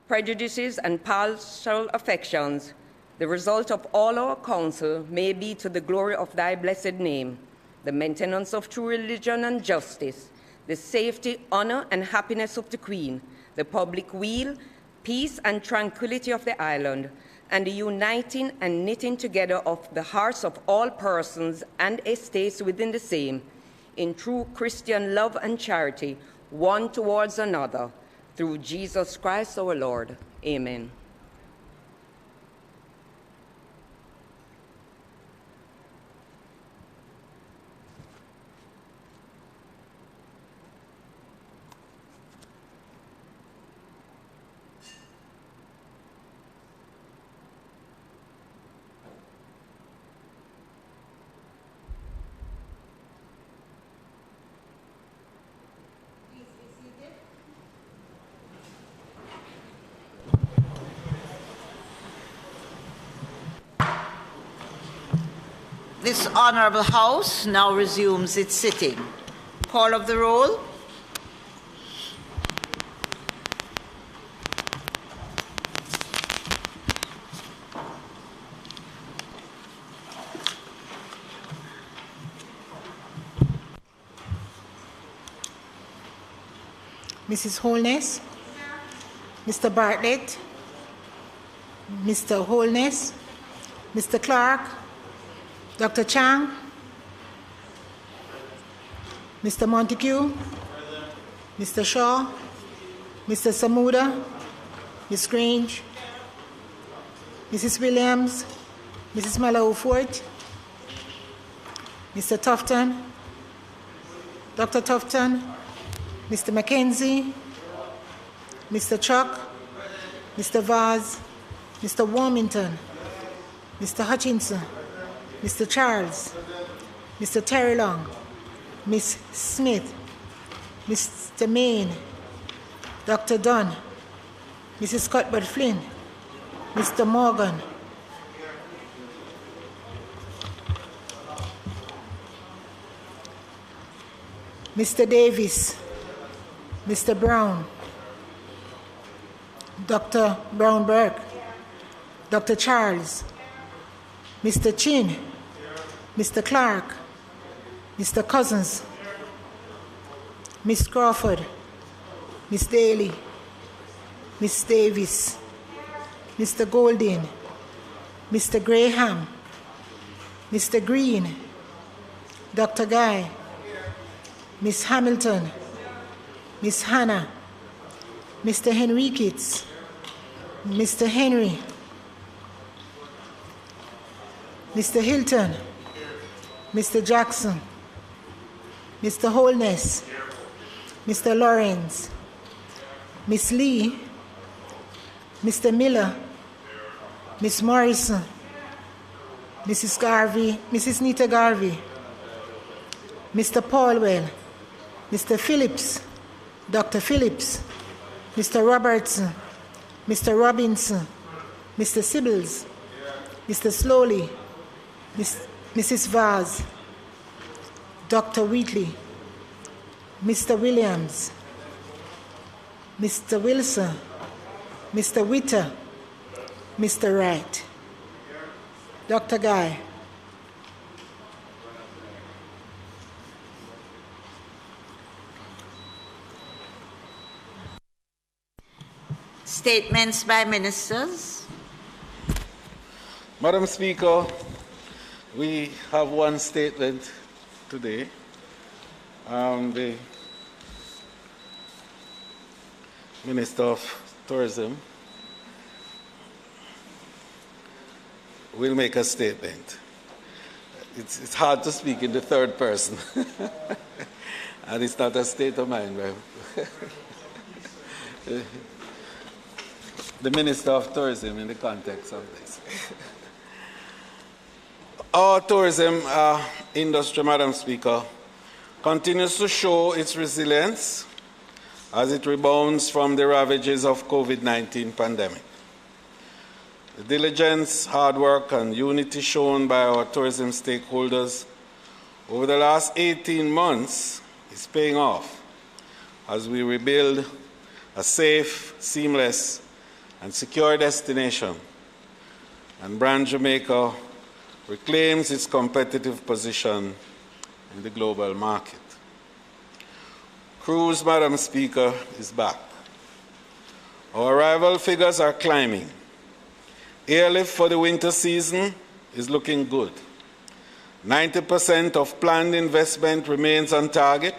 prejudices, and partial affections, the result of all our counsel may be to the glory of thy blessed name, the maintenance of true religion and justice, the safety, honor, and happiness of the Queen, the public weal, peace, and tranquility of the island, and the uniting and knitting together of the hearts of all persons and estates within the same, in true Christian love and charity, one towards another, through Jesus Christ our Lord. Amen. This honorable House now resumes its sitting. Call of the roll. Mrs. Holness, Mr. Bartlett, Mr. Holness, Mr. Clark, Dr. Chang, Mr. Montague, Mr. Shaw, Mr. Samuda, Ms. Grange, Mrs. Williams, Mrs. Malaufort, Mr. Tufton, Dr. Tufton, Mr. Mackenzie, Mr. Chuck, Mr. Vaz, Mr. Warmington, Mr. Hutchinson, Mr. Charles, Mr. Terry Long, Ms. Smith, Mr. Main, Dr. Dunn, Mrs. Cuthbert Flynn, Mr. Morgan, Mr. Davis, Mr. Brown, Dr. Brown-Burke, Dr. Charles, Mr. Chin, Mr. Clark, Mr. Cousins, Miss Crawford, Miss Daly, Miss Davis, Mr. Golding, Mr. Graham, Mr. Green, Dr. Guy, Miss Hamilton, Miss Hannah, Mr. Henriquez, Mr. Henry, Mr. Hilton, Mr. Jackson, Mr. Holness, Mr. Lawrence, Miss Lee, Mr. Miller, Miss Morrison, Mrs. Garvey, Mrs. Nita Garvey, Mr. Paulwell, Mr. Phillips, Dr. Phillips, Mr. Robertson, Mr. Robinson, Mr. Sibbles, Mr. Slowly, Mrs. Vaz, Dr. Wheatley, Mr. Williams, Mr. Wilson, Mr. Witter, Mr. Wright, Dr. Guy. Statements by ministers. Madam Speaker, we have one statement today. The Minister of Tourism will make a statement. It's hard to speak in the third person, and it's not a state of mind. The Minister of Tourism in the context of this. Our tourism industry, Madam Speaker, continues to show its resilience as it rebounds from the ravages of COVID-19 pandemic. The diligence, hard work, and unity shown by our tourism stakeholders over the last 18 months is paying off as we rebuild a safe, seamless, and secure destination, and brand Jamaica reclaims its competitive position in the global market. Cruise, Madam Speaker, is back. Our arrival figures are climbing. Airlift for the winter season is looking good. 90% of planned investment remains on target,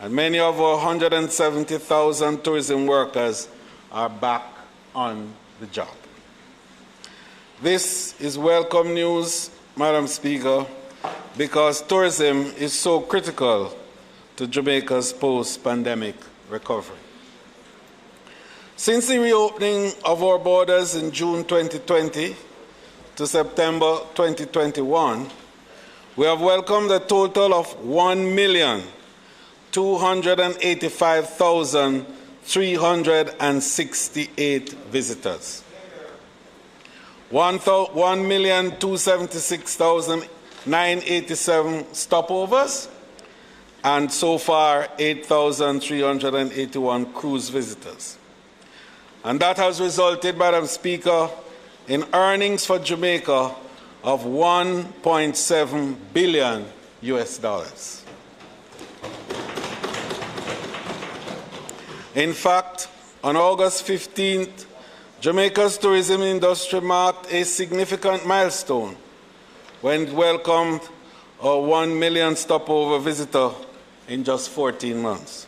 and many of our 170,000 tourism workers are back on the job. This is welcome news, Madam Speaker, because tourism is so critical to Jamaica's post-pandemic recovery. Since the reopening of our borders in June 2020 to September 2021, we have welcomed a total of 1,285,368 visitors. 1,276,987 stopovers, and so far 8,381 cruise visitors. And that has resulted, Madam Speaker, in earnings for Jamaica of $1.7 billion US. In fact, on August 15th, Jamaica's tourism industry marked a significant milestone when it welcomed a 1 million stopover visitor in just 14 months.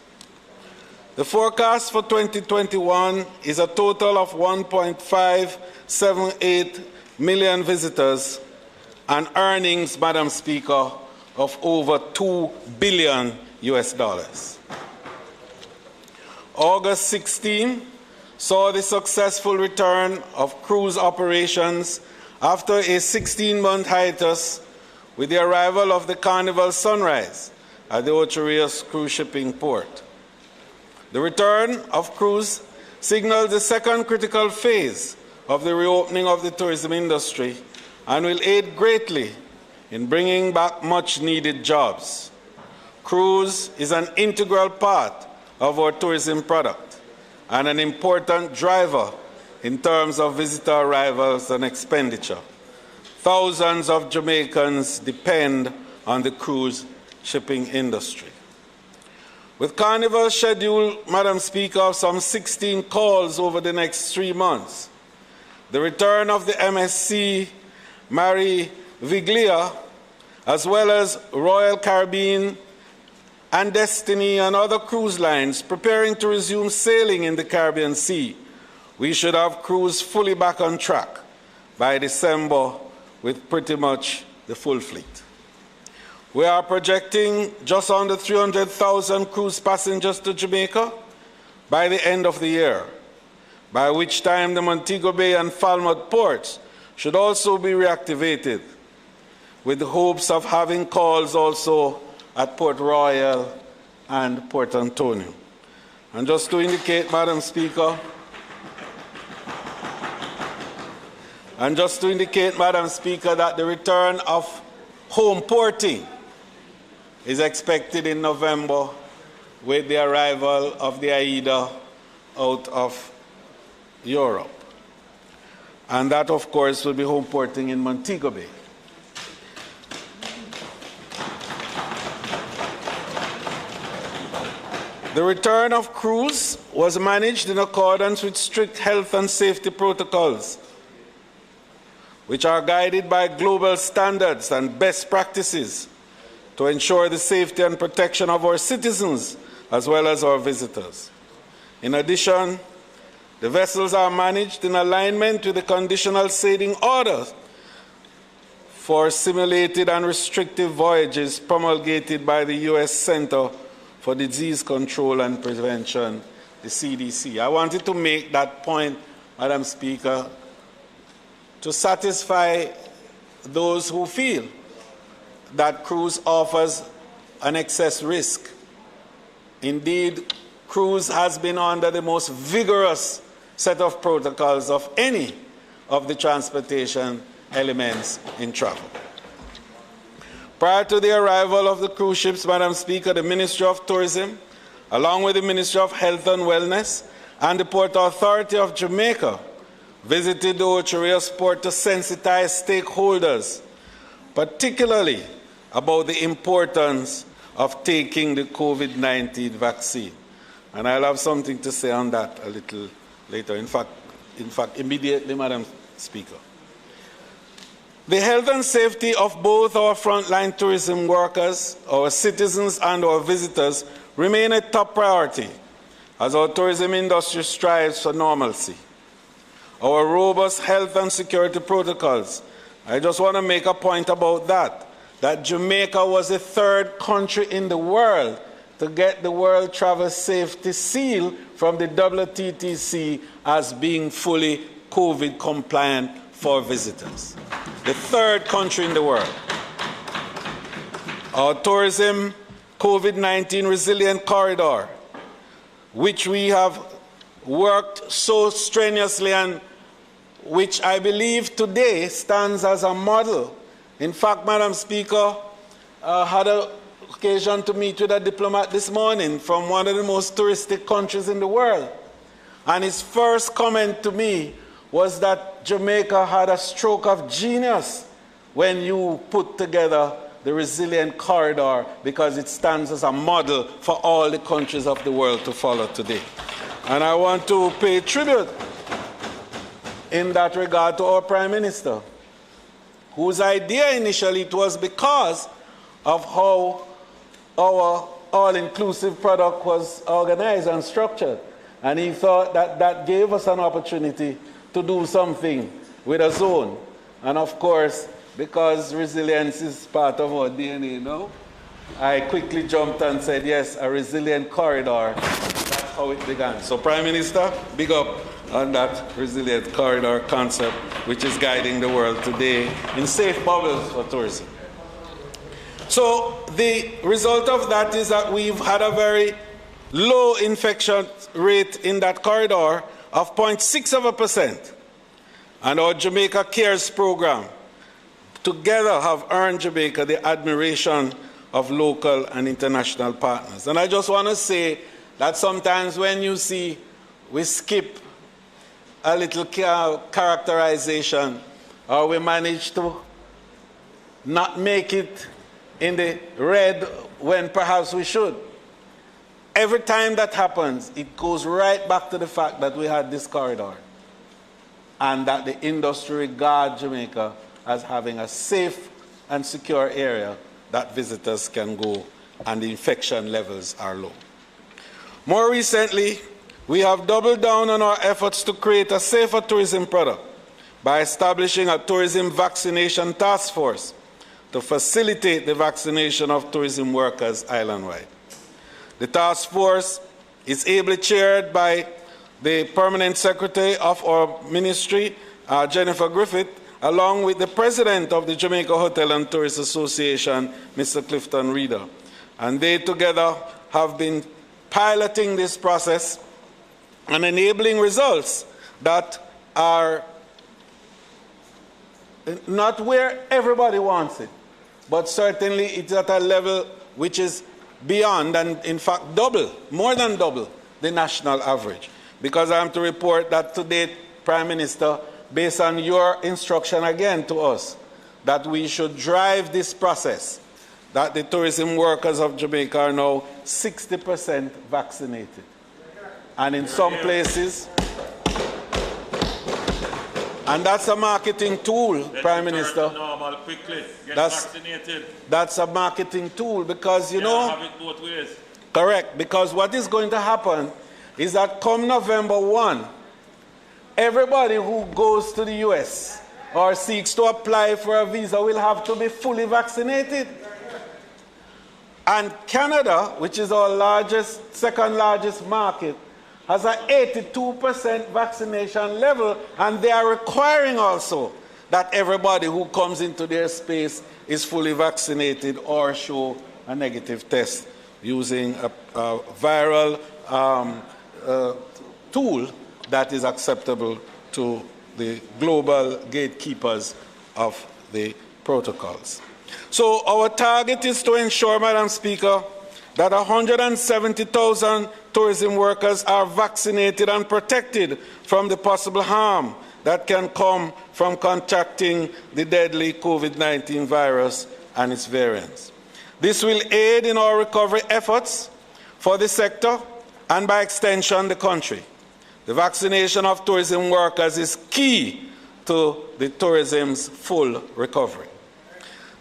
The forecast for 2021 is a total of 1.578 million visitors and earnings, Madam Speaker, of over $2 billion US. August 16 saw the successful return of cruise operations after a 16-month hiatus with the arrival of the Carnival Sunrise at the Ocho Rios cruise shipping port. The return of cruise signals the second critical phase of the reopening of the tourism industry and will aid greatly in bringing back much-needed jobs. Cruise is an integral part of our tourism product and an important driver in terms of visitor arrivals and expenditure. Thousands of Jamaicans depend on the cruise shipping industry. With Carnival scheduled, Madam Speaker, of some 16 calls over the next 3 months, the return of the MSC Mary Viglia, as well as Royal Caribbean and Destiny and other cruise lines preparing to resume sailing in the Caribbean Sea, we should have cruise fully back on track by December with pretty much the full fleet. We are projecting just under 300,000 cruise passengers to Jamaica by the end of the year, by which time the Montego Bay and Falmouth ports should also be reactivated, with the hopes of having calls also at Port Royal and Port Antonio. And just to indicate, Madam Speaker, that the return of home porting is expected in November with the arrival of the AIDA out of Europe. And that, of course, will be home porting in Montego Bay. The return of cruise was managed in accordance with strict health and safety protocols, which are guided by global standards and best practices to ensure the safety and protection of our citizens as well as our visitors. In addition, the vessels are managed in alignment with the conditional sailing orders for simulated and restrictive voyages promulgated by the U.S. Center for Disease Control and Prevention, the CDC. I wanted to make that point, Madam Speaker, to satisfy those who feel that cruise offers an excess risk. Indeed, cruise has been under the most vigorous set of protocols of any of the transportation elements in travel. Prior to the arrival of the cruise ships, Madam Speaker, the Ministry of Tourism, along with the Ministry of Health and Wellness, and the Port Authority of Jamaica visited the Ocho port to sensitize stakeholders, particularly about the importance of taking the COVID-19 vaccine. And I'll have something to say on that a little later. In fact, immediately, Madam Speaker. The health and safety of both our frontline tourism workers, our citizens, and our visitors remain a top priority as our tourism industry strives for normalcy. Our robust health and security protocols, I just want to make a point about that Jamaica was the third country in the world to get the World Travel Safety Seal from the WTTC as being fully COVID compliant for visitors. The third country in the world. Our tourism COVID-19 resilient corridor, which we have worked so strenuously and which I believe today stands as a model. In fact, Madam Speaker, I had an occasion to meet with a diplomat this morning from one of the most touristic countries in the world. And his first comment to me was that Jamaica had a stroke of genius when you put together the resilient corridor, because it stands as a model for all the countries of the world to follow today. And I want to pay tribute in that regard to our Prime Minister, whose idea initially it was because of how our all-inclusive product was organized and structured. And he thought that that gave us an opportunity to do something with a zone. And of course, because resilience is part of our DNA now, I quickly jumped and said, yes, a resilient corridor. That's how it began. So Prime Minister, big up on that resilient corridor concept, which is guiding the world today in safe bubbles for tourism. So the result of that is that we've had a very low infection rate in that corridor of 0.6%. And our Jamaica Cares program together have earned Jamaica the admiration of local and international partners. And I just want to say that sometimes when you see we skip a little characterization, or we manage to not make it in the red when perhaps we should, every time that happens, it goes right back to the fact that we had this corridor and that the industry regards Jamaica as having a safe and secure area that visitors can go and the infection levels are low. More recently, we have doubled down on our efforts to create a safer tourism product by establishing a tourism vaccination task force to facilitate the vaccination of tourism workers island-wide. The task force is ably chaired by the Permanent Secretary of our ministry, Jennifer Griffith, along with the President of the Jamaica Hotel and Tourist Association, Mr. Clifton Reeder. And they together have been piloting this process and enabling results that are not where everybody wants it, but certainly it's at a level which is beyond and in fact double, more than double the national average. Because I am to report that today, Prime Minister, based on your instruction again to us, that we should drive this process, that the tourism workers of Jamaica are now 60% vaccinated. And in some places, and that's a marketing tool, Prime Minister. Normal quickly. Get vaccinated. That's a marketing tool because, you know, have it both ways. Correct, because what is going to happen is that come November 1, everybody who goes to the US or seeks to apply for a visa will have to be fully vaccinated. And Canada, which is our second largest market, has an 82% vaccination level, and they are requiring also that everybody who comes into their space is fully vaccinated or show a negative test using a viral tool that is acceptable to the global gatekeepers of the protocols. So our target is to ensure, Madam Speaker, that 170,000 tourism workers are vaccinated and protected from the possible harm that can come from contracting the deadly COVID-19 virus and its variants. This will aid in our recovery efforts for the sector and, by extension, the country. The vaccination of tourism workers is key to the tourism's full recovery.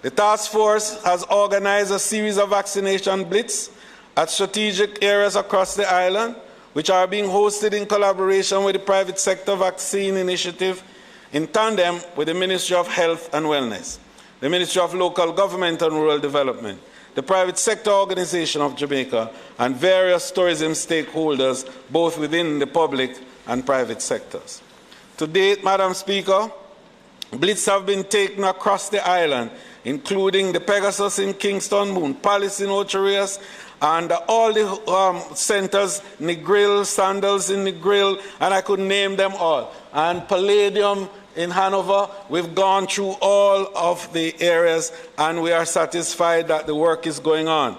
The task force has organized a series of vaccination blitz at strategic areas across the island, which are being hosted in collaboration with the private sector vaccine initiative in tandem with the Ministry of Health and Wellness, the Ministry of Local Government and Rural Development, the Private Sector Organization of Jamaica, and various tourism stakeholders, both within the public and private sectors. To date, Madam Speaker, blitz have been taken across the island, including the Pegasus in Kingston, Moon Palace in Ocherias, and all the centers, Negril, Sandals in Negril, and I could name them all, and Palladium in Hanover. We've gone through all of the areas, and we are satisfied that the work is going on.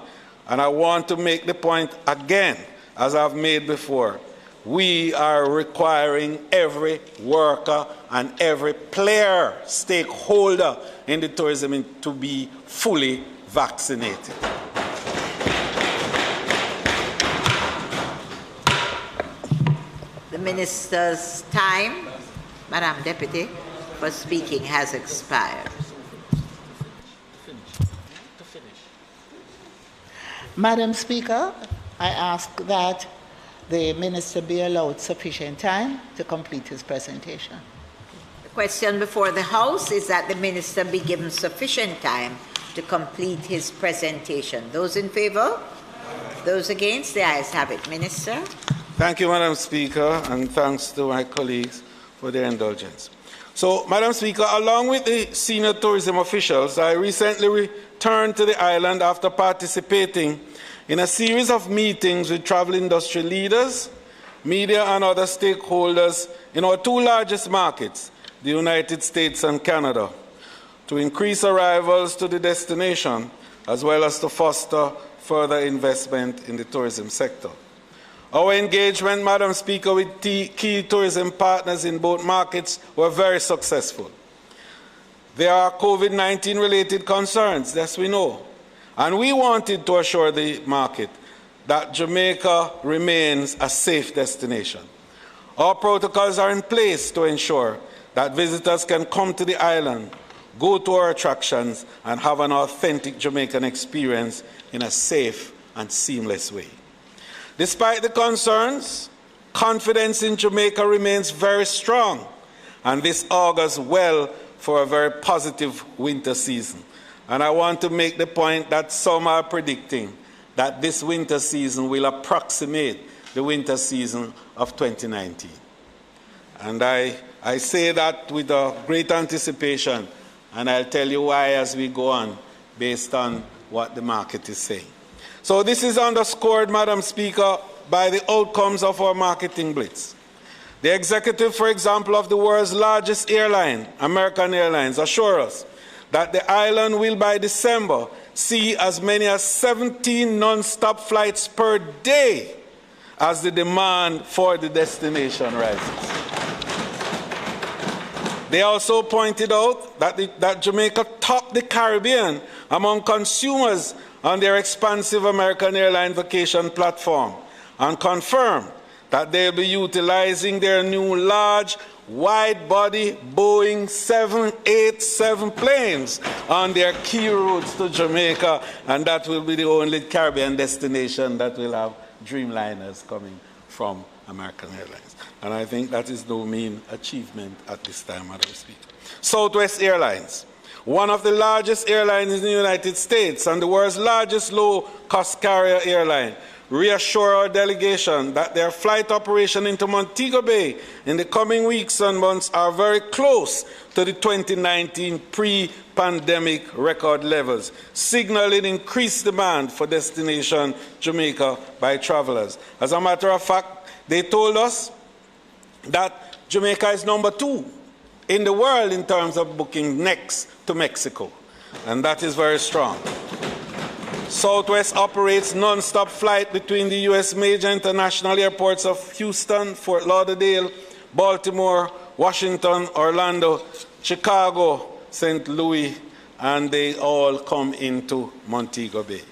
And I want to make the point again, as I've made before, we are requiring every worker and every player, stakeholder in the tourism to be fully vaccinated. The Minister's time, Madam Deputy, for speaking has expired. Madam Speaker, I ask that the Minister be allowed sufficient time to complete his presentation. The question before the House is that the Minister be given sufficient time to complete his presentation. Those in favour? Those against? The ayes have it. Minister. Thank you, Madam Speaker, and thanks to my colleagues for their indulgence. So, Madam Speaker, along with the senior tourism officials, I recently returned to the island after participating in a series of meetings with travel industry leaders, media and other stakeholders in our two largest markets, the United States and Canada, to increase arrivals to the destination as well as to foster further investment in the tourism sector. Our engagement, Madam Speaker, with key tourism partners in both markets were very successful. There are COVID-19 related concerns, yes we know, and we wanted to assure the market that Jamaica remains a safe destination. Our protocols are in place to ensure that visitors can come to the island, go to our attractions, and have an authentic Jamaican experience in a safe and seamless way. Despite the concerns, confidence in Jamaica remains very strong, and this augurs well for a very positive winter season. And I want to make the point that some are predicting that this winter season will approximate the winter season of 2019. And I say that with a great anticipation, and I'll tell you why as we go on, based on what the market is saying. So this is underscored, Madam Speaker, by the outcomes of our marketing blitz. The executive, for example, of the world's largest airline, American Airlines, assure us that the island will by December see as many as 17 non-stop flights per day as the demand for the destination rises. They also pointed out that Jamaica topped the Caribbean among consumers on their expansive American Airline vacation platform, and confirmed that they'll be utilizing their new large, wide-body Boeing 787 planes on their key routes to Jamaica, and that will be the only Caribbean destination that will have Dreamliners coming from American Airlines. And I think that is no mean achievement at this time, Madam Speaker. Southwest Airlines, one of the largest airlines in the United States and the world's largest low-cost carrier airline, reassure our delegation that their flight operation into Montego Bay in the coming weeks and months are very close to the 2019 pre-pandemic record levels, signaling increased demand for destination Jamaica by travelers. As a matter of fact, they told us that Jamaica is number 2 in the world in terms of booking next to Mexico, and that is very strong. Southwest operates non-stop flight between the U.S. major international airports of Houston, Fort Lauderdale, Baltimore, Washington, Orlando, Chicago, St. Louis, and they all come into Montego Bay.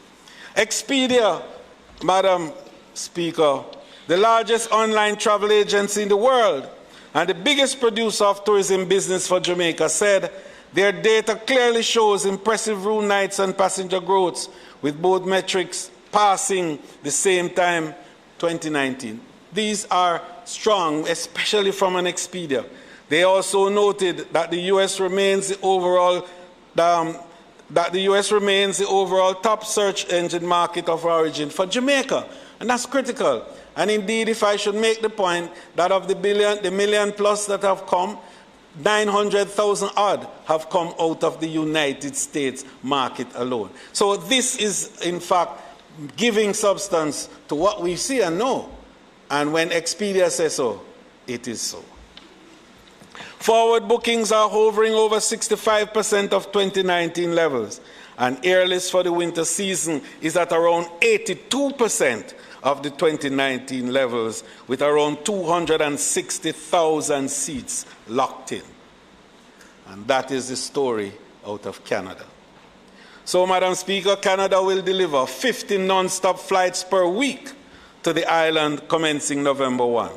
Expedia, Madam Speaker, the largest online travel agency in the world and the biggest producer of tourism business for Jamaica, said their data clearly shows impressive room nights and passenger growths, with both metrics passing the same time 2019. These are strong, especially from an Expedia. They also noted that the U.S. remains the overall top search engine market of origin for Jamaica, and that's critical. And indeed, if I should make the point that of the million plus that have come, 900,000 odd have come out of the United States market alone. So this is, in fact, giving substance to what we see and know. And when Expedia says so, it is so. Forward bookings are hovering over 65% of 2019 levels, and airlift for the winter season is at around 82% of the 2019 levels, with around 260,000 seats locked in. And that is the story out of Canada. So, Madam Speaker, Canada will deliver 50 non-stop flights per week to the island commencing November 1.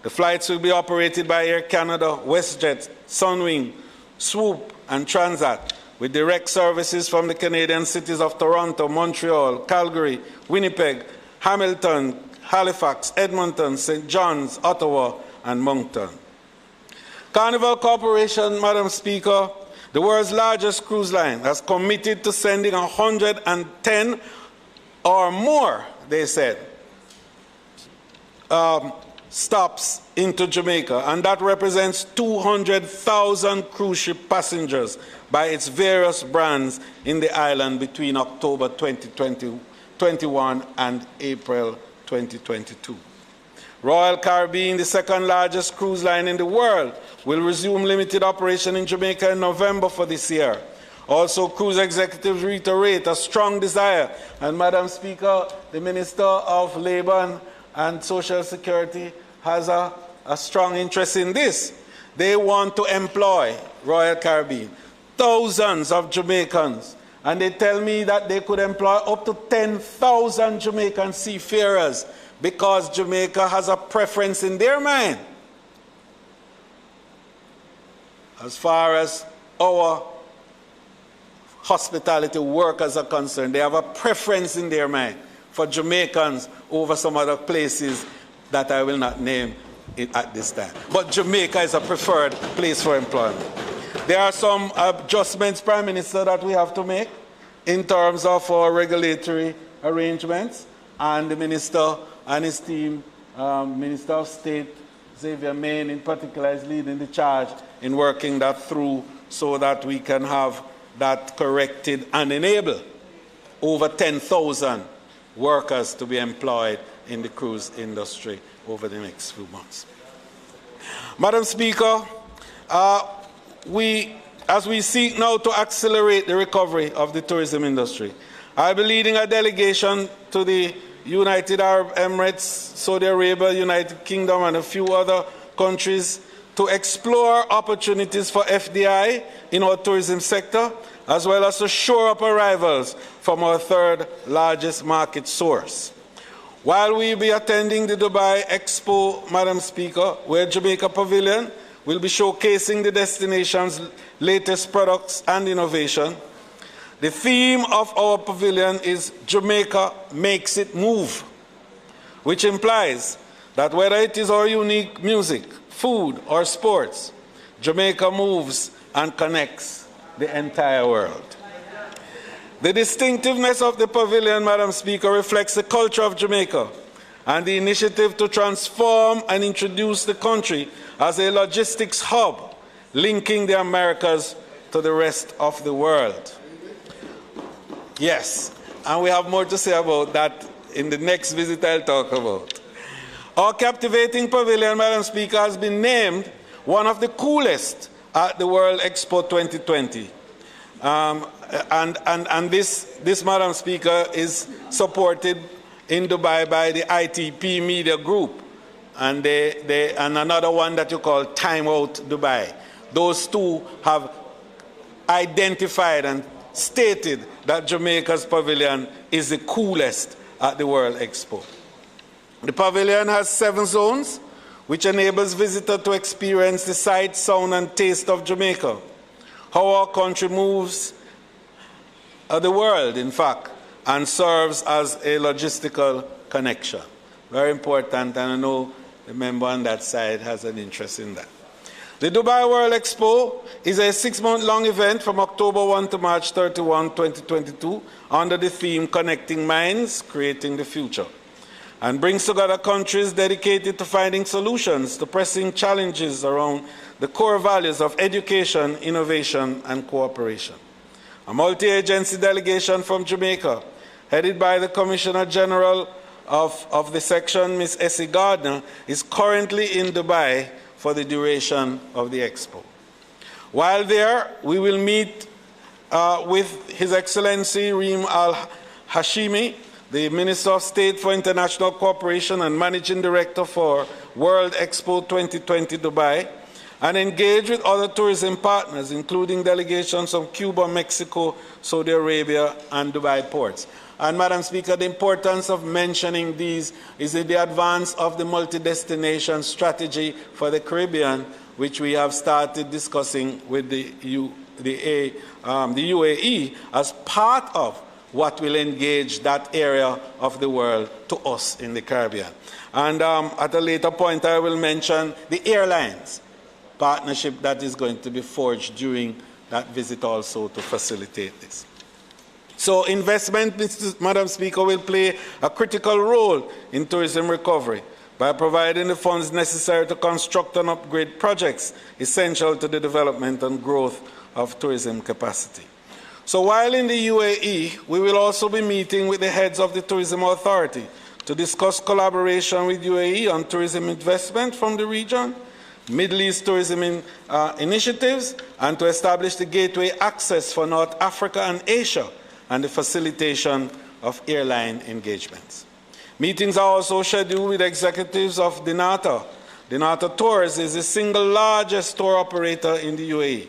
The flights will be operated by Air Canada, WestJet, Sunwing, Swoop, and Transat, with direct services from the Canadian cities of Toronto, Montreal, Calgary, Winnipeg, Hamilton, Halifax, Edmonton, St. John's, Ottawa, and Moncton. Carnival Corporation, Madam Speaker, the world's largest cruise line, has committed to sending 110 or more, they said, stops into Jamaica, and that represents 200,000 cruise ship passengers by its various brands in the island between October 2021 and April 2022. Royal Caribbean, the second largest cruise line in the world, will resume limited operation in Jamaica in November for this year. Also, cruise executives reiterate a strong desire, and Madam Speaker, the Minister of Labour and Social Security has a strong interest in this. They want to employ, Royal Caribbean, thousands of Jamaicans, and they tell me that they could employ up to 10,000 Jamaican seafarers because Jamaica has a preference in their mind as far as our hospitality workers are concerned. They have a preference in their mind for Jamaicans over some other places that I will not name it at this time. But Jamaica is a preferred place for employment. There are some adjustments, Prime Minister, that we have to make in terms of our regulatory arrangements, and the Minister and his team, Minister of State Xavier Main in particular, is leading the charge in working that through so that we can have that corrected and enable over 10,000 workers to be employed in the cruise industry over the next few months. Madam Speaker, as we seek now to accelerate the recovery of the tourism industry, I'll be leading a delegation to the United Arab Emirates, Saudi Arabia, United Kingdom, and a few other countries to explore opportunities for FDI in our tourism sector, as well as to shore up arrivals from our third largest market source. While we'll be attending the Dubai Expo, Madam Speaker, where Jamaica Pavilion will be showcasing the destination's latest products and innovation, the theme of our pavilion is Jamaica Makes It Move, which implies that whether it is our unique music, food, or sports, Jamaica moves and connects the entire world. The distinctiveness of the pavilion, Madam Speaker, reflects the culture of Jamaica and the initiative to transform and introduce the country as a logistics hub, linking the Americas to the rest of the world. Yes, and we have more to say about that in the next visit I'll talk about. Our captivating pavilion, Madam Speaker, has been named one of the coolest at the World Expo 2020. And this, Madam Speaker, is supported in Dubai by the ITP Media Group and another one that you call Time Out Dubai. Those two have identified and stated that Jamaica's pavilion is the coolest at the World Expo. The pavilion has 7 zones, which enables visitors to experience the sight, sound, and taste of Jamaica, how our country moves the world, in fact, and serves as a logistical connection. Very important, and I know the member on that side has an interest in that. The Dubai World Expo is a 6-month-long event from October 1 to March 31, 2022, under the theme Connecting Minds, Creating the Future, and brings together countries dedicated to finding solutions to pressing challenges around the core values of education, innovation, and cooperation. A multi-agency delegation from Jamaica, headed by the Commissioner General of the section, Ms. Essie Gardner, is currently in Dubai for the duration of the Expo. While there, we will meet with His Excellency Reem Al-Hashimi, the Minister of State for International Cooperation and Managing Director for World Expo 2020 Dubai, and engage with other tourism partners, including delegations from Cuba, Mexico, Saudi Arabia, and Dubai ports. And Madam Speaker, the importance of mentioning these is in the advance of the multi-destination strategy for the Caribbean, which we have started discussing with the UAE as part of what will engage that area of the world to us in the Caribbean. And at a later point, I will mention the airlines partnership that is going to be forged during that visit also to facilitate this. So investment, Madam Speaker, will play a critical role in tourism recovery by providing the funds necessary to construct and upgrade projects essential to the development and growth of tourism capacity. So while in the UAE, we will also be meeting with the heads of the Tourism Authority to discuss collaboration with UAE on tourism investment from the region, Middle East tourism initiatives, and to establish the gateway access for North Africa and Asia, and the facilitation of airline engagements. Meetings are also scheduled with executives of Dinata. Dinata Tours is the single largest tour operator in the UAE.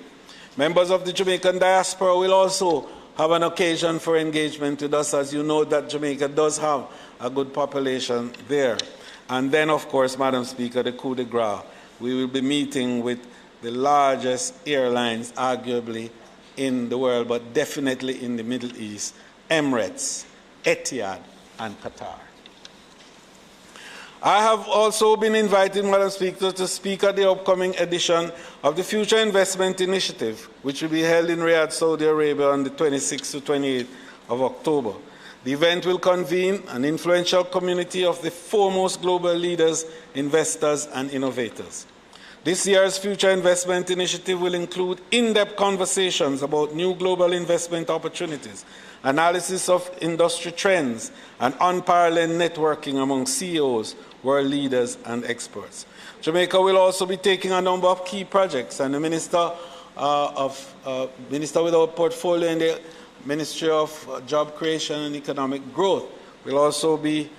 Members of the Jamaican diaspora will also have an occasion for engagement with us, as you know that Jamaica does have a good population there. And then, of course, Madam Speaker, the coup de grace. We will be meeting with the largest airlines, arguably, in the world, but definitely in the Middle East, Emirates, Etihad, and Qatar. I have also been invited, Madam Speaker, to speak at the upcoming edition of the Future Investment Initiative, which will be held in Riyadh, Saudi Arabia on the 26th to 28th of October. The event will convene an influential community of the foremost global leaders, investors, and innovators. This year's Future Investment Initiative will include in-depth conversations about new global investment opportunities, analysis of industry trends, and unparalleled networking among CEOs, world leaders, and experts. Jamaica will also be taking a number of key projects, and the Minister with our portfolio in the Ministry of Job Creation and Economic Growth will also be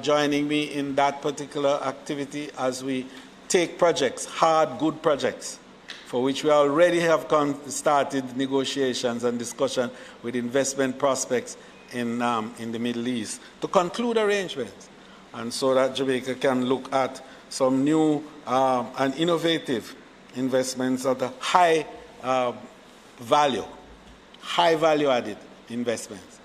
joining me in that particular activity as we take projects, hard, good projects, for which we already have started negotiations and discussion with investment prospects in the Middle East to conclude arrangements, and so that Jamaica can look at some new and innovative investments at a high value added investments.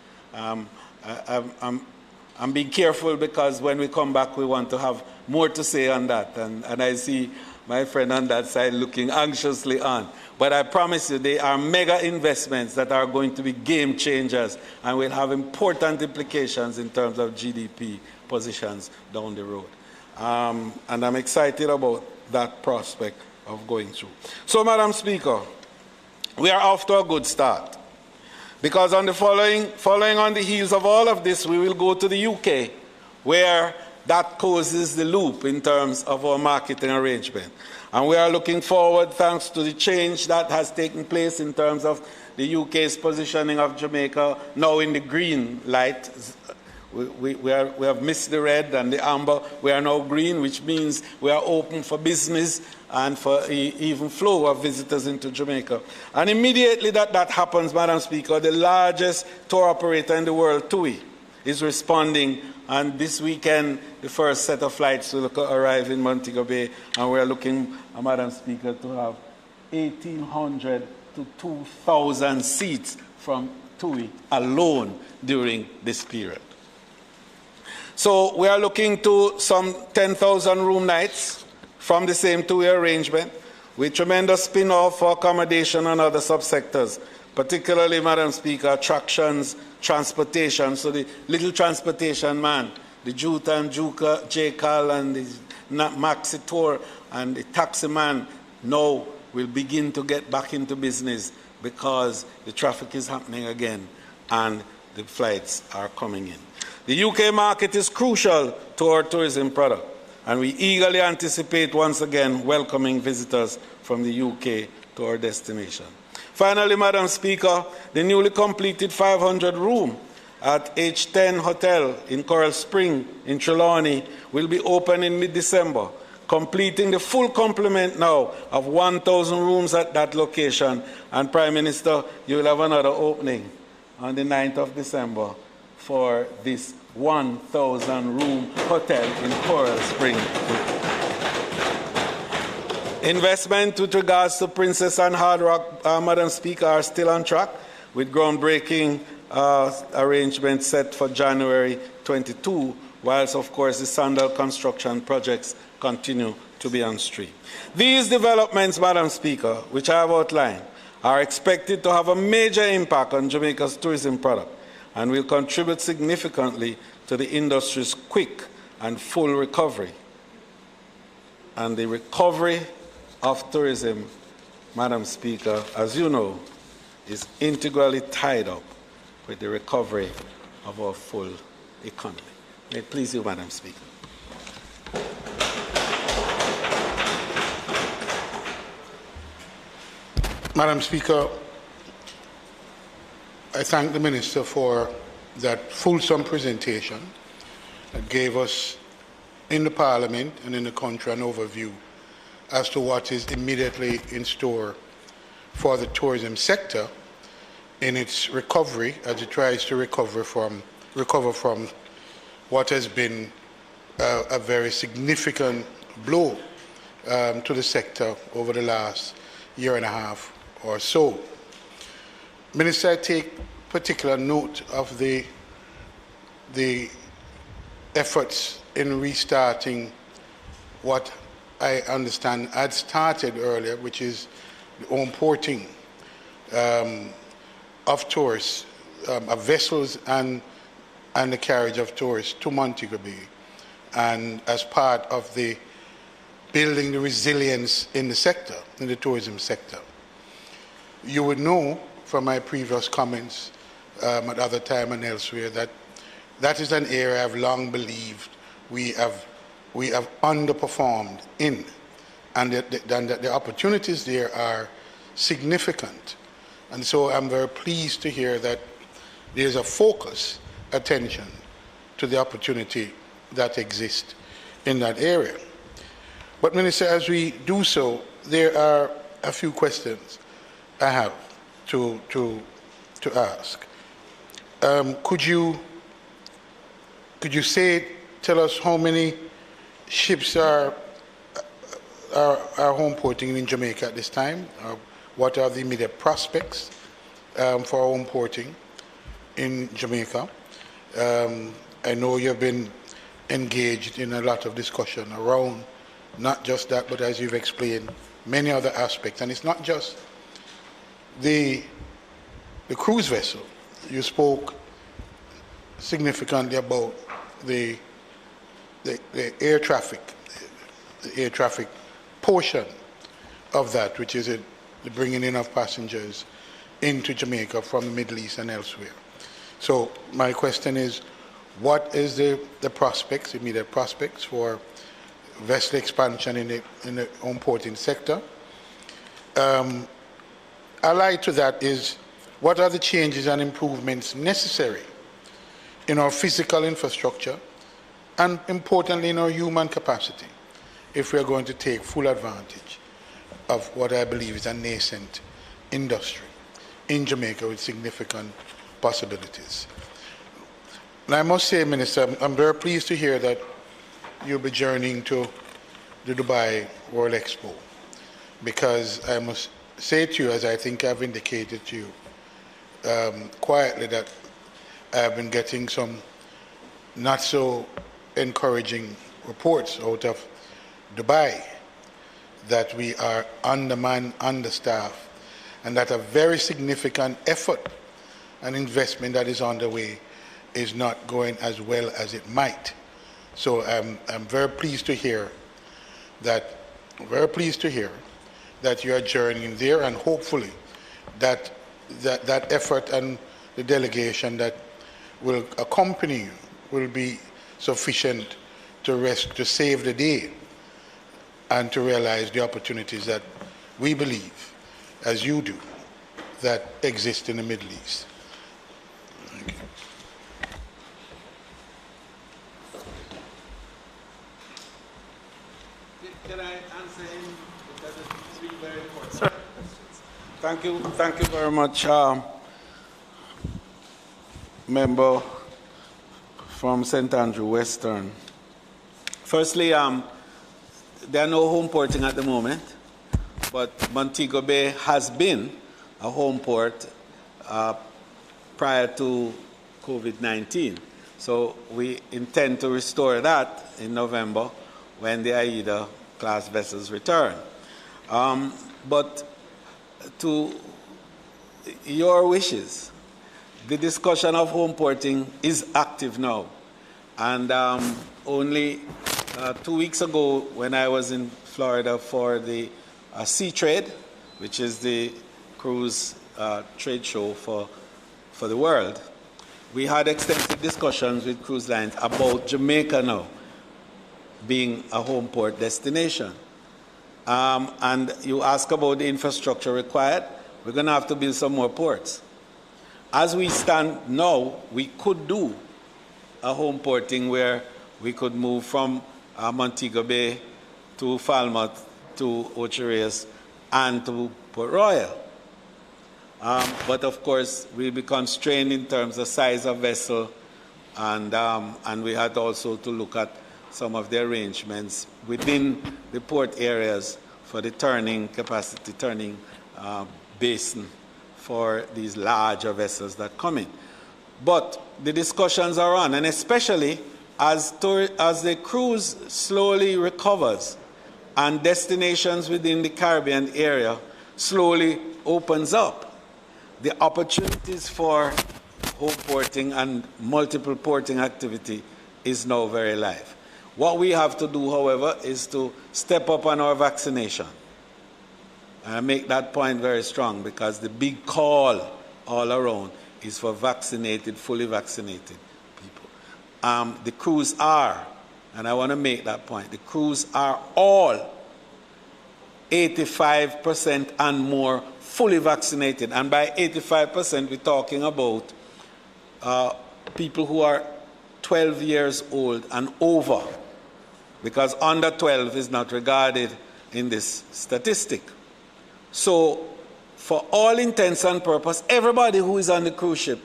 I'm being careful because when we come back, we want to have more to say on that. And I see my friend on that side looking anxiously on. But I promise you, they are mega investments that are going to be game changers and will have important implications in terms of GDP positions down the road. And I'm excited about that prospect of going through. So, Madam Speaker, we are off to a good start. Because on the following on the heels of all of this, we will go to the UK, where that closes the loop in terms of our marketing arrangement. And we are looking forward, thanks to the change that has taken place in terms of the UK's positioning of Jamaica now in the green light. We have missed the red and the amber. We are now green, which means we are open for business and for even flow of visitors into Jamaica. And immediately that happens, Madam Speaker, the largest tour operator in the world, TUI, is responding. And this weekend, the first set of flights will arrive in Montego Bay. And we are looking, Madam Speaker, to have 1,800 to 2,000 seats from TUI alone during this period. So we are looking to some 10,000 room nights from the same TUI arrangement, with tremendous spin-off for accommodation and other subsectors, particularly, Madam Speaker, attractions, transportation. So the little transportation man, the Juta and Juka, J. Carl and the Maxi Tour and the taxi man now will begin to get back into business because the traffic is happening again and the flights are coming in. The UK market is crucial to our tourism product, and we eagerly anticipate once again welcoming visitors from the UK to our destination. Finally, Madam Speaker, the newly completed 500-room at H10 Hotel in Coral Spring in Trelawney will be open in mid-December, completing the full complement now of 1,000 rooms at that location. And Prime Minister, you will have another opening on the 9th of December for this 1,000-room hotel in Coral Spring. Investment with regards to Princess and Hard Rock, Madam Speaker, are still on track, with groundbreaking arrangements set for January 22, whilst, of course, the Sandal construction projects continue to be on stream. These developments, Madam Speaker, which I have outlined, are expected to have a major impact on Jamaica's tourism product and will contribute significantly to the industry's quick and full recovery. And the recovery of tourism, Madam Speaker, as you know, is integrally tied up with the recovery of our full economy. May it please you, Madam Speaker. Madam Speaker, I thank the Minister for that fulsome presentation that gave us in the Parliament and in the country an overview as to what is immediately in store for the tourism sector in its recovery as it tries to recover from what has been a very significant blow to the sector over the last year and a half or so. Minister, I take particular note of the efforts in restarting what I understand had started earlier, which is the home porting of tourists, of vessels and the carriage of tourists to Montego Bay, and as part of the building the resilience in the sector, in the tourism sector. You would know from my previous comments at other time and elsewhere that that is an area I've long believed we have underperformed in, and the opportunities there are significant. And so I'm very pleased to hear that there's a focus attention to the opportunity that exists in that area. But Minister, as we do so, there are a few questions I have to ask. Could you tell us how many ships are home porting in Jamaica at this time? What are the immediate prospects for home porting in Jamaica? I know you've been engaged in a lot of discussion around not just that, but as you've explained, many other aspects. And it's not just the cruise vessel. You spoke significantly about the air traffic, portion of that, which is the bringing in of passengers into Jamaica from the Middle East and elsewhere. So my question is, what is the prospects, immediate prospects for vessel expansion in the home porting sector? Allied to that is what are the changes and improvements necessary in our physical infrastructure and, importantly, in our human capacity if we are going to take full advantage of what I believe is a nascent industry in Jamaica with significant possibilities. And I must say, Minister, I'm very pleased to hear that you'll be journeying to the Dubai World Expo, because I must say to you, as I think I've indicated to you quietly, that I've been getting some not so encouraging reports out of Dubai that we are undermanned, understaffed, and that a very significant effort and investment that is underway is not going as well as it might. So I'm very pleased to hear that. You are journeying there, and hopefully that effort and the delegation that will accompany you will be sufficient to save the day and to realize the opportunities that we believe, as you do, that exist in the Middle East. Thank you. Can I answer him? Because it's three very important questions. Thank you very much, member from St. Andrew Western. Firstly, there are no home porting at the moment, but Montego Bay has been a home port prior to COVID-19. So we intend to restore that in November when the AIDA class vessels return. But to your wishes, the discussion of home porting is active now. And only 2 weeks ago, when I was in Florida for the Sea Trade, which is the cruise trade show for the world, we had extensive discussions with cruise lines about Jamaica now being a home port destination. And you ask about the infrastructure required. We're going to have to build some more ports. As we stand now, we could do a home porting where we could move from Montego Bay to Falmouth to Ocho Rios and to Port Royal. But of course, we'll be constrained in terms of size of vessel, and we had also to look at some of the arrangements within the port areas for the turning basin for these larger vessels that come in. But the discussions are on, and especially as the cruise slowly recovers and destinations within the Caribbean area slowly opens up, the opportunities for home porting and multiple porting activity is now very live. What we have to do, however, is to step up on our vaccination. And I make that point very strong, because the big call all around is for vaccinated, fully vaccinated people. The crews are, and I want to make that point, the crews are all 85% and more fully vaccinated. And by 85%, we're talking about people who are 12 years old and over, because under 12 is not regarded in this statistic. So, for all intents and purposes, everybody who is on the cruise ship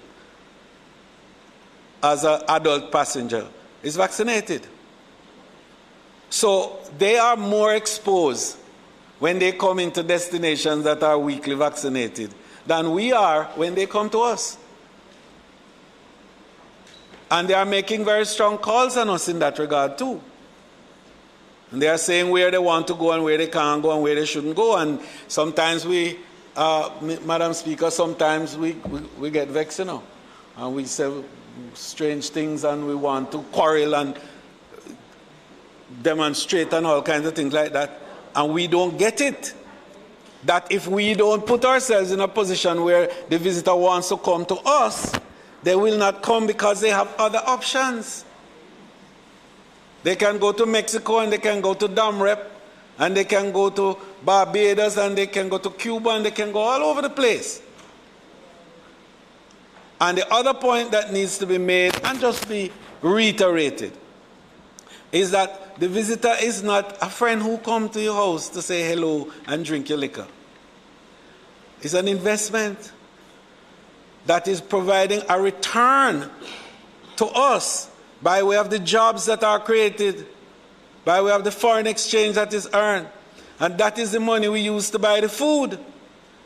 as an adult passenger is vaccinated. So, they are more exposed when they come into destinations that are weekly vaccinated than we are when they come to us. And they are making very strong calls on us in that regard too. And they are saying where they want to go and where they can't go and where they shouldn't go. And sometimes we, Madam Speaker, sometimes we get vexed, you know. And we say strange things and we want to quarrel and demonstrate and all kinds of things like that. And we don't get it. That if we don't put ourselves in a position where the visitor wants to come to us, they will not come because they have other options. They can go to Mexico and they can go to Dam Rep and they can go to Barbados and they can go to Cuba and they can go all over the place. And the other point that needs to be made and just be reiterated is that the visitor is not a friend who comes to your house to say hello and drink your liquor. It's an investment that is providing a return to us by way of the jobs that are created, by way of the foreign exchange that is earned. And that is the money we use to buy the food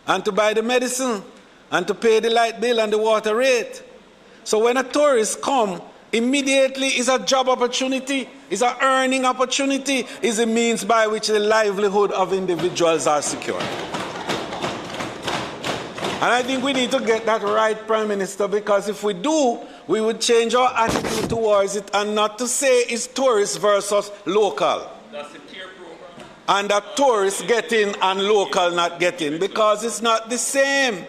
and to buy the medicine and to pay the light bill and the water rate. So when a tourist comes, immediately is a job opportunity, is an earning opportunity, is a means by which the livelihood of individuals are secured. And I think we need to get that right, Prime Minister, because if we do, we would change our attitude towards it and not to say it's tourists versus local. That's the tier program. And that tourists get in and local not get in, because it's not the same.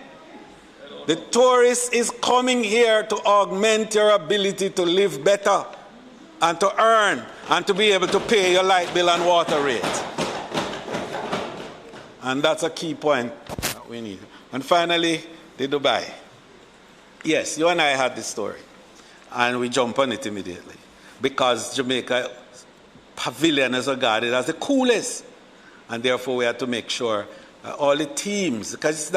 The tourist is coming here to augment your ability to live better and to earn and to be able to pay your light bill and water rate. And that's a key point that we need. And finally, the Dubai. Yes, you and I had this story, and we jump on it immediately because Jamaica pavilion is regarded as the coolest, and therefore we had to make sure all the teams, because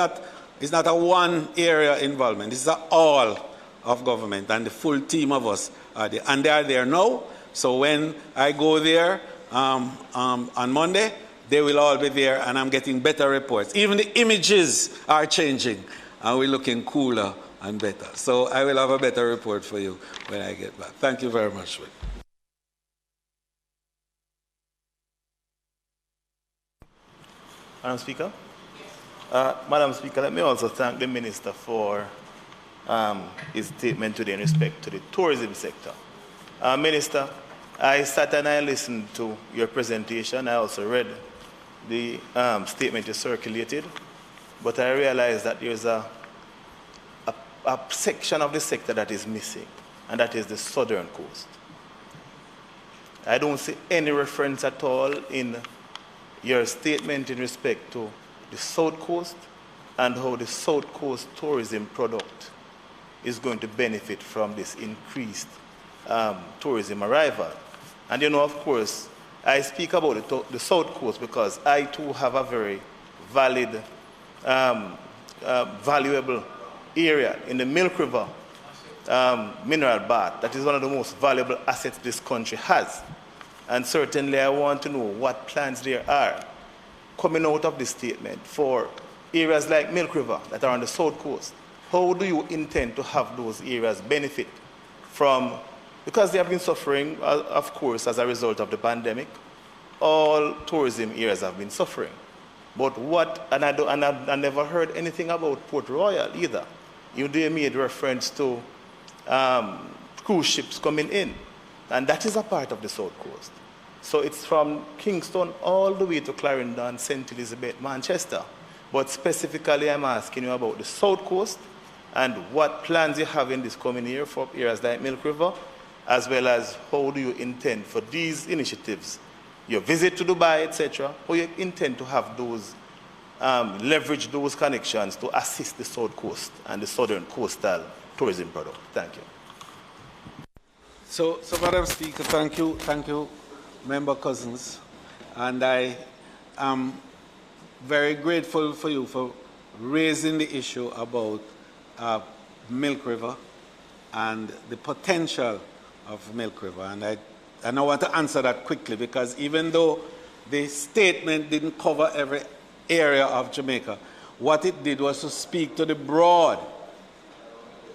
it's not a one area involvement, it's all of government, and the full team of us are there, and they are there now. So when I go there on Monday, they will all be there, and I'm getting better reports. Even the images are changing, and we're looking cooler and better. So I will have a better report for you when I get back. Thank you very much. Madam Speaker? Madam Speaker, let me also thank the Minister for his statement today in respect to the tourism sector. Minister, I sat and I listened to your presentation. I also read the statement you circulated, but I realized that there's a section of the sector that is missing, and that is the southern coast. I don't see any reference at all in your statement in respect to the South Coast and how the South Coast tourism product is going to benefit from this increased tourism arrival. And you know, of course, I speak about the South Coast because I too have a very valid, valuable area in the Milk River mineral bath. That is one of the most valuable assets this country has. And certainly I want to know what plans there are coming out of this statement for areas like Milk River that are on the South Coast. How do you intend to have those areas benefit from, because they have been suffering, of course, as a result of the pandemic. All tourism areas have been suffering. But what, and I never heard anything about Port Royal either. You made reference to cruise ships coming in, and that is a part of the South Coast. So it's from Kingston all the way to Clarendon, St. Elizabeth, Manchester. But specifically, I'm asking you about the South Coast and what plans you have in this coming year for areas like Milk River, as well as how do you intend for these initiatives, your visit to Dubai, etc., how you intend to have those, leverage those connections to assist the South Coast and the southern coastal tourism product. Thank you. So Madam Speaker, thank you, Member Cousins, and I am very grateful for you for raising the issue about Milk River and the potential of Milk River, and I want to answer that quickly, because even though the statement didn't cover every area of Jamaica, what it did was to speak to the broad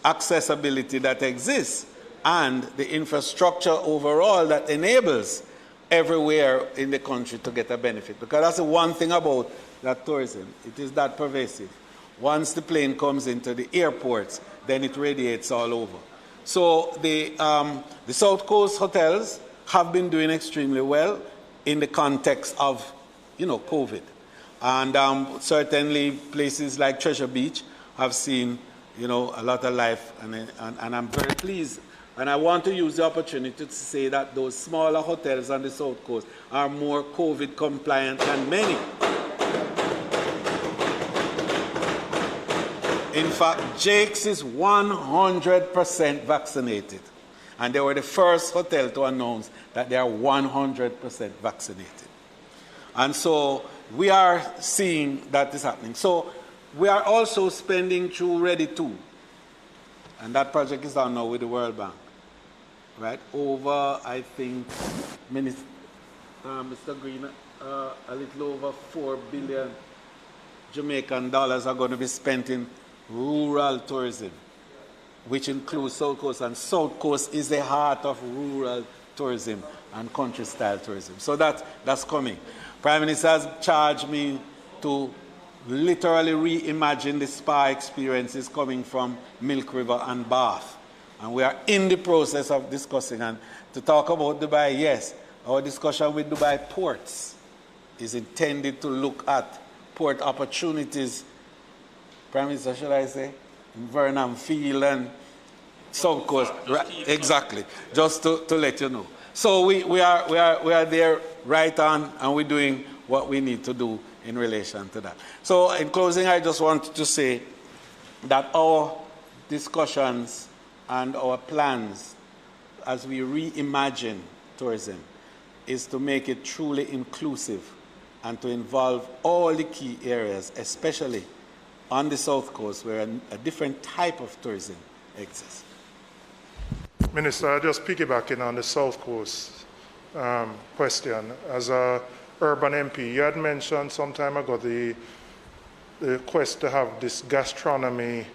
accessibility that exists and the infrastructure overall that enables everywhere in the country to get a benefit. Because that's the one thing about that tourism. It is that pervasive. Once the plane comes into the airports, then it radiates all over. So the South Coast hotels have been doing extremely well in the context of, COVID. And certainly places like Treasure Beach have seen, a lot of life, and I'm very pleased. And I want to use the opportunity to say that those smaller hotels on the South Coast are more COVID compliant than many In fact, Jake's is 100% vaccinated. And they were the first hotel to announce that they are 100% vaccinated. And so we are seeing that is happening. So we are also spending through Ready 2. And that project is done now with the World Bank. Right? Over, I think, Mr. Green, a little over 4 billion Jamaican dollars are going to be spent in rural tourism, which includes South Coast. And South Coast is the heart of rural tourism and country-style tourism. So that's coming. Prime Minister has charged me to literally reimagine the spa experiences coming from Milk River and Bath. And we are in the process of discussing. And to talk about Dubai, yes, our discussion with Dubai ports is intended to look at port opportunities, Prime Minister, should I say, in Vernon Field and South Coast. Right, exactly, just to let you know. So we are there right on, and we're doing what we need to do in relation to that. So in closing, I just want to say that our discussions and our plans as we reimagine tourism is to make it truly inclusive and to involve all the key areas, especially on the South Coast where a different type of tourism exists. Minister, just piggybacking on the South Coast question, as a urban MP, you had mentioned some time ago the quest to have this gastronomy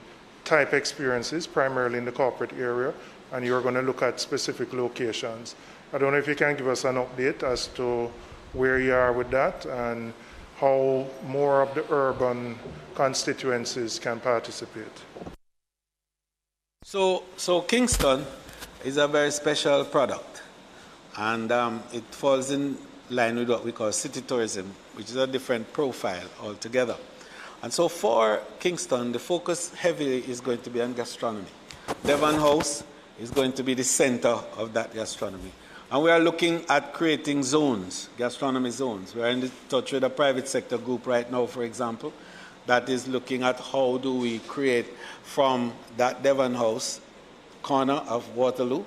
type experiences, primarily in the corporate area, and you're going to look at specific locations. I don't know if you can give us an update as to where you are with that and how more of the urban constituencies can participate. So Kingston is a very special product, and it falls in line with what we call city tourism, which is a different profile altogether. And so for Kingston, the focus heavily is going to be on gastronomy. Devon House is going to be the center of that gastronomy. And we are looking at creating zones, gastronomy zones. We are in touch with a private sector group right now, for example, that is looking at how do we create from that Devon House corner of Waterloo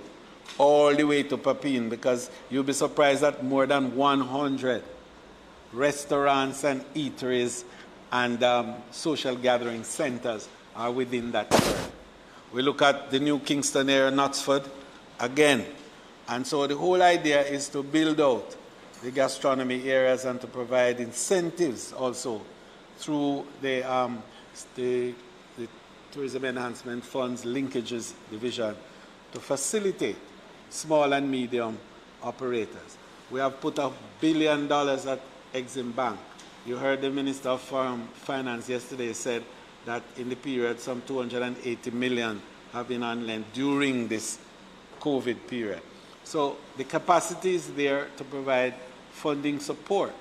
all the way to Papine, because you'll be surprised that more than 100 restaurants and eateries and social gathering centers are within that area. We look at the new Kingston area, Knutsford, again. And so the whole idea is to build out the gastronomy areas and to provide incentives also through the Tourism Enhancement Funds Linkages Division to facilitate small and medium operators. We have put $1 billion at Exim Bank. You heard the Minister of Finance yesterday said that in the period some 280 million have been on lent during this COVID period. So the capacity is there to provide funding support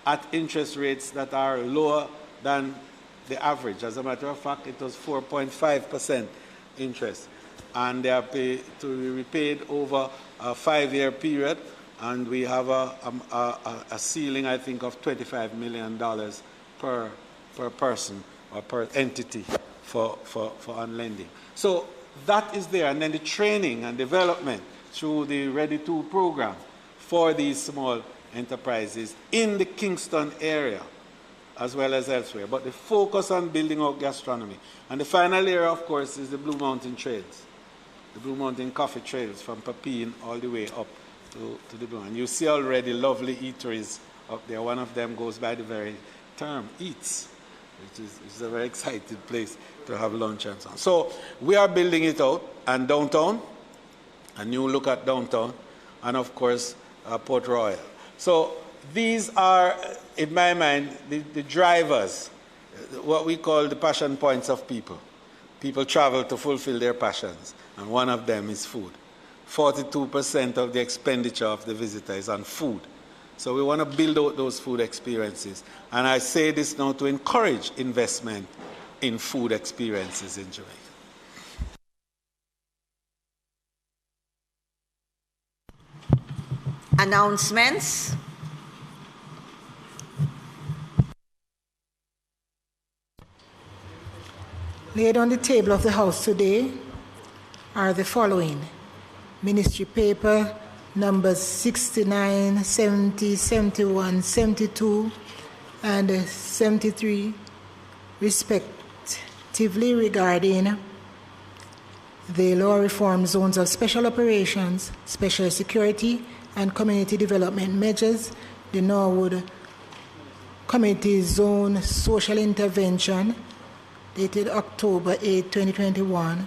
at interest rates that are lower than the average. As a matter of fact, it was 4.5% interest. And they are to be repaid over a 5-year period. And we have a ceiling, I think, of $25 million per person or per entity for on lending. So that is there. And then the training and development through the Ready 2 program for these small enterprises in the Kingston area as well as elsewhere. But the focus on building out gastronomy. And the final area, of course, is the Blue Mountain Trails. The Blue Mountain Coffee Trails from Papine all the way up to the Blue. And you see already lovely eateries up there. One of them goes by the very term, Eats, which is a very exciting place to have lunch and so on. So we are building it out. And downtown, a new look at downtown, and of course, Port Royal. So these are, in my mind, the drivers, what we call the passion points of people. People travel to fulfill their passions, and one of them is food. 42% of the expenditure of the visitor is on food. So we want to build out those food experiences. And I say this now to encourage investment in food experiences in Jamaica. Announcements. Laid on the table of the House today are the following: Ministry paper numbers 69, 70, 71, 72, and 73, respectively, regarding the law reform zones of special operations, special security, and community development measures, the Norwood Community Zone Social Intervention, dated October 8, 2021,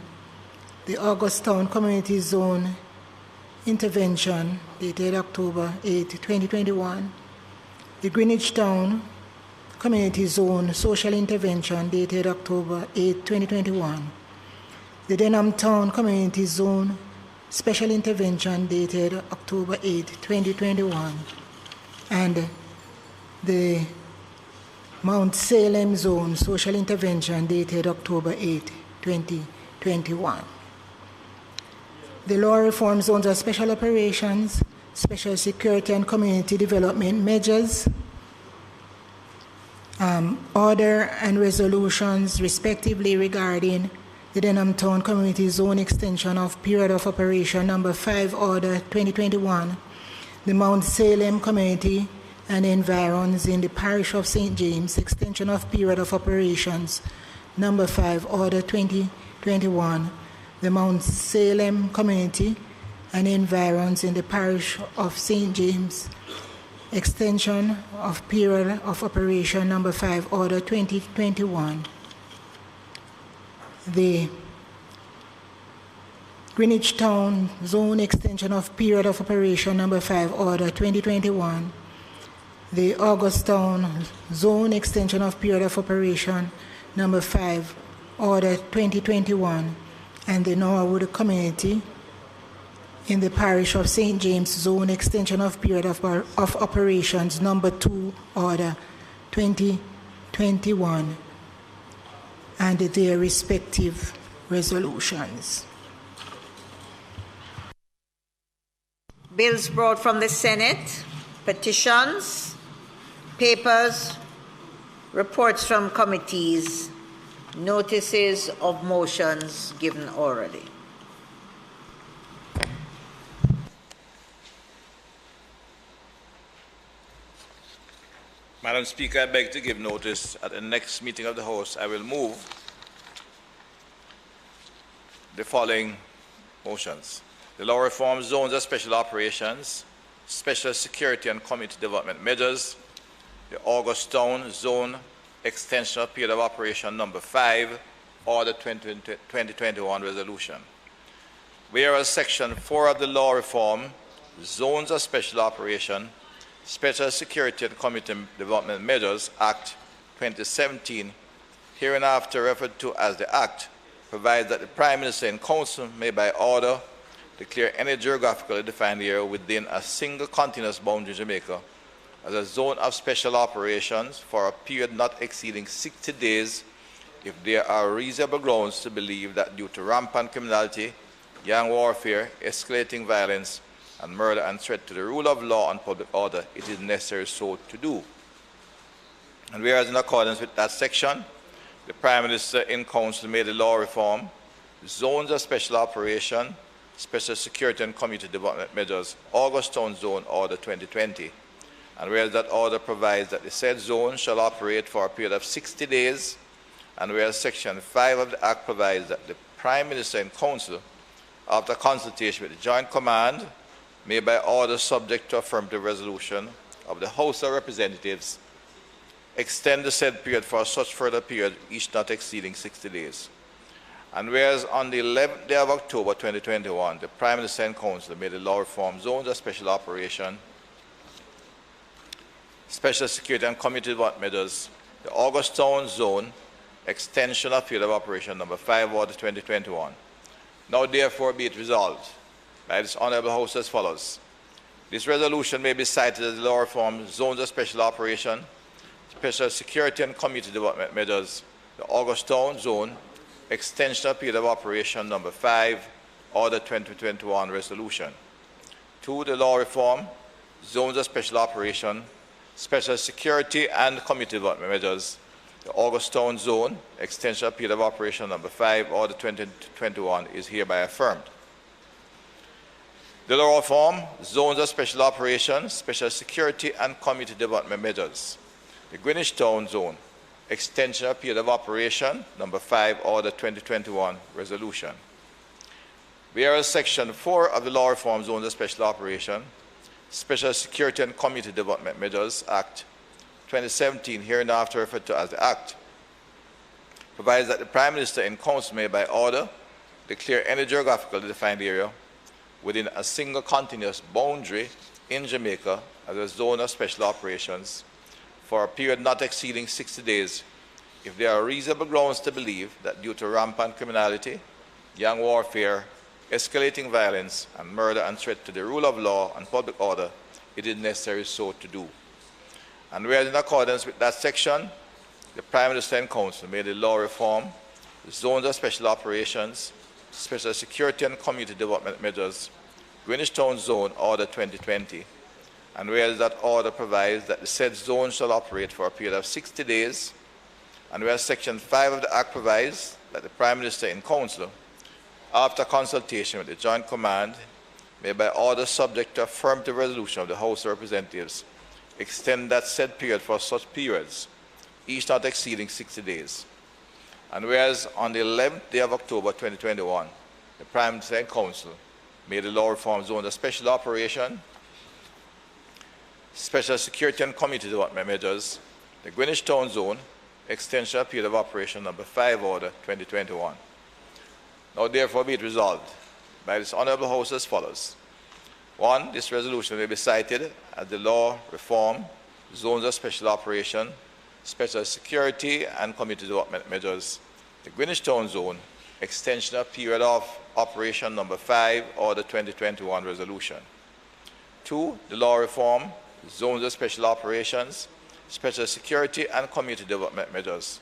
the Augustown Community Zone Intervention, dated October 8, 2021, the Greenwich Town Community Zone Social Intervention, dated October 8, 2021, the Denham Town Community Zone Special Intervention, dated October 8, 2021, and the Mount Salem Zone Social Intervention, dated October 8, 2021. The law reform zones of special operations, special security, and community development measures, order and resolutions, respectively, regarding the Denham Town Community Zone extension of period of operation number 5, order 2021, the Mount Salem Community and environs in the parish of St. James, extension of period of operations number 5, order 2021, the Mount Salem Community and environs in the parish of St. James, extension of period of operation number 5, order 2021, the Greenwich Town Zone extension of period of operation number 5, order 2021, the Augustown Zone extension of period of operation number 5, order 2021, and the Norwood Community in the parish of St. James Zone extension of period of operations number 2, order 2021, and their respective resolutions. Bills brought from the Senate, petitions, papers, reports from committees, notices of motions given orally. Madam Speaker, I beg to give notice at the next meeting of the House I will move the following motions: the law reform zones of special operations, special security and community development measures, the Augustown Zone extension of period of operation number 5, order 2021 resolution. Whereas Section 4 of the law reform zones of special operation, Special Security and Community Development Measures Act 2017, hereinafter referred to as the Act, provides that the Prime Minister and Council may by order declare any geographically defined area within a single continuous boundary in Jamaica as a zone of special operations for a period not exceeding 60 days if there are reasonable grounds to believe that due to rampant criminality, gang warfare, escalating violence, and murder and threat to the rule of law and public order, it is necessary so to do. And whereas in accordance with that section, the Prime Minister in Council made the law reform, zones of special operation, special security and community development measures, Augustown Zone Order 2020. And whereas that order provides that the said zone shall operate for a period of 60 days, and whereas Section 5 of the Act provides that the Prime Minister and Council, after consultation with the Joint Command, may by order subject to affirmative resolution of the House of Representatives extend the said period for such further period, each not exceeding 60 days. And whereas on the 11th day of October 2021, the Prime Minister and Council made the law reform zones of special operation, special security and community development measures, the Augustown Zone extension of period of operation number 5, order 2021. Now therefore be it resolved by this Honourable House as follows. This resolution may be cited as the law reform zones of special operation, special security and community development measures, the Augustown Zone extension of period of operation number 5, order 2021 resolution. 2. The law reform zones of special operation, special security and community development measures, The Augustown Zone, extension of period of operation number 5, Order 2021 is hereby affirmed. The law reform, zones of special operations, special security and community development measures. The Greenwich Town Zone, extension of period of operation number 5, Order 2021 resolution. Whereas Section 4 of the Law Reform Zones of Special Operation, Special Security and Community Development Measures Act 2017, hereinafter referred to as the Act, provides that the Prime Minister in Council may by order declare any geographically defined area within a single continuous boundary in Jamaica as a zone of special operations for a period not exceeding 60 days if there are reasonable grounds to believe that due to rampant criminality, gang warfare, escalating violence, and murder and threat to the rule of law and public order, it is necessary so to do. And whereas in accordance with that section, the Prime Minister and Council made the law reform, zones of special operations, special security and community development measures, Greenwich Town Zone Order 2020, and whereas that order provides that the said zone shall operate for a period of 60 days, and whereas Section 5 of the Act provides that the Prime Minister in Council, after consultation with the Joint Command, may by order subject to affirmative resolution of the House of Representatives, extend that said period for such periods, each not exceeding 60 days. And whereas on the 11th day of October 2021, the Prime Minister and Council made the law reform zone a special operation, special security and community development measures, the Greenwich Town Zone, extension of period of operation number 5, Order 2021. Now therefore be it resolved by this Honourable House as follows. 1. This resolution will be cited as the law reform, zones of special operation, special security and community development measures, the Greenwich Town Zone, extension of period of operation number 5, Order 2021 resolution. 2. The law reform, zones of special operations, special security and community development measures,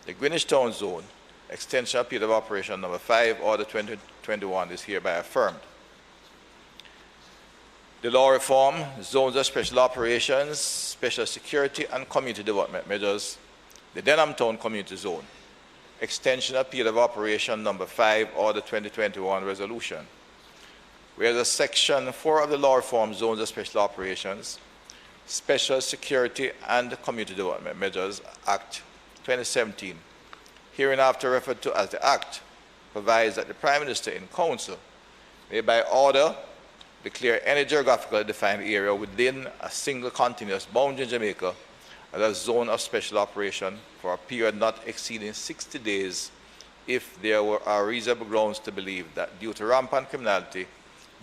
the Greenwich Town Zone, extension of period of operation number 5, Order 2021 is hereby affirmed. The law reform, zones of special operations, special security and community development measures, the Denham Town Community Zone, extension of period of operation number 5, Order 2021 resolution. Whereas Section 4 of the law reform, zones of special operations, special security and community development measures Act 2017, hereinafter referred to as the Act, provides that the Prime Minister in Council may by order declare any geographically defined area within a single continuous boundary in Jamaica as a zone of special operation for a period not exceeding 60 days if there are reasonable grounds to believe that due to rampant criminality,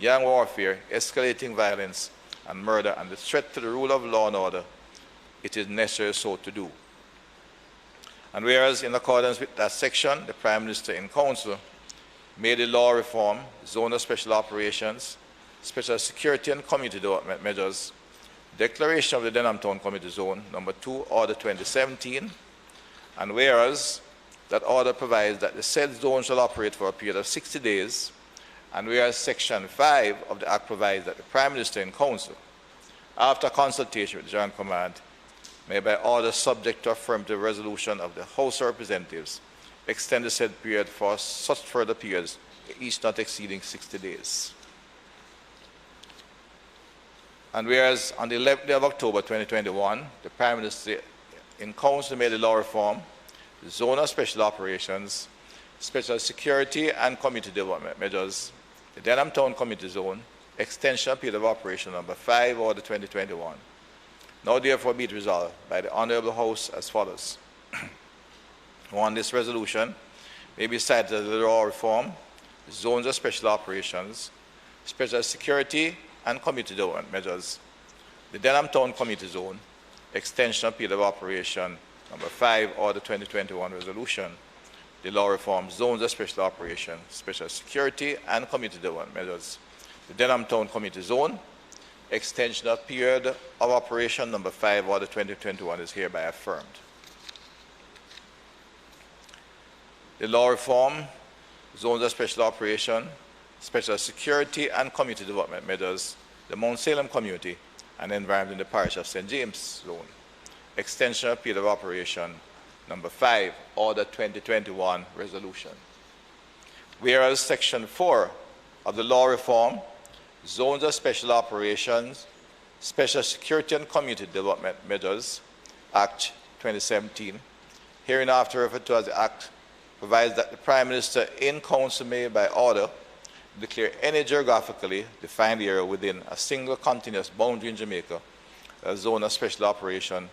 gang warfare, escalating violence, and murder and the threat to the rule of law and order, it is necessary so to do. And whereas in accordance with that section, the Prime Minister in Council made the law reform, zone of special operations, special security and community development measures, declaration of the Denham Town Community Zone, number 2, Order 2017, and whereas that order provides that the said zone shall operate for a period of 60 days, and whereas Section 5 of the Act provides that the Prime Minister in Council, after consultation with the Joint Command, may by order subject to affirmative resolution of the House of Representatives, extend the said period for such further periods, each not exceeding 60 days. And whereas on the 11th day of October 2021, the Prime Minister in Council made the law reform, the zone of special operations, special security and community development measures, the Denham Town Community Zone, extension of period of operation number 5, Order 2021. Now therefore be it resolved by the Honourable House as follows. 1. This resolution may be cited as the law reform, zones of special operations, special security and community development measures, the Denham Town Community Zone, extension of period of operation number 5, Order 2021 resolution, the law reform, zones of special operation, special security and community development measures, the Denham Town Community Zone, extension of period of operation number 5, Order 2021 is hereby affirmed. The law reform, zones of special operation, special security and community development measures, the Mount Salem community and environment in the parish of St. James Zone, extension of period of operation Number 5, Order 2021 Resolution. Whereas Section 4 of the Law Reform, Zones of Special Operations, Special Security and Community Development Measures, Act 2017, hereinafter referred to as the Act, provides that the Prime Minister in Council may, by order, declare any geographically defined area within a single continuous boundary in Jamaica a zone of special operation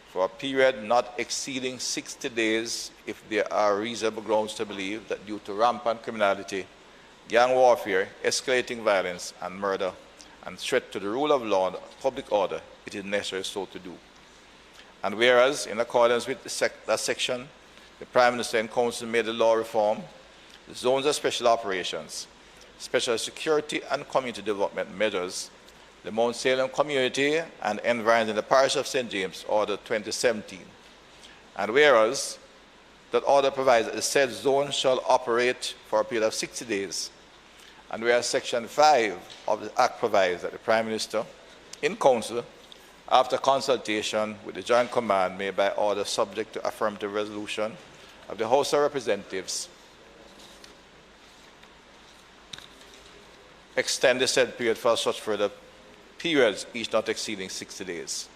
for a period not exceeding 60 days if there are reasonable grounds to believe that due to rampant criminality, gang warfare, escalating violence, and murder, and threat to the rule of law and public order, it is necessary so to do. And whereas, in accordance with that section, the Prime Minister and Council made the law reform, the zones of special operations, special security and community development measures, the Mount Salem community and environs in the parish of St. James, Order 2017. And whereas, that order provides that the said zone shall operate for a period of 60 days, and whereas Section 5 of the Act provides that the Prime Minister, in Council, after consultation with the Joint Command, may by order subject to affirmative resolution of the House of Representatives, extend the said period for such further periods, each not exceeding 60 days.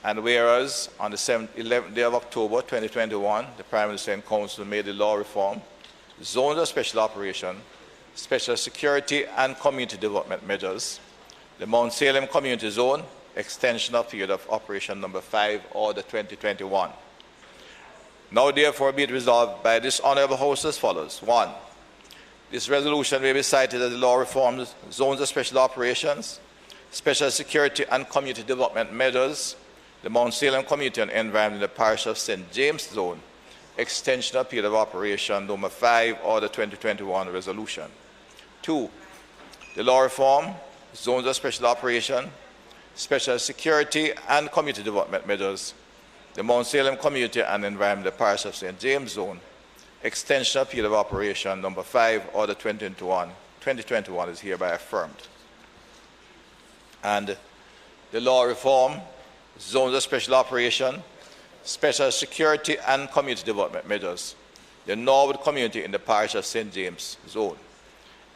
And whereas on the 11th day of October 2021, the Prime Minister and Council made the law reform, zones of special operation, special security and community development measures, the Mount Salem Community Zone, extension of period of operation number 5, Order 2021. Now therefore be it resolved by this Honourable House as follows. 1. This resolution may be cited as the law reforms, zones of special operations, special security and community development measures, the Mount Salem Community and Environment in the parish of St. James Zone, extension of period of operation number 5, Order 2021 Resolution. 2. The law reform, zones of special operation, special security and community development measures, the Mount Salem Community and Environment in the parish of St. James Zone, extension of period of operation number 5, Order 2021 is hereby affirmed. And the law reform, zones of special operation, special security and community development measures, the Norwood community in the parish of St. James Zone,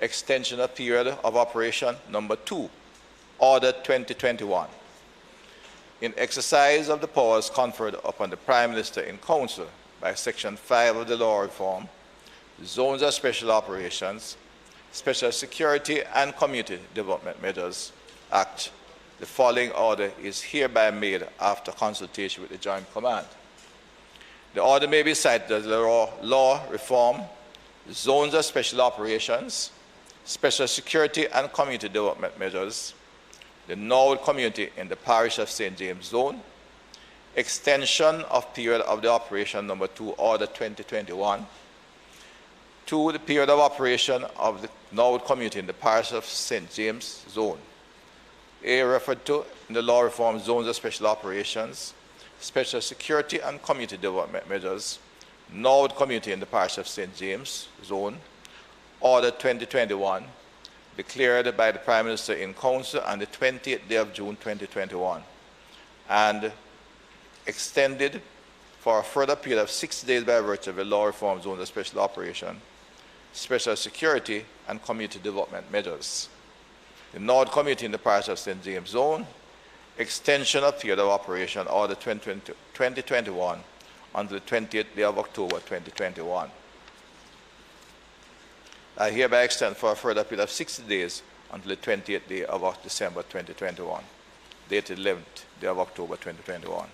extension of period of operation number 2, Order 2021. In exercise of the powers conferred upon the Prime Minister in Council by Section 5 of the law reform, zones of special operations, special security and community development measures, Act, the following order is hereby made after consultation with the Joint Command. The order may be cited as the law reform, zones of special operations, special security and community development measures, the Norwood community in the parish of St. James Zone, extension of period of the operation number 2, Order 2021, 2, the period of operation of the Norwood community in the parish of St. James Zone, A referred to in the law reform, zones of special operations, special security and community development measures, Norwood community in the parish of St. James Zone, Order 2021, declared by the Prime Minister in Council on the 20th day of June 2021, and extended for a further period of 60 days by virtue of the law reform, zones of special operation, special security and community development measures. The Norwood community in the parish of St. James Zone, extension of period of operation, Order 2021, until the 20th day of October 2021. I hereby extend for a further period of 60 days until the 20th day of December 2021, dated 11th day of October 2021.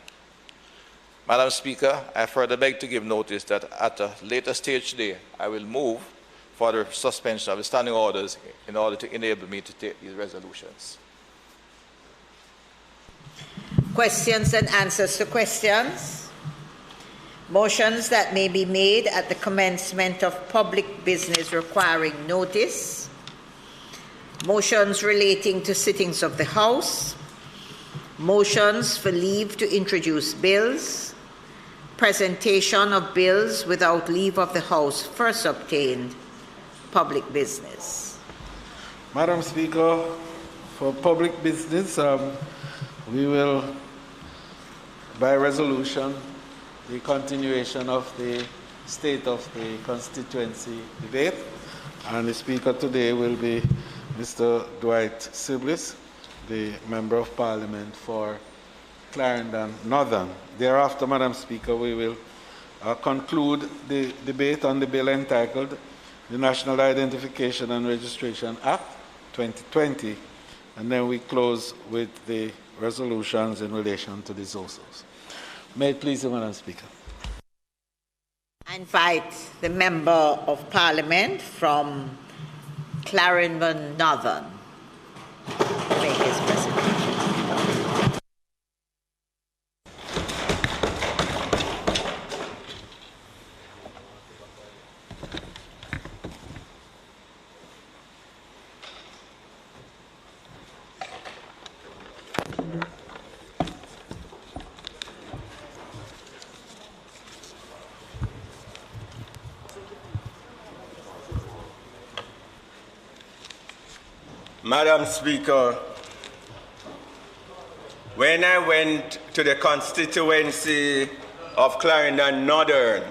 Madam Speaker, I further beg to give notice that at a later stage today, I will move for the suspension of the standing orders in order to enable me to take these resolutions. Questions and answers to questions. Motions that may be made at the commencement of public business requiring notice. Motions relating to sittings of the House. Motions for leave to introduce bills. Presentation of bills without leave of the House first obtained. Public business. Madam Speaker, for public business, we will, by resolution, the continuation of the state of the constituency debate. And the speaker today will be Mr. Dwight Siblis, the Member of Parliament for Clarendon Northern. Thereafter, Madam Speaker, we will conclude the debate on the bill entitled the National Identification and Registration Act 2020, and then we close with the resolutions in relation to the ZOSOs. May it please you, Madam Speaker. I invite the Member of Parliament from Clarendon Northern to make his presentation. Madam Speaker, when I went to the constituency of Clarendon Northern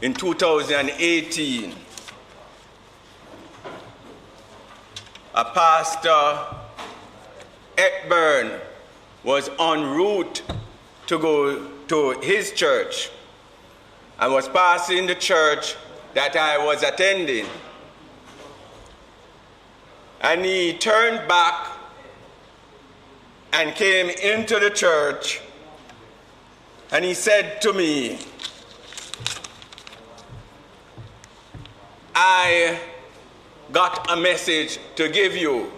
in 2018, a pastor, Ekburn, was en route to go to his church and was passing the church that I was attending. And he turned back and came into the church, and he said to me, I got a message to give you.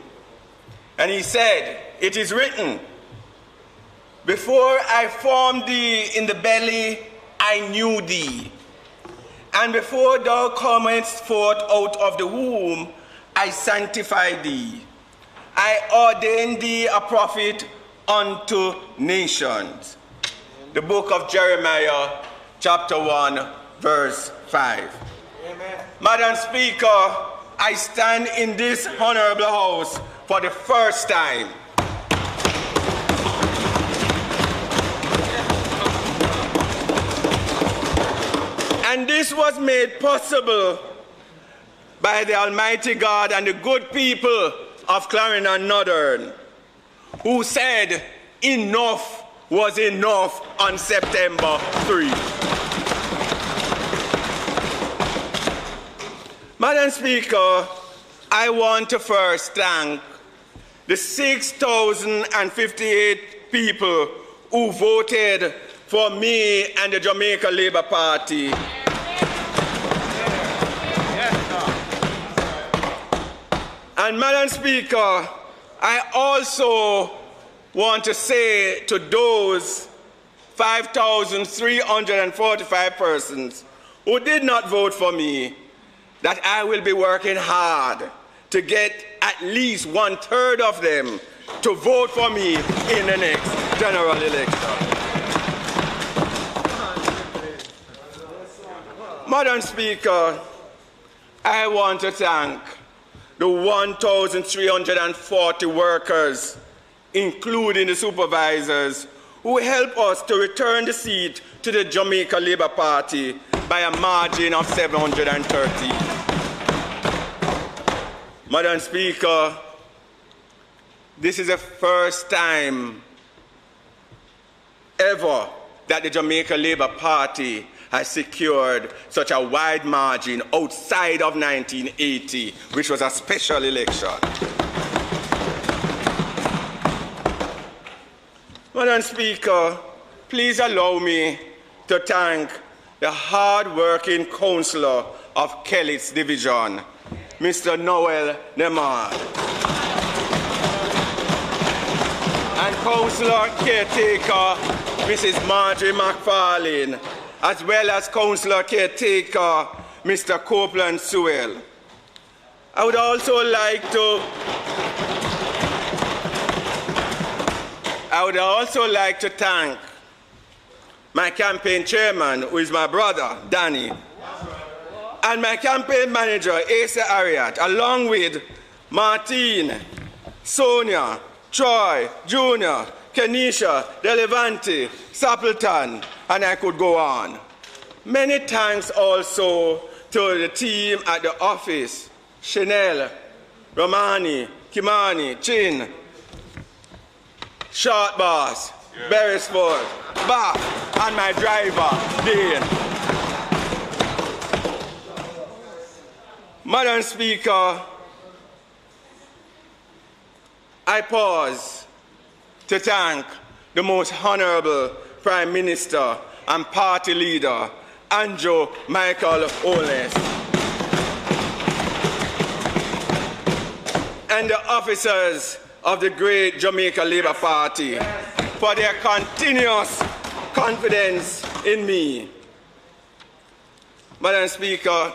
And he said, it is written, before I formed thee in the belly, I knew thee. And before thou comest forth out of the womb, I sanctify thee. I ordain thee a prophet unto nations. The book of Jeremiah, chapter 1, verse 5. Amen. Madam Speaker, I stand in this honorable house for the first time. And this was made possible by the Almighty God and the good people of Clarendon Northern, who said enough was enough on September 3. Madam Speaker, I want to first thank the 6,058 people who voted for me and the Jamaica Labour Party. And Madam Speaker, I also want to say to those 5,345 persons who did not vote for me that I will be working hard to get at least 1/3 of them to vote for me in the next general election. Madam Speaker, I want to thank the 1,340 workers, including the supervisors, who helped us to return the seat to the Jamaica Labour Party by a margin of 730. Madam Speaker, this is the first time ever that the Jamaica Labour Party has secured such a wide margin outside of 1980, which was a special election. Madam Speaker, please allow me to thank the hard-working councillor of Kellett's division, Mr. Noel Nemard, and councillor caretaker, Mrs. Marjorie McFarlane, as well as councillor caretaker, Mr. Copeland Sewell. I would also like to thank my campaign chairman, who is my brother, Danny, and my campaign manager, Asa Ariat, along with Martine, Sonia, Troy, Junior, Kenisha, Delevante, Sapleton, and I could go on. Many thanks also to the team at the office, Chanel, Romani, Kimani, Chin, Short Boss, Beresford, Bach, and my driver, Dean. Madam Speaker, I pause to thank the most honorable Prime Minister and party leader, Andrew Michael Holness, and the officers of the great Jamaica Labour Party for their continuous confidence in me. Madam Speaker,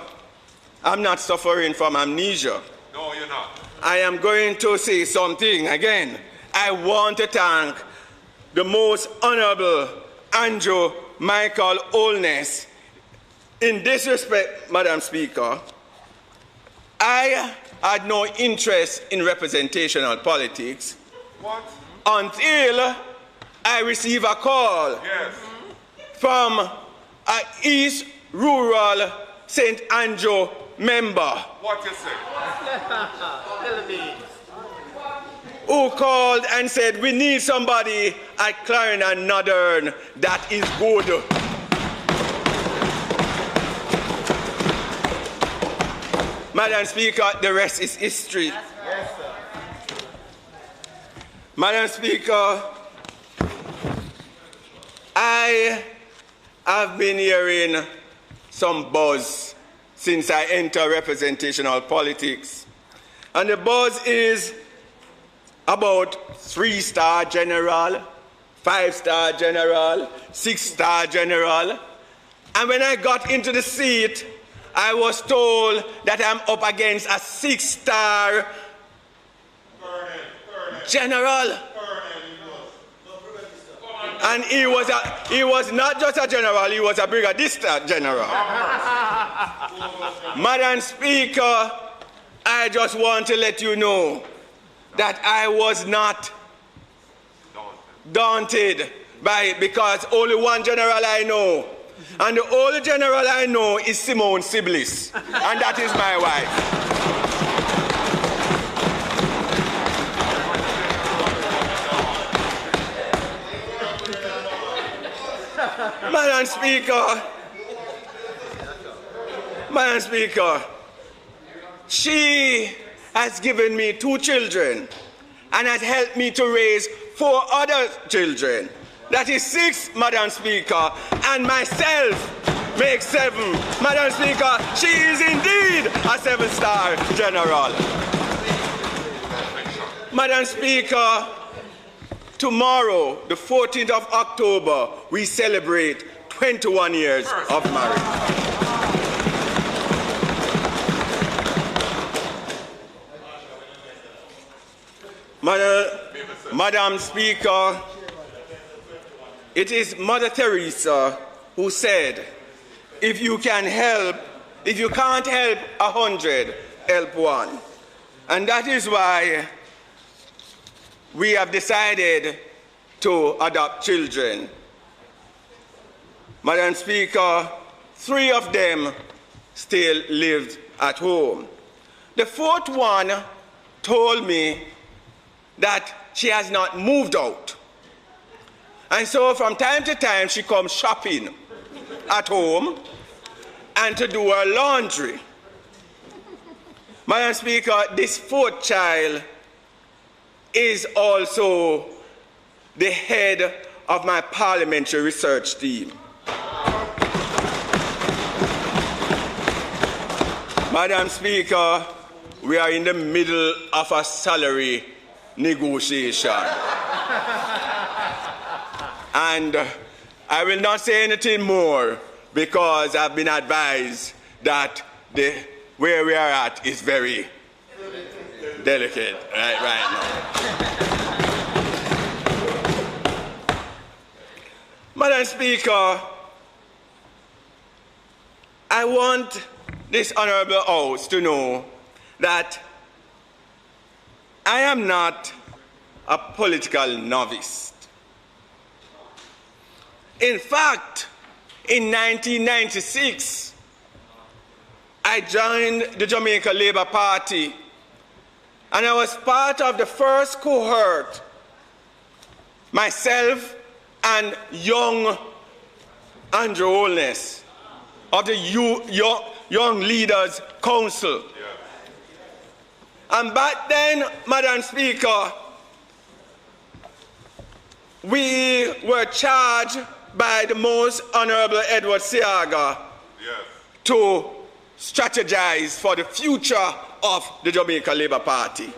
I'm not suffering from amnesia. No, you're not. I am going to say something again. I want to thank the most honorable Andrew Michael Holness. In this respect, Madam Speaker, I had no interest in representational politics until I received a call from an East Rural St. Andrew member. What you say? Tell me. Who called and said, we need somebody at Clarendon Northern that is good. Madam Speaker, the rest is history. Yes, sir. Madam Speaker, I have been hearing some buzz since I entered representational politics. And the buzz is about 3-star general, 5-star general, 6-star general. And when I got into the seat, I was told that I'm up against a 6-star general. And he was not just a general, he was a brigadista general. Madam Speaker, I just want to let you know that I was not daunted by it, because only one general I know. And the only general I know is Simone Siblis, and that is my wife. Madam Speaker, she has given me 2 children and has helped me to raise 4 other children. That is 6, Madam Speaker, and myself makes 7. Madam Speaker, she is indeed a 7-star general. Madam Speaker, tomorrow, the 14th of October, we celebrate 21 years of marriage. Madam Speaker, it is Mother Teresa who said, if you can't help 100, help 1. And that is why we have decided to adopt children. Madam Speaker, 3 of them still lived at home. The 4th one told me that she has not moved out. And so from time to time she comes shopping at home and to do her laundry. Madam Speaker, this 4th child is also the head of my parliamentary research team. Madam Speaker, we are in the middle of a salary negotiation. And I will not say anything more because I've been advised that where we are at is very delicate right now. Madam Speaker, I want this honorable House to know that I am not a political novice. In fact, in 1996, I joined the Jamaica Labour Party, and I was part of the first cohort, myself and young Andrew Holness of the Young Leaders Council. And back then, Madam Speaker, we were charged by the Most Honorable Edward Seaga to strategize for the future of the Jamaica Labour Party.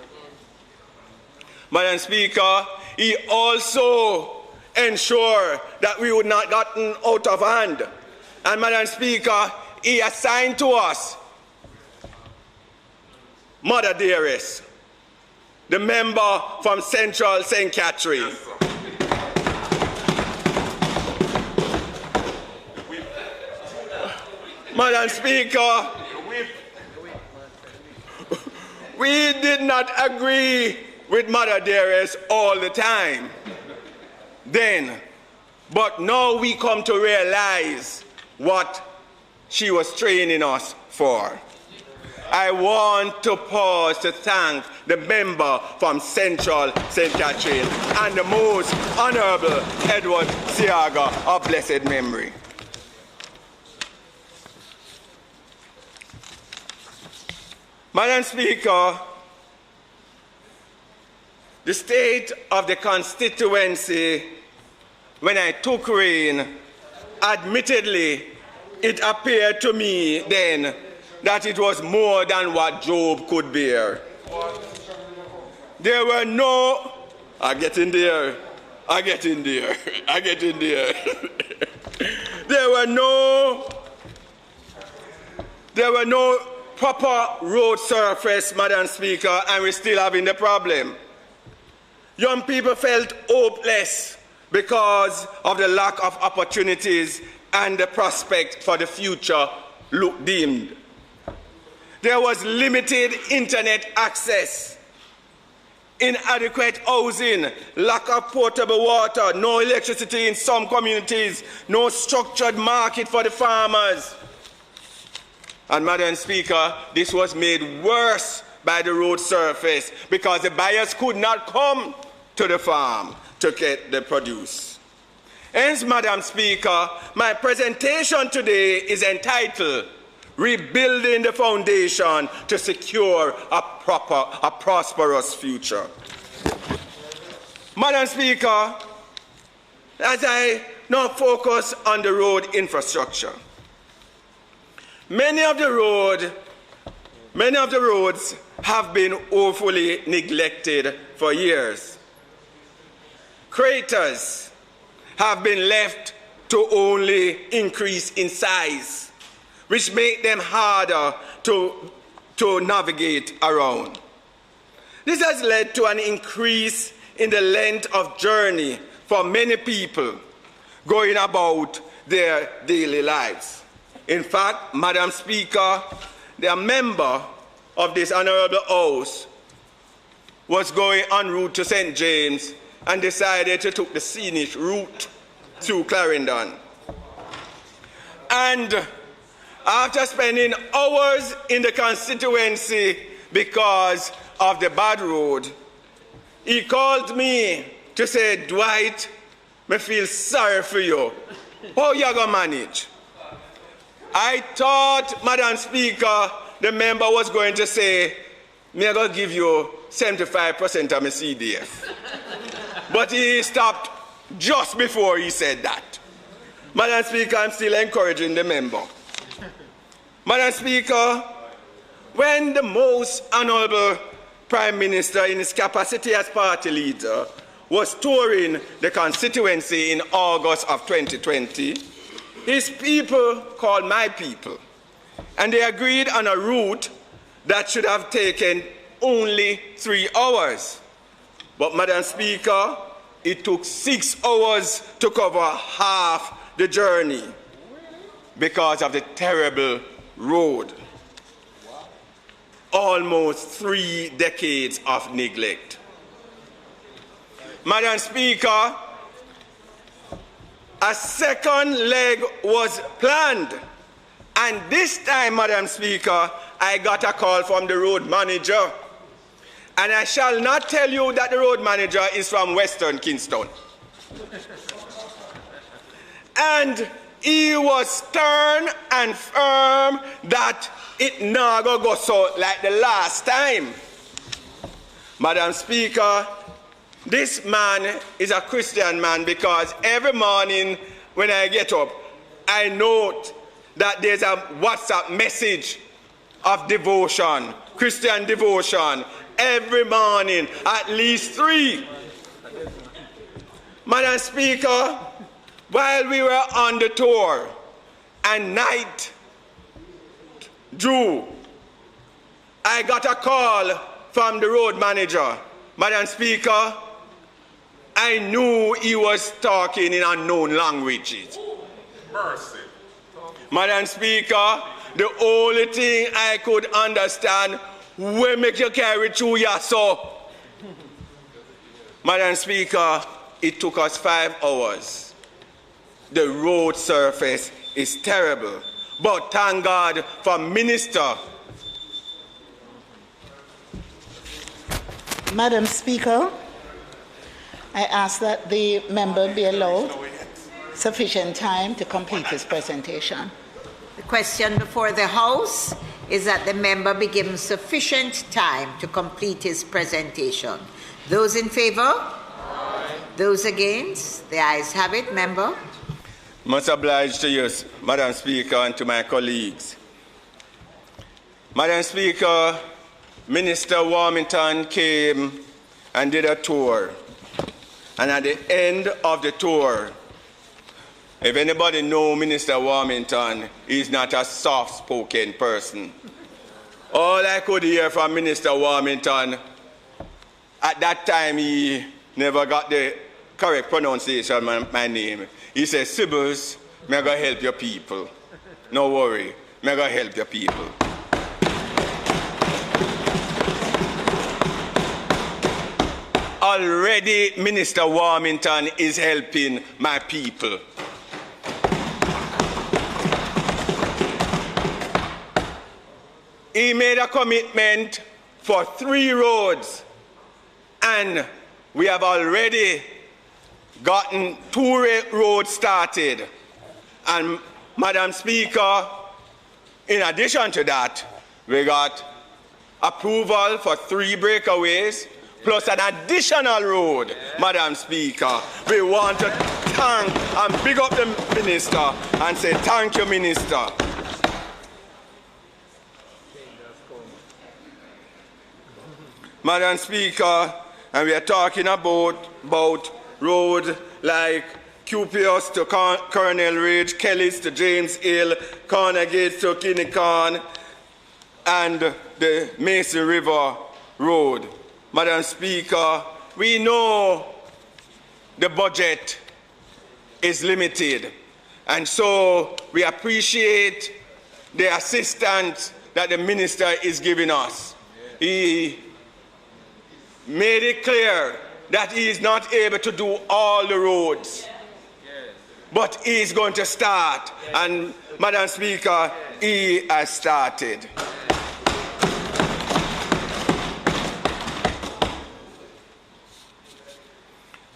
Madam Speaker, he also ensured that we would not gotten out of hand. And Madam Speaker, he assigned to us Mother Dearest, the member from Central St. Catherine. Yes, Madam Speaker, we did not agree with Mother Dearest all the time then, but now we come to realize what she was training us for. I want to pause to thank the member from Central St. Catherine and the Most Honorable Edward Seaga of blessed memory. Madam Speaker, the state of the constituency when I took reign, admittedly, it appeared to me then that it was more than what Job could bear. There were no, I get in there. There were no proper road surface, Madam Speaker, and we're still having the problem. Young people felt hopeless because of the lack of opportunities and the prospect for the future looked dimmed. There was limited internet access, inadequate housing, lack of potable water, no electricity in some communities, no structured market for the farmers. And Madam Speaker, this was made worse by the road surface because the buyers could not come to the farm to get the produce. Hence, Madam Speaker, my presentation today is entitled Rebuilding the Foundation to Secure a Prosperous Future. Madam Speaker, as I now focus on the road infrastructure, many of the roads have been woefully neglected for years. Craters have been left to only increase in size, which make them harder to navigate around. This has led to an increase in the length of journey for many people going about their daily lives. In fact, Madam Speaker, the member of this honorable House was going en route to St. James and decided to take the scenic route through Clarendon. And after spending hours in the constituency because of the bad road, he called me to say, Dwight, I feel sorry for you. How you going to manage? I thought, Madam Speaker, the member was going to say, I'm going to give you 75% of my CDF. But he stopped just before he said that. Madam Speaker, I'm still encouraging the member. Madam Speaker, when the Most Honorable Prime Minister, in his capacity as party leader, was touring the constituency in August of 2020, his people called my people, and they agreed on a route that should have taken only 3 hours. But, Madam Speaker, it took 6 hours to cover half the journey because of the terrible road. Almost 3 decades of neglect. Madam Speaker, a second leg was planned. And this time, Madam Speaker, I got a call from the road manager. And I shall not tell you that the road manager is from Western Kingston. And he was stern and firm that it not go so like the last time. Madam Speaker, this man is a Christian man because every morning when I get up, I note that there's a WhatsApp message of devotion, Christian devotion, every morning, at least 3. Madam Speaker, while we were on the tour and night drew, I got a call from the road manager. Madam Speaker, I knew he was talking in unknown languages. Mercy. Madam Speaker, the only thing I could understand, where make you carry through your so. Madam Speaker, it took us 5 hours. The road surface is terrible. But thank God for Minister. Madam Speaker, I ask that the member be allowed sufficient time to complete his presentation. The question before the House is that the member be given sufficient time to complete his presentation. Those in favor? Aye. Those against? The ayes have it. Member. Much obliged to you, Madam Speaker, and to my colleagues. Madam Speaker, Minister Warmington came and did a tour. And at the end of the tour, if anybody knows Minister Warmington, he's not a soft-spoken person. All I could hear from Minister Warmington, at that time he never got the correct pronunciation of my name. He said, Sybil's, I'm going to help your people. No worry, I'm going to help your people. Already, Minister Warmington is helping my people. He made a commitment for 3 roads, and we have already gotten 2 roads started. And Madam Speaker, in addition to that, we got approval for 3 breakaways, plus an additional road. Madam Speaker, we want to thank and big up the Minister and say thank you, Minister. Madam Speaker, and we are talking about roads like QPS to Colonel Ridge, Kelly's to James Hill, Corner Gates to Kinnicon, and the Mason River Road. Madam Speaker, we know the budget is limited, and so we appreciate the assistance that the Minister is giving us. He made it clear that he is not able to do all the roads, but he is going to start. And Madam Speaker, he has started.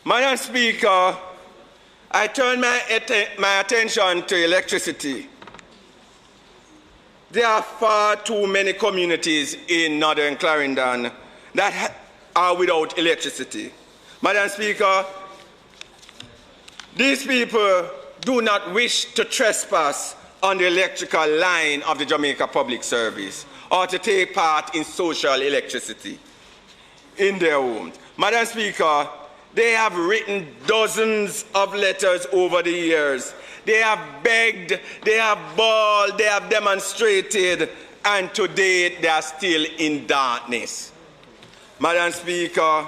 Madam Speaker, I turn my attention to electricity. There are far too many communities in Northern Clarendon that are without electricity. Madam Speaker, these people do not wish to trespass on the electrical line of the Jamaica Public Service or to take part in social electricity in their homes. Madam Speaker, they have written dozens of letters over the years. They have begged, they have bawled, they have demonstrated, and today they are still in darkness. Madam Speaker,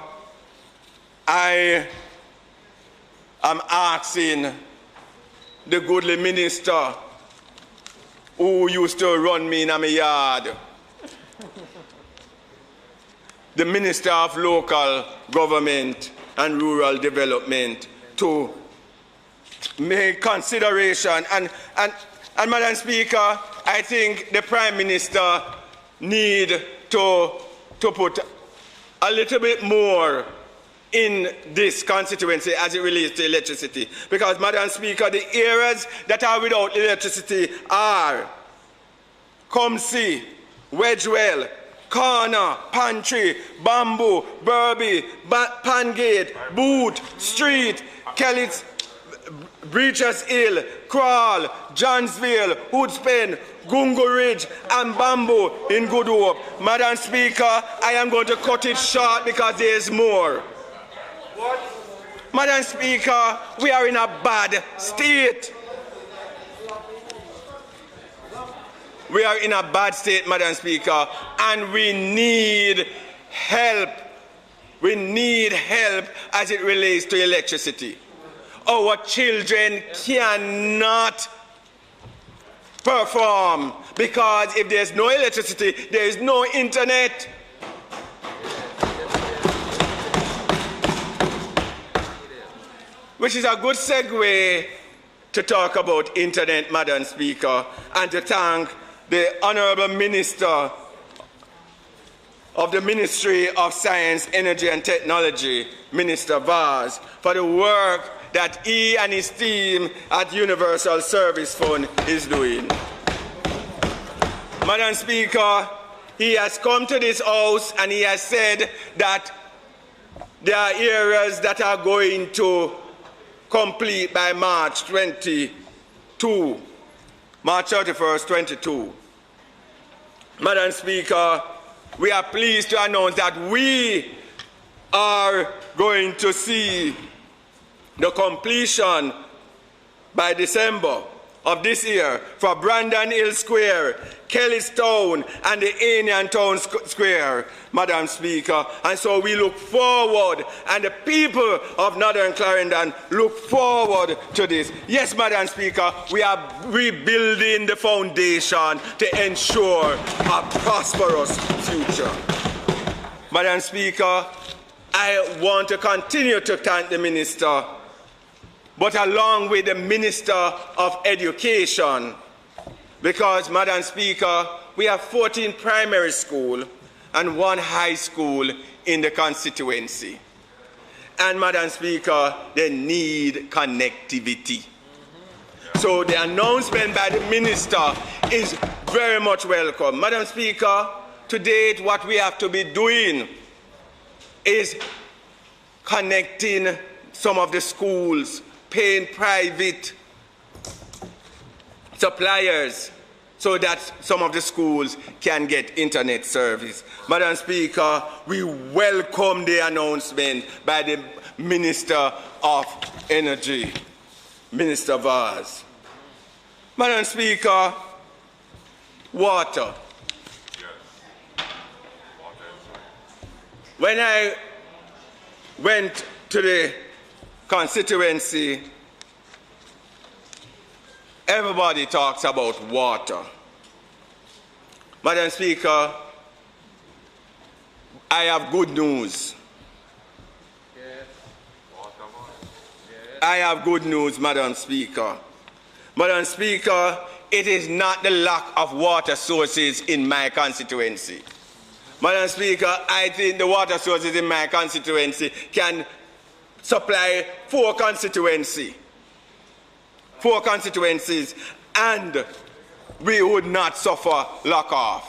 I am asking the goodly minister who used to run me in my yard, the Minister of Local Government and Rural Development, to consideration. And Madam Speaker, I think the Prime Minister need to put a little bit more in this constituency as it relates to electricity. Because, Madam Speaker, the areas that are without electricity are Comsey, Wedgewell, Corner, Pantry, Bamboo, Burby, Pangate, Boot, Street, Kelly's, Breachers Hill, Crawl, Johnsville, Hoodspen, Gungo Ridge, and Bamboo in Good Hope. Madam Speaker, I am going to cut it short because there is more. What? Madam Speaker, we are in a bad state. We are in a bad state, Madam Speaker, and we need help. We need help as it relates to electricity. Our children cannot perform because if there's no electricity, there is no internet. Which is a good segue to talk about internet, Madam Speaker, and to thank the Honourable Minister of the Ministry of Science, Energy and Technology, Minister Vaz, for the work that he and his team at Universal Service Fund is doing. Madam Speaker, he has come to this House and he has said that there are areas that are going to complete by March 31st, 22. Madam Speaker, we are pleased to announce that we are going to see the completion by December of this year for Brandon Hill Square, Kellystown, and the Anian Town Square, Madam Speaker. And so we look forward, and the people of Northern Clarendon look forward to this. Yes, Madam Speaker, we are rebuilding the foundation to ensure a prosperous future. Madam Speaker, I want to continue to thank the Minister, but along with the Minister of Education, because, Madam Speaker, we have 14 primary schools and 1 high school in the constituency. And, Madam Speaker, they need connectivity. So the announcement by the Minister is very much welcome. Madam Speaker, to date, what we have to be doing is connecting some of the schools, paying private suppliers so that some of the schools can get internet service. Madam Speaker, we welcome the announcement by the Minister of Energy, Minister Vaz. Madam Speaker, water. When I went to the constituency, everybody talks about water. Madam Speaker, I have good news. I have good news, Madam Speaker. Madam Speaker, it is not the lack of water sources in my constituency. Madam Speaker, I think the water sources in my constituency can supply 4 constituencies, and we would not suffer lack of.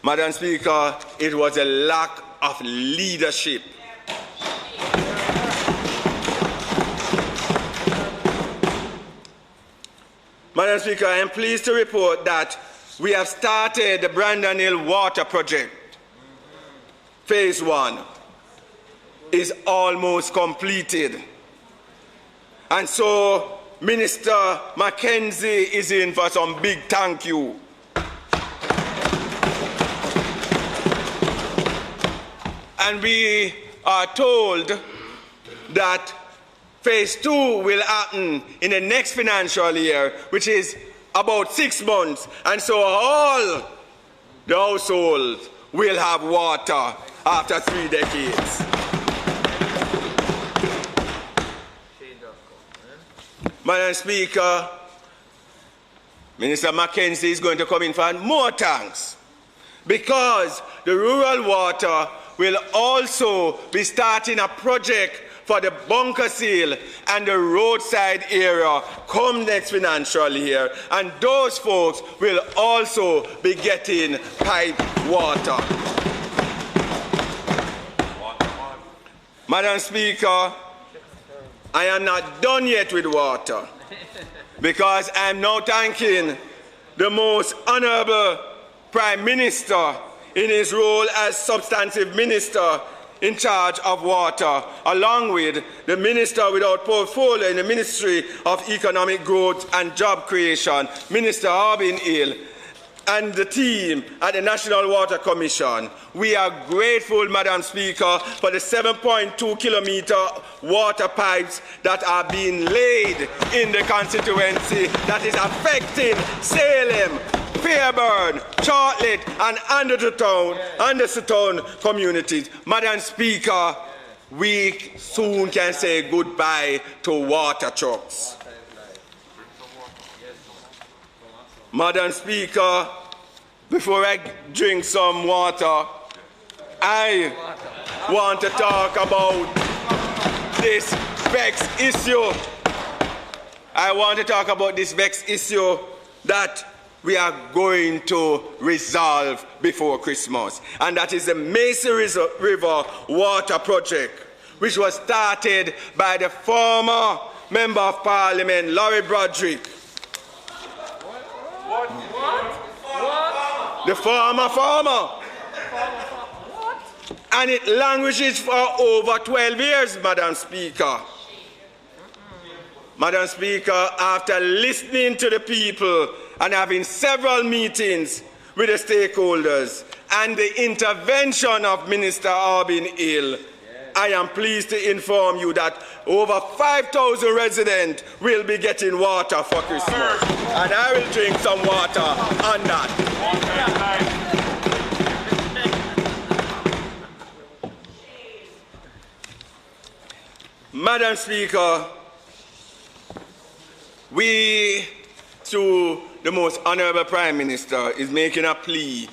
Madam Speaker, it was a lack of leadership. Madam Speaker, I am pleased to report that we have started the Brandon Hill Water Project. Phase 1 is almost completed. And so Minister Mackenzie is in for some big thank you. And we are told that phase 2 will happen in the next financial year, which is about 6 months. And so all the households will have water after 3 decades. Madam Speaker, Minister Mackenzie is going to come in for more tanks because the rural water will also be starting a project for the bunker seal and the roadside area come next financial year, and those folks will also be getting pipe water. Madam Speaker, I am not done yet with water because I am now thanking the most honorable Prime Minister in his role as substantive minister in charge of water, along with the Minister without portfolio in the Ministry of Economic Growth and Job Creation, Minister Albin Hill, and the team at the National Water Commission. We are grateful, Madam Speaker, for the 7.2 kilometer water pipes that are being laid in the constituency that is affecting Salem, Fairburn, Charlotte, and Anderson communities. Madam Speaker, we soon can say goodbye to water trucks. Madam Speaker, before I drink some water, I want to talk about this vexed issue. I want to talk about this vexed issue that we are going to resolve before Christmas, and that is the Macy River Water Project, which was started by the former Member of Parliament, Laurie Broderick. The former farmer. And it languishes for over 12 years, Madam Speaker. Madam Speaker, after listening to the people and having several meetings with the stakeholders and the intervention of Minister Albin Hill, I am pleased to inform you that over 5,000 residents will be getting water for Christmas. And I will drink some water on that. Madam Speaker, we, through the most honorable Prime Minister, is making a plea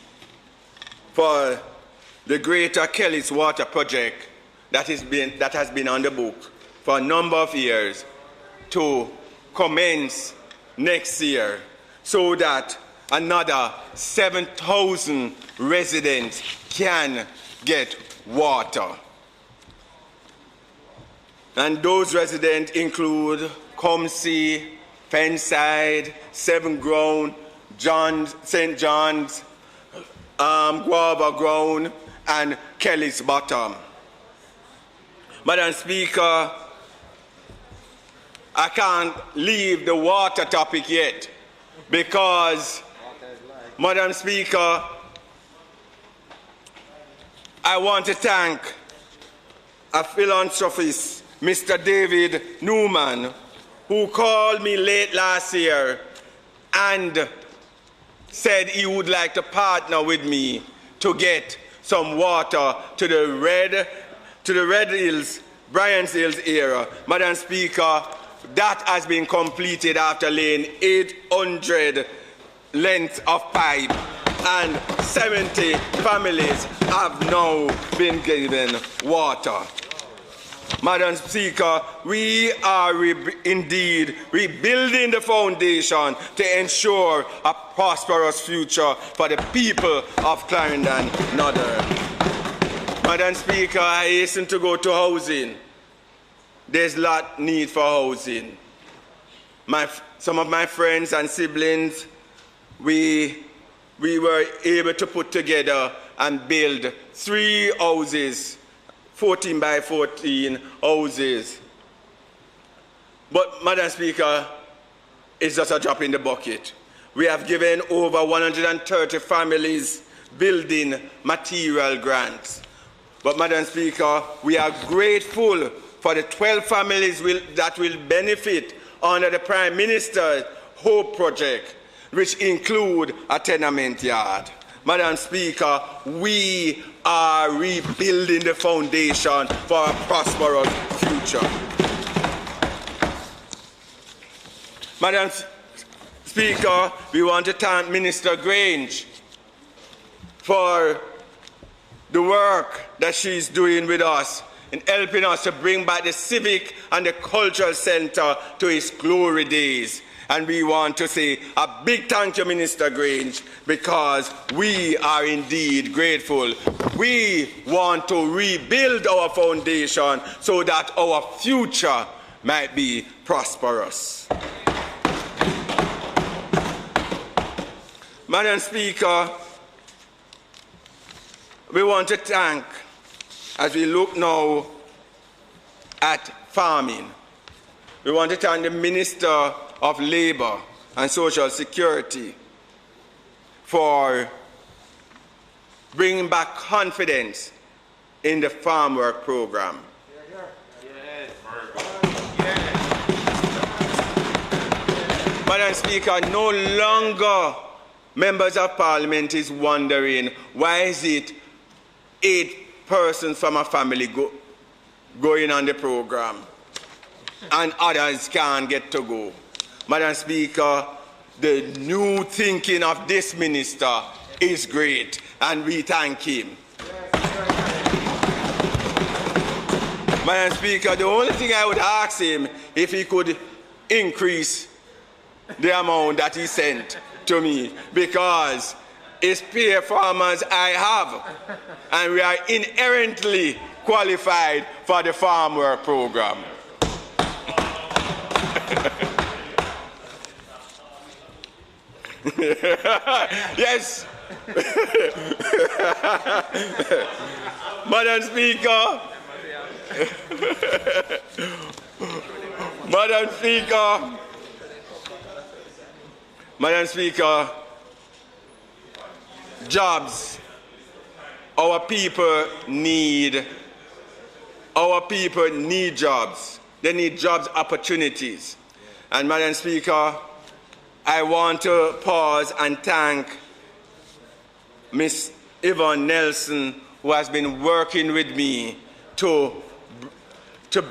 for the Greater Kelly's Water Project that has been on the book for a number of years to commence next year so that another 7,000 residents can get water. And those residents include Comsey, Fenside, Seven Ground, St. John's, Guava Ground, and Kelly's Bottom. Madam Speaker, I can't leave the water topic yet because, Madam Speaker, I want to thank a philanthropist, Mr. David Newman, who called me late last year and said he would like to partner with me to get some water to the Red Hills, Bryans Hills area. Madam Speaker, that has been completed after laying 800 lengths of pipe, and 70 families have now been given water. Madam Speaker, we are indeed rebuilding the foundation to ensure a prosperous future for the people of Clarendon Northern. Madam Speaker, I hasten to go to housing. There's a lot need for housing. Some of my friends and siblings, we were able to put together and build 3 houses, 14 by 14 houses. But, Madam Speaker, it's just a drop in the bucket. We have given over 130 families building material grants. But, Madam Speaker, we are grateful for the 12 families that will benefit under the Prime Minister's Hope Project, which include a tenement yard. Madam Speaker, we are rebuilding the foundation for a prosperous future. Madam Speaker, we want to thank Minister Greenwich for the work that she's doing with us in helping us to bring back the civic and the cultural center to its glory days. And we want to say a big thank you, Minister Greenwich, because we are indeed grateful. We want to rebuild our foundation so that our future might be prosperous. Madam Speaker, we want to thank, as we look now at farming, we want to thank the Minister of Labour and Social Security for bringing back confidence in the farm work program. Madam Speaker, no longer members of Parliament is wondering why is it 8 persons from a family going on the program and others can't get to go. Madam Speaker, the new thinking of this minister is great, and we thank him. Madam Speaker, the only thing I would ask him if he could increase the amount that he sent to me, because it's peer farmers I have, and we are inherently qualified for the farm work program. Yes. Madam Speaker. Madam Speaker. Madam Speaker, jobs. Our people need jobs. They need jobs opportunities. And Madam Speaker, I want to pause and thank Ms. Yvonne Nelson, who has been working with me to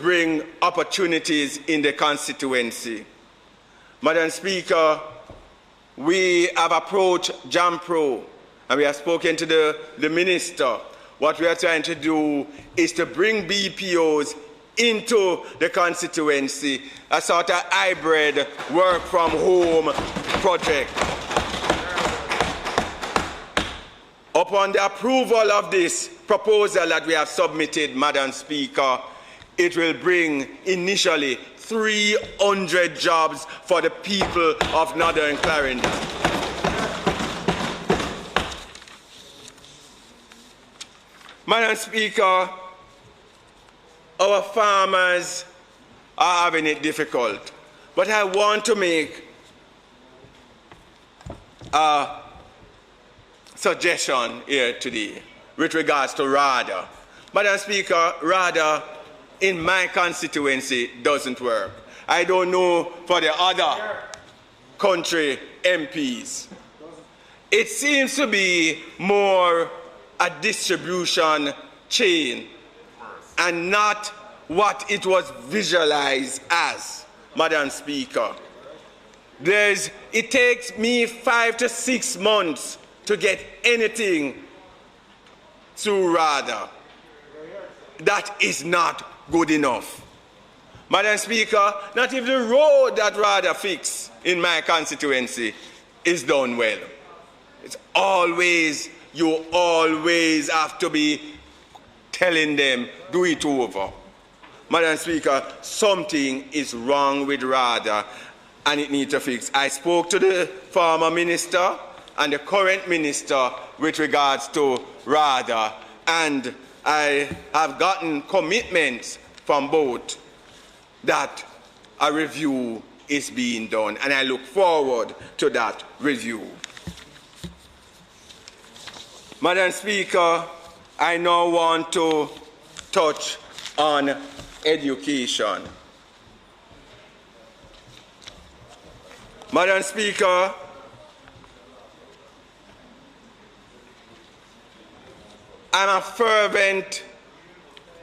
bring opportunities in the constituency. Madam Speaker, we have approached JAMPRO and we have spoken to the minister. What we are trying to do is to bring BPOs into the constituency, a sort of hybrid work from home project. Upon the approval of this proposal that we have submitted, Madam Speaker, it will bring initially 300 jobs for the people of Northern Clarendon. Madam Speaker, our farmers are having it difficult, but I want to make a suggestion here today with regards to RADA. Madam Speaker, RADA in my constituency doesn't work. I don't know for the other country MPs. It seems to be more a distribution chain and not what it was visualized as, Madam Speaker. It takes me 5 to 6 months to get anything through RADA. That is not good enough. Madam Speaker, not even the road that RADA fix in my constituency is done well. It's always, you always have to be telling them, do it over. Madam Speaker, something is wrong with RADA and it needs to fix. I spoke to the former minister and the current minister with regards to RADA, and I have gotten commitments from both that a review is being done, and I look forward to that review. Madam Speaker, I now want to touch on education. Madam Speaker, I'm a fervent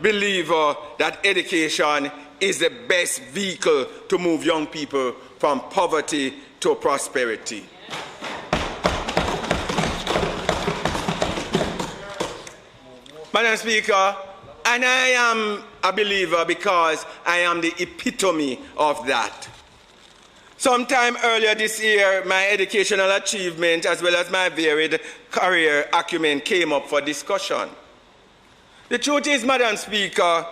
believer that education is the best vehicle to move young people from poverty to prosperity. Madam Speaker, and I am a believer because I am the epitome of that. Sometime earlier this year, my educational achievement as well as my varied career acumen came up for discussion. The truth is, Madam Speaker,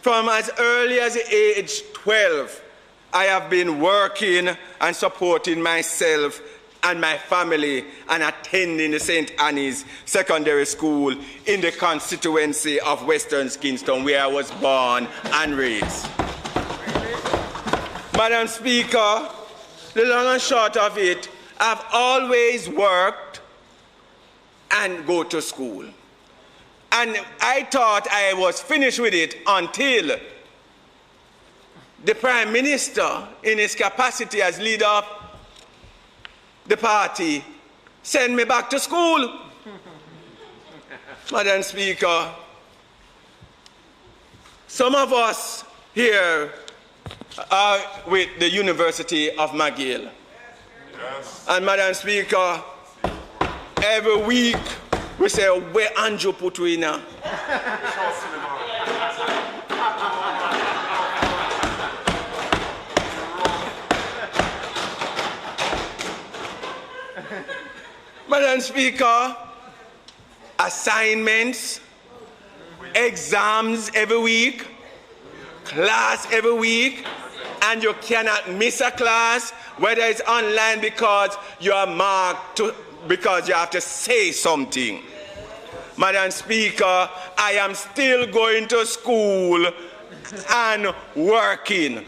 from as early as age 12, I have been working and supporting myself and my family and attending the St. Anne's Secondary School in the constituency of Western Kingston, where I was born and raised. Madam Speaker, the long and short of it, I've always worked and go to school. And I thought I was finished with it until the Prime Minister, in his capacity as leader of the party, sent me back to school. Madam Speaker, some of us here are with the University of McGill. Yes. And Madam Speaker, every week we say, where Andrew put we now? Madam Speaker, assignments, exams every week, class every week, and you cannot miss a class, whether it's online because you are marked because you have to say something. Madam Speaker, I am still going to school and working.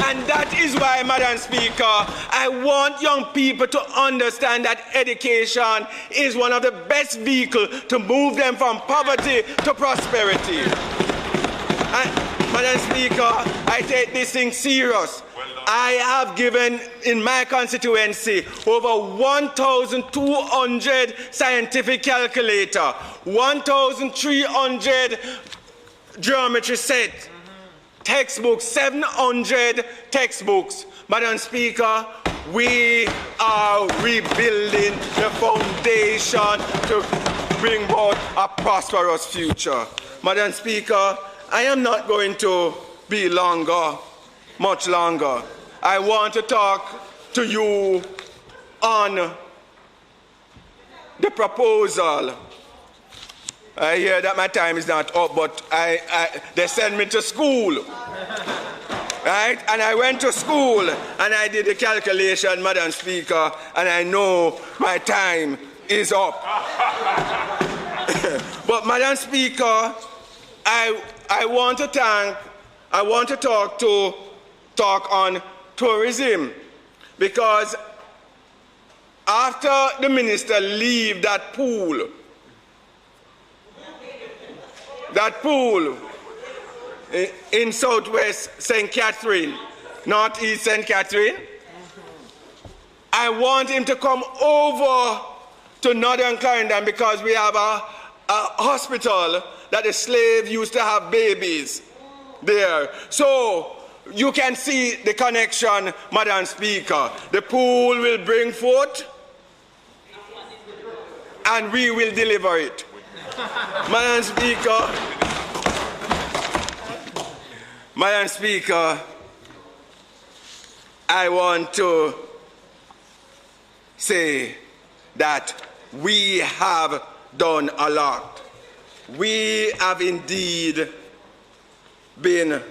And that is why, Madam Speaker, I want young people to understand that education is one of the best vehicles to move them from poverty to prosperity. And, Madam Speaker, I take this thing serious. I have given, in my constituency, over 1,200 scientific calculators, 1,300 geometry sets, textbooks, 700 textbooks. Madam Speaker, we are rebuilding the foundation to bring about a prosperous future. Madam Speaker, I am not going to be much longer. I want to talk to you on the proposal. I hear that my time is not up, but they sent me to school. Right? And I went to school and I did the calculation, Madam Speaker, and I know my time is up. But Madam Speaker, I want to talk on tourism, because after the minister leave that pool in southwest St. Catherine, northeast St. Catherine, I want him to come over to northern Clarendon, because we have a hospital that the slaves used to have babies there. So you can see the connection, Madam Speaker. The pool will bring forth and we will deliver it. Madam Speaker, I want to say that we have done a lot. We have indeed been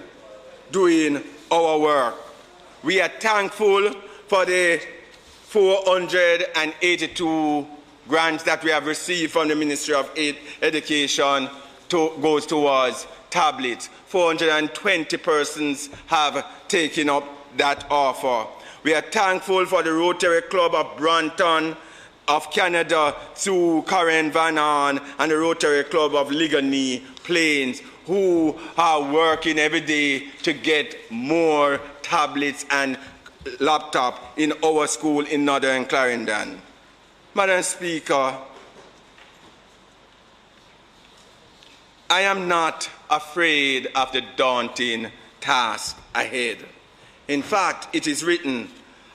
doing our work. We are thankful for the 482 grants that we have received from the Ministry of Education goes towards tablets. 420 persons have taken up that offer. We are thankful for the Rotary Club of Brampton, of Canada, through Karen Van Arn, and the Rotary Club of Ligonier Plains, who are working every day to get more tablets and laptops in our school in Northern Clarendon. Madam Speaker, I am not afraid of the daunting task ahead. In fact, it is written,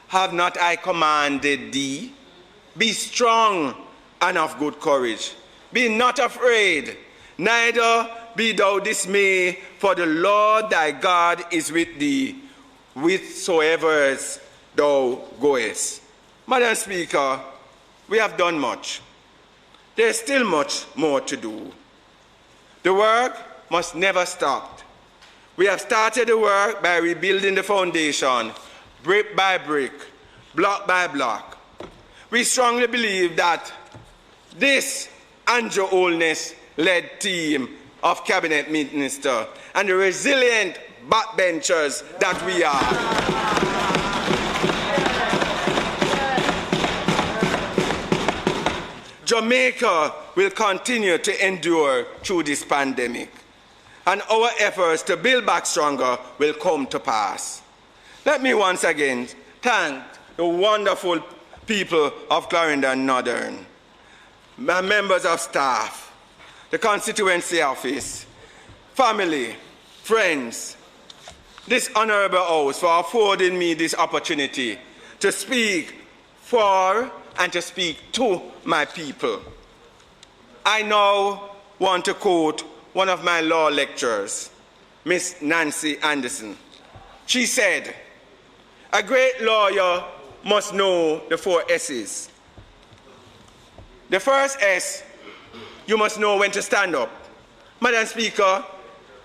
have not I commanded thee? Be strong and of good courage. Be not afraid, neither be thou dismayed, for the Lord thy God is with thee, whithersoever thou goest. Madam Speaker, we have done much. There is still much more to do. The work must never stop. We have started the work by rebuilding the foundation, brick by brick, block by block. We strongly believe that this Andrew Holness-led team of cabinet ministers and the resilient backbenchers that we are, Jamaica will continue to endure through this pandemic, and our efforts to build back stronger will come to pass. Let me once again thank the wonderful people of Clarendon Northern, my members of staff, the constituency office, family, friends, this honorable house for affording me this opportunity to speak for and to speak to my people. I now want to quote one of my law lecturers, Miss Nancy Anderson. She said, a great lawyer must know the 4 S's. The first S, you must know when to stand up. Madam Speaker,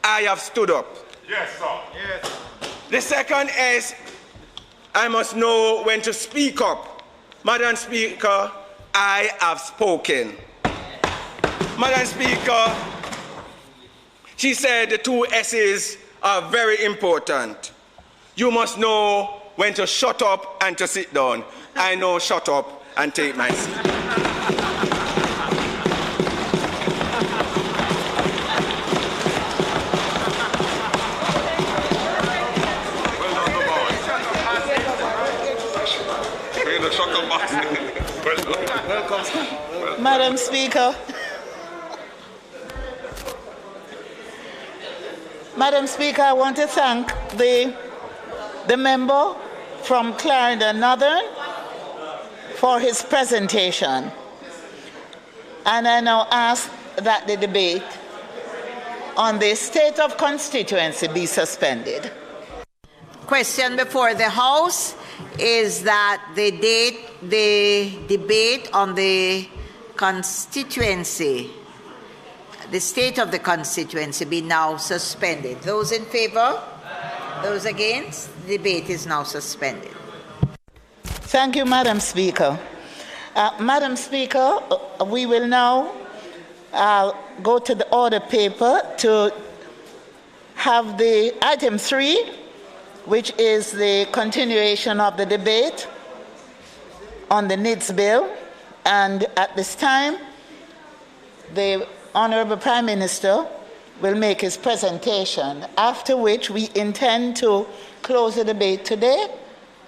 I have stood up. Yes, sir. Yes. The second S, I must know when to speak up. Madam Speaker, I have spoken. Madam Speaker, she said the 2 S's are very important. You must know when to shut up and to sit down. I know shut up and take my seat. Madam Speaker. Madam Speaker, I want to thank the member from Clarendon Northern for his presentation. And I now ask that the debate on the state of constituency be suspended. Question before the House is that the debate on the constituency, the state of the constituency, be now suspended. Those in favor? Those against? The debate is now suspended. Thank you, Madam Speaker. Madam Speaker, we will now go to the order paper to have the item 3, which is the continuation of the debate on the NIDS bill. And at this time, the Honorable Prime Minister will make his presentation, after which we intend to close the debate today,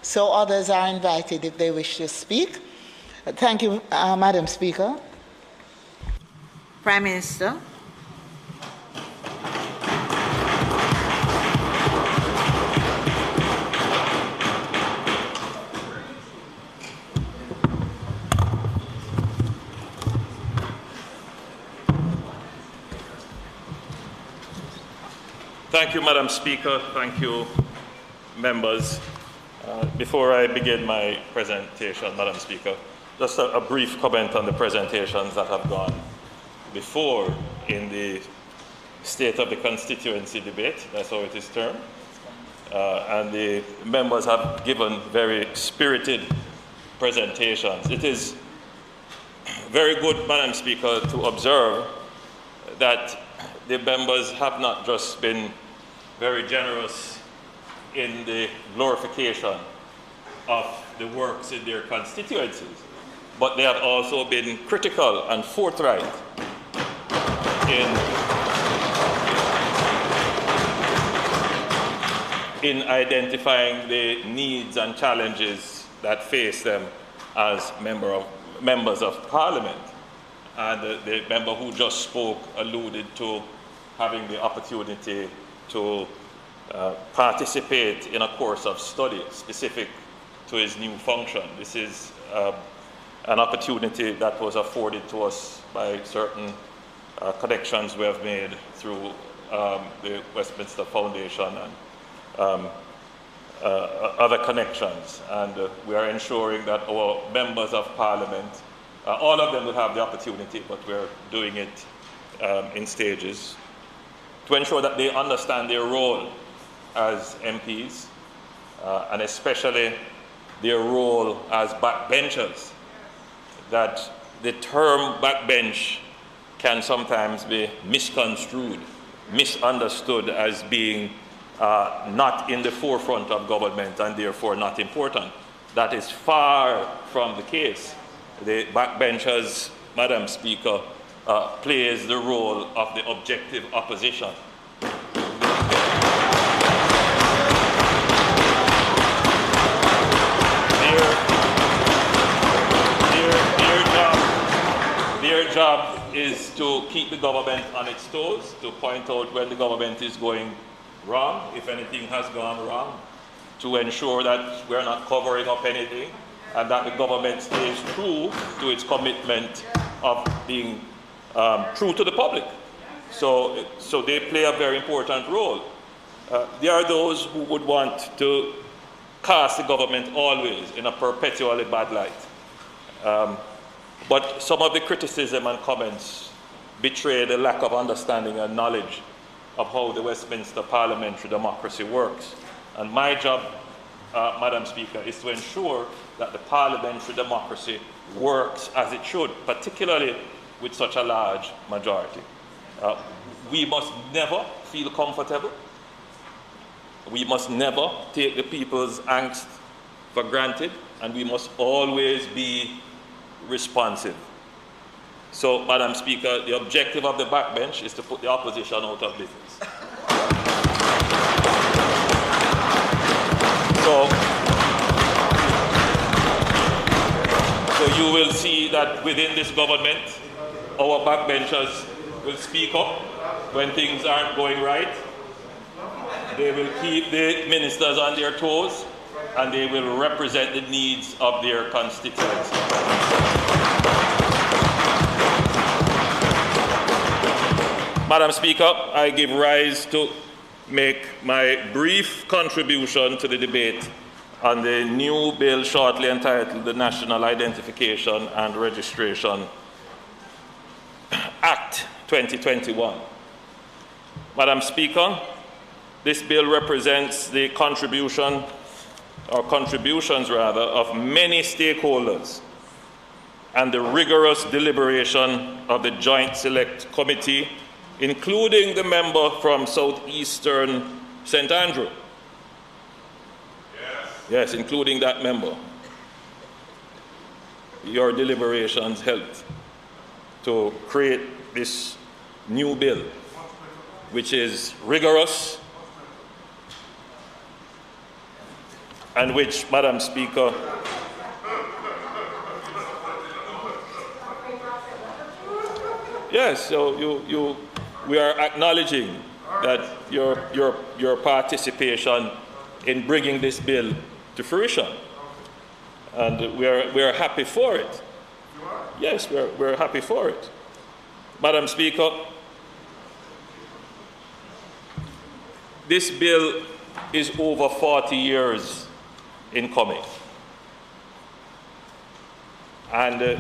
so others are invited if they wish to speak. Thank you, Madam Speaker. Prime Minister. Thank you, Madam Speaker. Thank you, members. Before I begin my presentation, Madam Speaker, just a brief comment on the presentations that have gone before in the state of the constituency debate, that's how it is termed. And the members have given very spirited presentations. It is very good, Madam Speaker, to observe that the members have not just been very generous in the glorification of the works in their constituencies, but they have also been critical and forthright in identifying the needs and challenges that face them as members of Parliament. And the member who just spoke alluded to having the opportunity to participate in a course of study specific to his new function. This is an opportunity that was afforded to us by certain connections we have made through the Westminster Foundation and other connections. And we are ensuring that our members of Parliament, all of them will have the opportunity, but we're doing it in stages to ensure that they understand their role as MPs, and especially their role as backbenchers. That the term backbench can sometimes be misconstrued, misunderstood as being not in the forefront of government and therefore not important. That is far from the case. The backbenchers, Madam Speaker, plays the role of the objective opposition. Their job is to keep the government on its toes, to point out when the government is going wrong, if anything has gone wrong, to ensure that we're not covering up anything, and that the government stays true to its commitment of being true to the public. So they play a very important role. There are those who would want to cast the government always in a perpetually bad light. But some of the criticism and comments betray the lack of understanding and knowledge of how the Westminster parliamentary democracy works. And my job, Madam Speaker, is to ensure that the parliamentary democracy works as it should, particularly with such a large majority. We must never feel comfortable. We must never take the people's angst for granted, and we must always be responsive. So, Madam Speaker, the objective of the backbench is to put the opposition out of business. So you will see that within this government, our backbenchers will speak up when things aren't going right. They will keep the ministers on their toes, and they will represent the needs of their constituents. Madam Speaker, I give rise to make my brief contribution to the debate on the new bill shortly entitled the National Identification and Registration Act 2021. Madam Speaker, this bill represents the contributions of many stakeholders and the rigorous deliberation of the Joint Select Committee, including the member from Southeastern St. Andrew. Yes, including that member. Your deliberations helped to create this new bill, which is rigorous and which, Madam Speaker, yes, so we are acknowledging that your participation in bringing this bill to fruition, and we are happy for it. Yes, we're happy for it. Madam Speaker, this bill is over 40 years in coming, and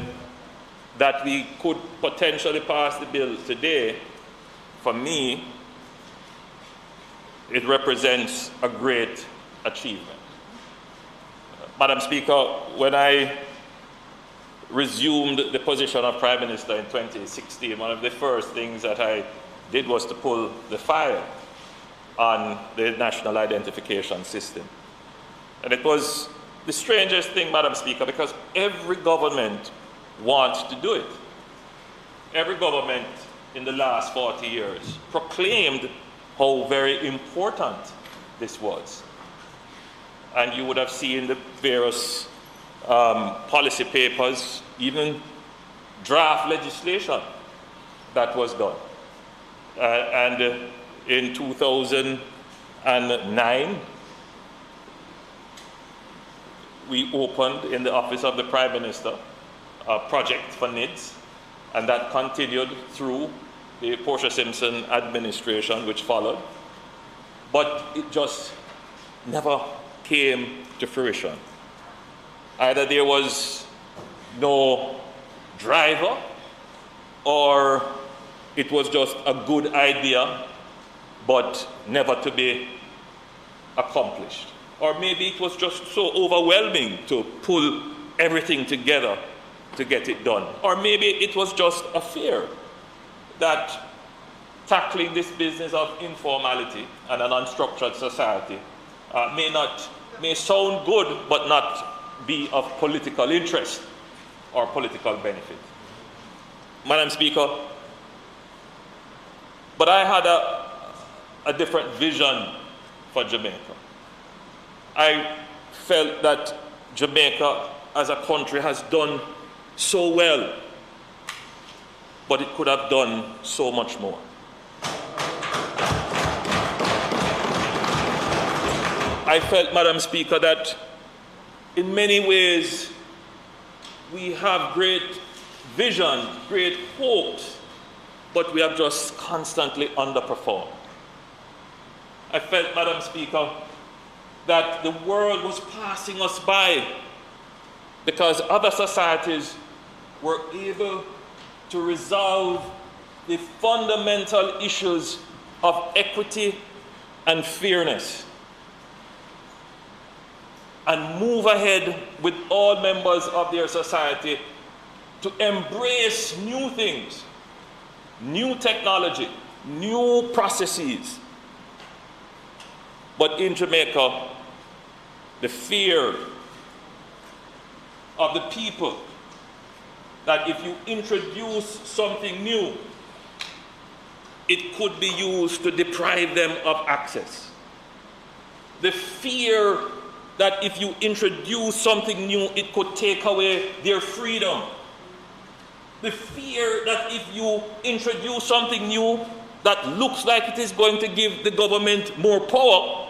that we could potentially pass the bill today, for me, it represents a great achievement. Madam Speaker, when I resumed the position of Prime Minister in 2016, one of the first things that I did was to pull the file on the national identification system. And it was the strangest thing, Madam Speaker, because every government wants to do it. Every government in the last 40 years proclaimed how very important this was. And you would have seen the various policy papers, even draft legislation that was done. And in 2009, we opened in the office of the Prime Minister a project for NIDS, and that continued through the Portia Simpson administration, which followed. But it just never came to fruition. Either there was no driver, or it was just a good idea, but never to be accomplished. Or maybe it was just so overwhelming to pull everything together to get it done. Or maybe it was just a fear that tackling this business of informality and an unstructured society may sound good, but not be of political interest or political benefit. Madam Speaker, but I had a different vision for Jamaica. I felt that Jamaica as a country has done so well, but it could have done so much more. I felt, Madam Speaker, that in many ways we have great vision, great hopes, but we have just constantly underperformed. I felt, Madam Speaker, that the world was passing us by because other societies were able to resolve the fundamental issues of equity and fairness and move ahead with all members of their society to embrace new things, new technology, new processes. But in Jamaica, the fear of the people that if you introduce something new, it could be used to deprive them of access. The fear that if you introduce something new, it could take away their freedom. The fear that if you introduce something new that looks like it is going to give the government more power,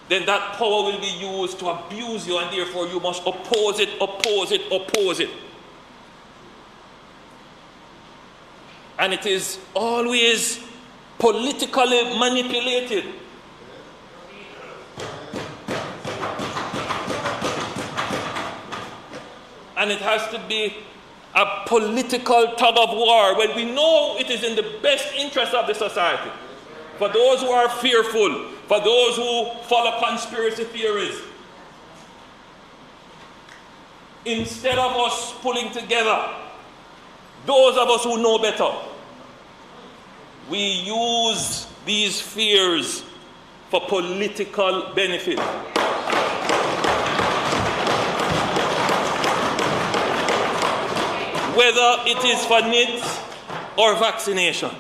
then that power will be used to abuse you, and therefore you must oppose it, oppose it, oppose it. And it is always politically manipulated. And it has to be a political tug of war when we know it is in the best interest of the society. For those who are fearful, for those who follow conspiracy theories, instead of us pulling together, those of us who know better, we use these fears for political benefit. Whether it is for NIDS or vaccination.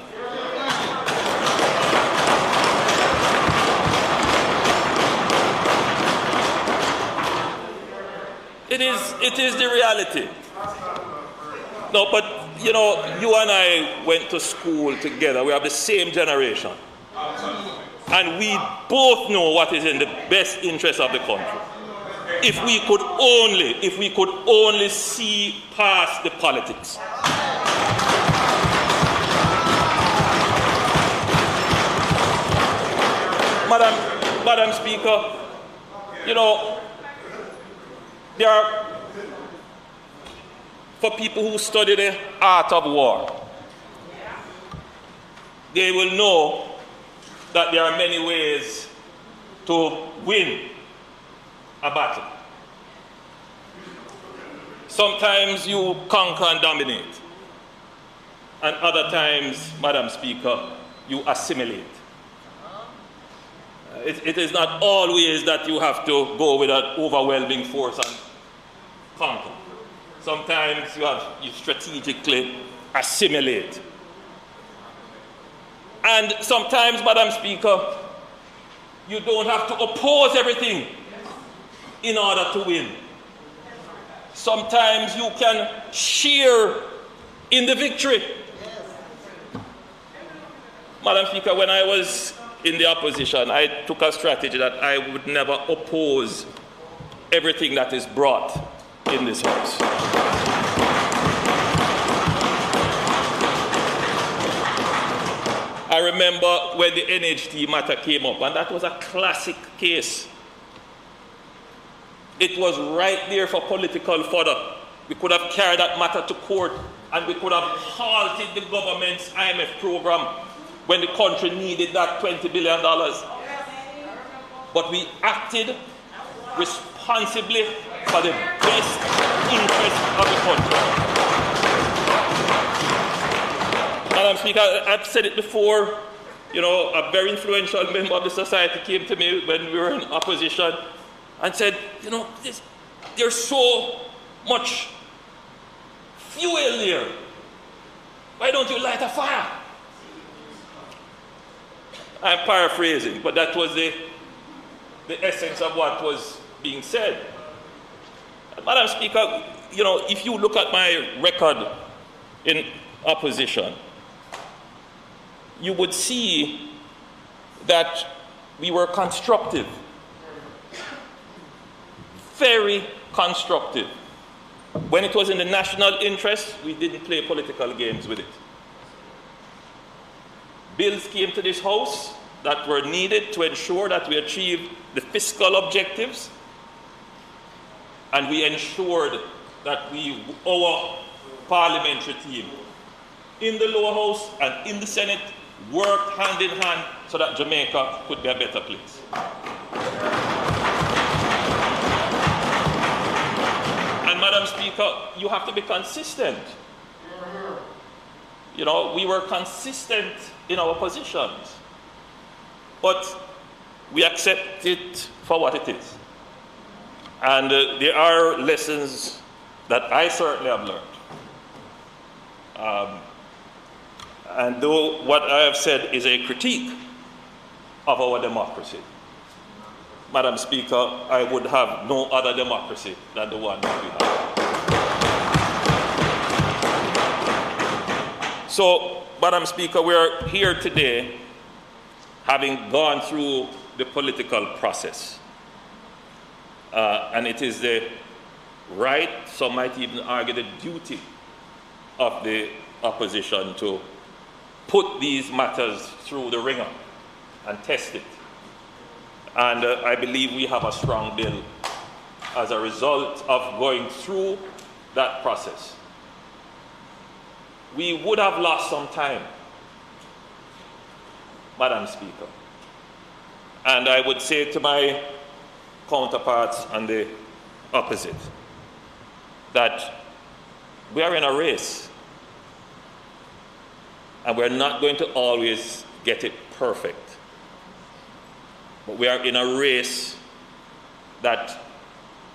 It is the reality. No, but you know, you and I went to school together. We have the same generation. And we both know what is in the best interest of the country. If we could only see past the politics. Madam Speaker, you know, there are, for people who study the art of war, they will know that there are many ways to win a battle. Sometimes you conquer and dominate, and other times, Madam Speaker, you assimilate. It is not always that you have to go with an overwhelming force and conquer. Sometimes you strategically assimilate. And sometimes, Madam Speaker, you don't have to oppose everything in order to win. Sometimes you can share in the victory. Madam Speaker, when I was in the opposition, I took a strategy that I would never oppose everything that is brought in this House. I remember when the NHT matter came up, and that was a classic case. It was right there for political fodder. We could have carried that matter to court, and we could have halted the government's IMF program when the country needed that $20 billion. But we acted responsibly for the best interest of the country. Madam Speaker, I've said it before, you know, a very influential member of the society came to me when we were in opposition and said, you know, there's so much fuel here. Why don't you light a fire? I'm paraphrasing, but that was the essence of what was being said. Madam Speaker, you know, if you look at my record in opposition, you would see that we were constructive, very constructive. When it was in the national interest, we didn't play political games with it. Bills came to this House that were needed to ensure that we achieved the fiscal objectives, and we ensured that our parliamentary team in the lower house and in the Senate worked hand in hand so that Jamaica could be a better place. And Madam Speaker, you have to be consistent. You know, we were consistent in our positions, but we accept it for what it is. And there are lessons that I certainly have learned. And though what I have said is a critique of our democracy, Madam Speaker, I would have no other democracy than the one that we have. So, Madam Speaker, we are here today having gone through the political process. And it is the right, some might even argue the duty of the opposition to put these matters through the ringer and test it. And I believe we have a strong bill as a result of going through that process. We would have lost some time, Madam Speaker. And I would say to my counterparts on the opposite that we are in a race, and we're not going to always get it perfect. But we are in a race that,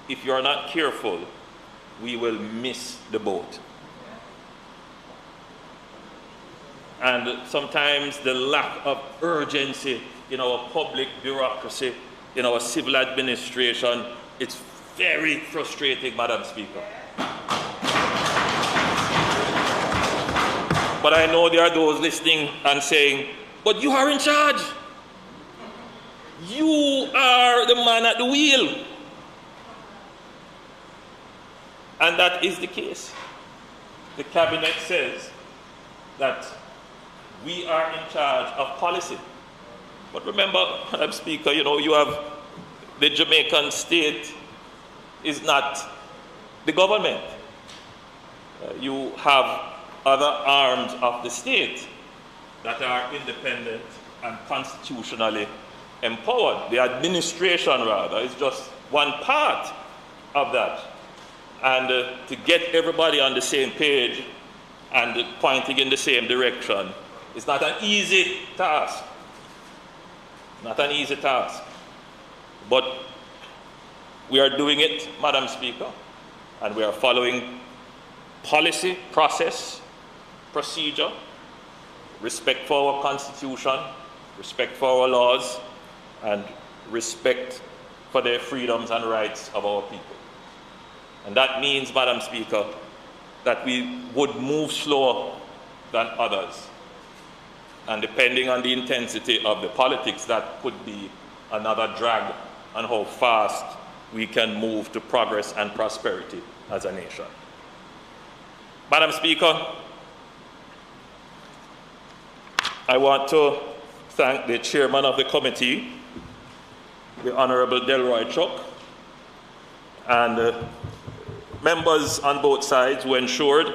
if you're not careful, we will miss the boat. And sometimes the lack of urgency in our public bureaucracy, in our civil administration, it's very frustrating, Madam Speaker. But I know there are those listening and saying, but you are in charge. You are the man at the wheel. And that is the case. The cabinet says that we are in charge of policy. But remember, Madam Speaker, you know, you have the Jamaican state is not the government. You have other arms of the state that are independent and constitutionally empowered. The administration, rather, is just one part of that. And to get everybody on the same page and pointing in the same direction is not an easy task. Not an easy task. But we are doing it, Madam Speaker, and we are following policy, process, procedure, respect for our Constitution, respect for our laws, and respect for the freedoms and rights of our people. And that means, Madam Speaker, that we would move slower than others. And depending on the intensity of the politics, that could be another drag on how fast we can move to progress and prosperity as a nation. Madam Speaker, I want to thank the chairman of the committee, the Honorable Delroy Chuck, and members on both sides who ensured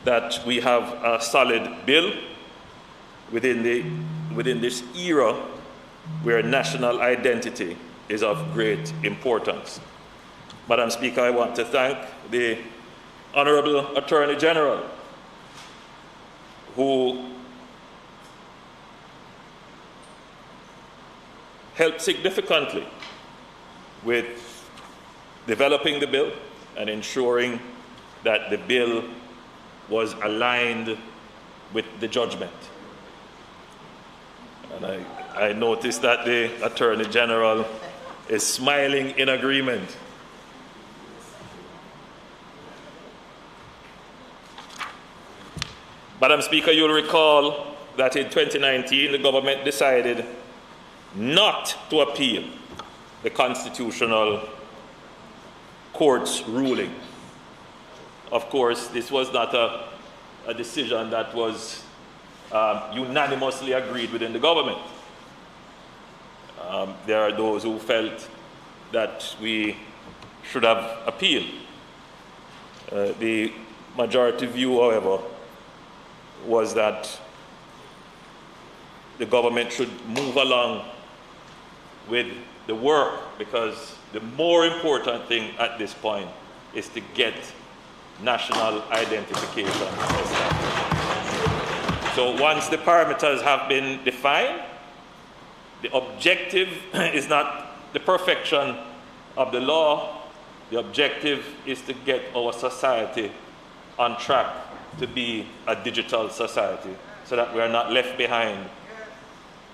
that we have a solid bill within this era where national identity is of great importance. Madam Speaker, I want to thank the Honorable Attorney General, who helped significantly with developing the bill and ensuring that the bill was aligned with the judgment. And I noticed that the Attorney General is smiling in agreement. Madam Speaker, you'll recall that in 2019, the government decided not to appeal the Constitutional Court's ruling. Of course, this was not a decision that was unanimously agreed within the government. There are those who felt that we should have appealed. The majority view, however, was that the government should move along with the work, because the more important thing at this point is to get national identification established. So once the parameters have been defined, the objective is not the perfection of the law. The objective is to get our society on track to be a digital society so that we are not left behind.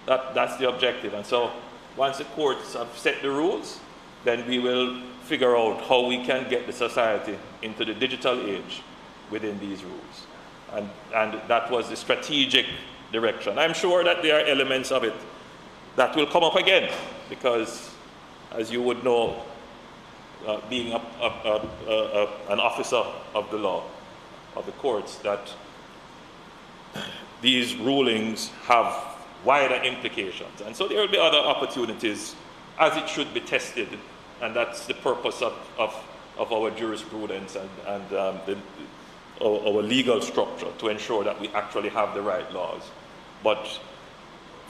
That's the objective. And so once the courts have set the rules, then we will figure out how we can get the society into the digital age within these rules. And that was the strategic direction. I'm sure that there are elements of it that will come up again, because as you would know, being an officer of the law, of the courts, that these rulings have wider implications. And so there will be other opportunities as it should be tested, and that's the purpose of our jurisprudence and our legal structure, to ensure that we actually have the right laws. But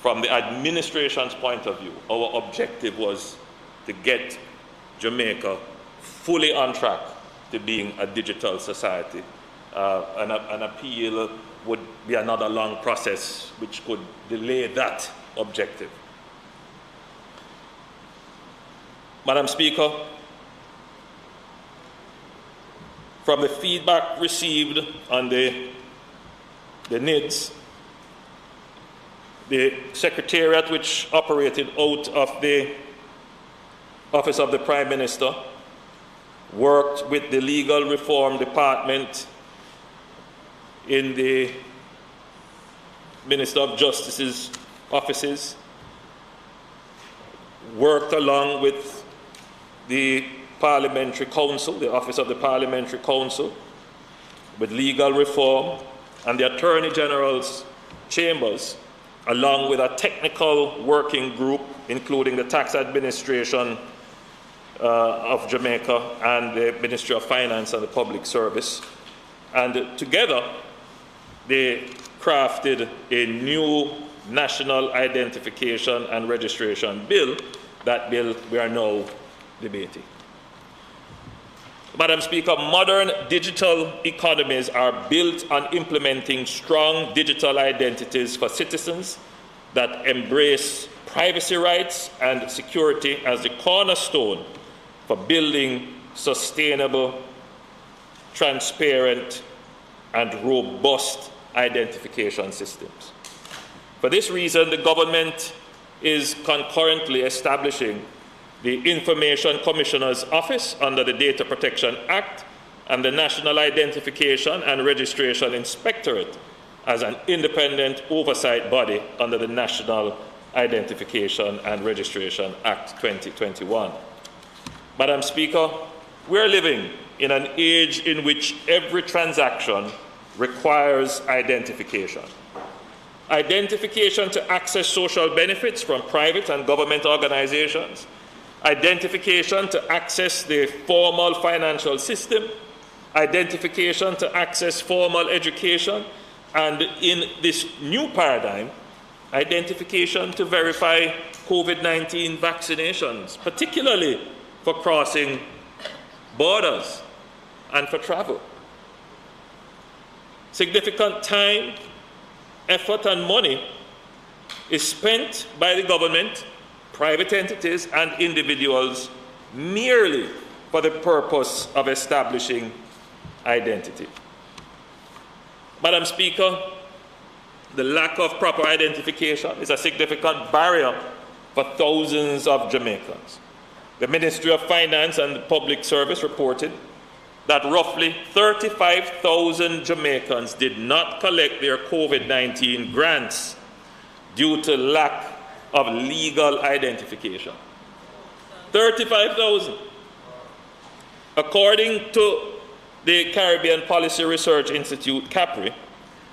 from the administration's point of view, our objective was to get Jamaica fully on track to being a digital society. An appeal would be another long process which could delay that objective. Madam Speaker, from the feedback received on the NIDS, the Secretariat, which operated out of the Office of the Prime Minister, worked with the Legal Reform Department in the Minister of Justice's offices, worked along with the Parliamentary Council, the Office of the Parliamentary Council, with Legal Reform and the Attorney General's chambers, along with a technical working group, including the Tax Administration of Jamaica and the Ministry of Finance and the Public Service. And together, they crafted a new national identification and registration bill. That bill we are now debating. Madam Speaker, modern digital economies are built on implementing strong digital identities for citizens that embrace privacy rights and security as the cornerstone for building sustainable, transparent, and robust identification systems. For this reason, the government is concurrently establishing the Information Commissioner's Office under the Data Protection Act and the National Identification and Registration Inspectorate as an independent oversight body under the National Identification and Registration Act 2021. Madam Speaker, we are living in an age in which every transaction requires identification. Identification to access social benefits from private and government organizations, identification to access the formal financial system, identification to access formal education, and in this new paradigm, identification to verify COVID-19 vaccinations, particularly for crossing borders and for travel. Significant time, effort, and money is spent by the government, private entities, and individuals merely for the purpose of establishing identity. Madam Speaker, the lack of proper identification is a significant barrier for thousands of Jamaicans. The Ministry of Finance and Public Service reported that roughly 35,000 Jamaicans did not collect their COVID-19 grants due to lack of legal identification. 35,000. According to the Caribbean Policy Research Institute, CAPRI,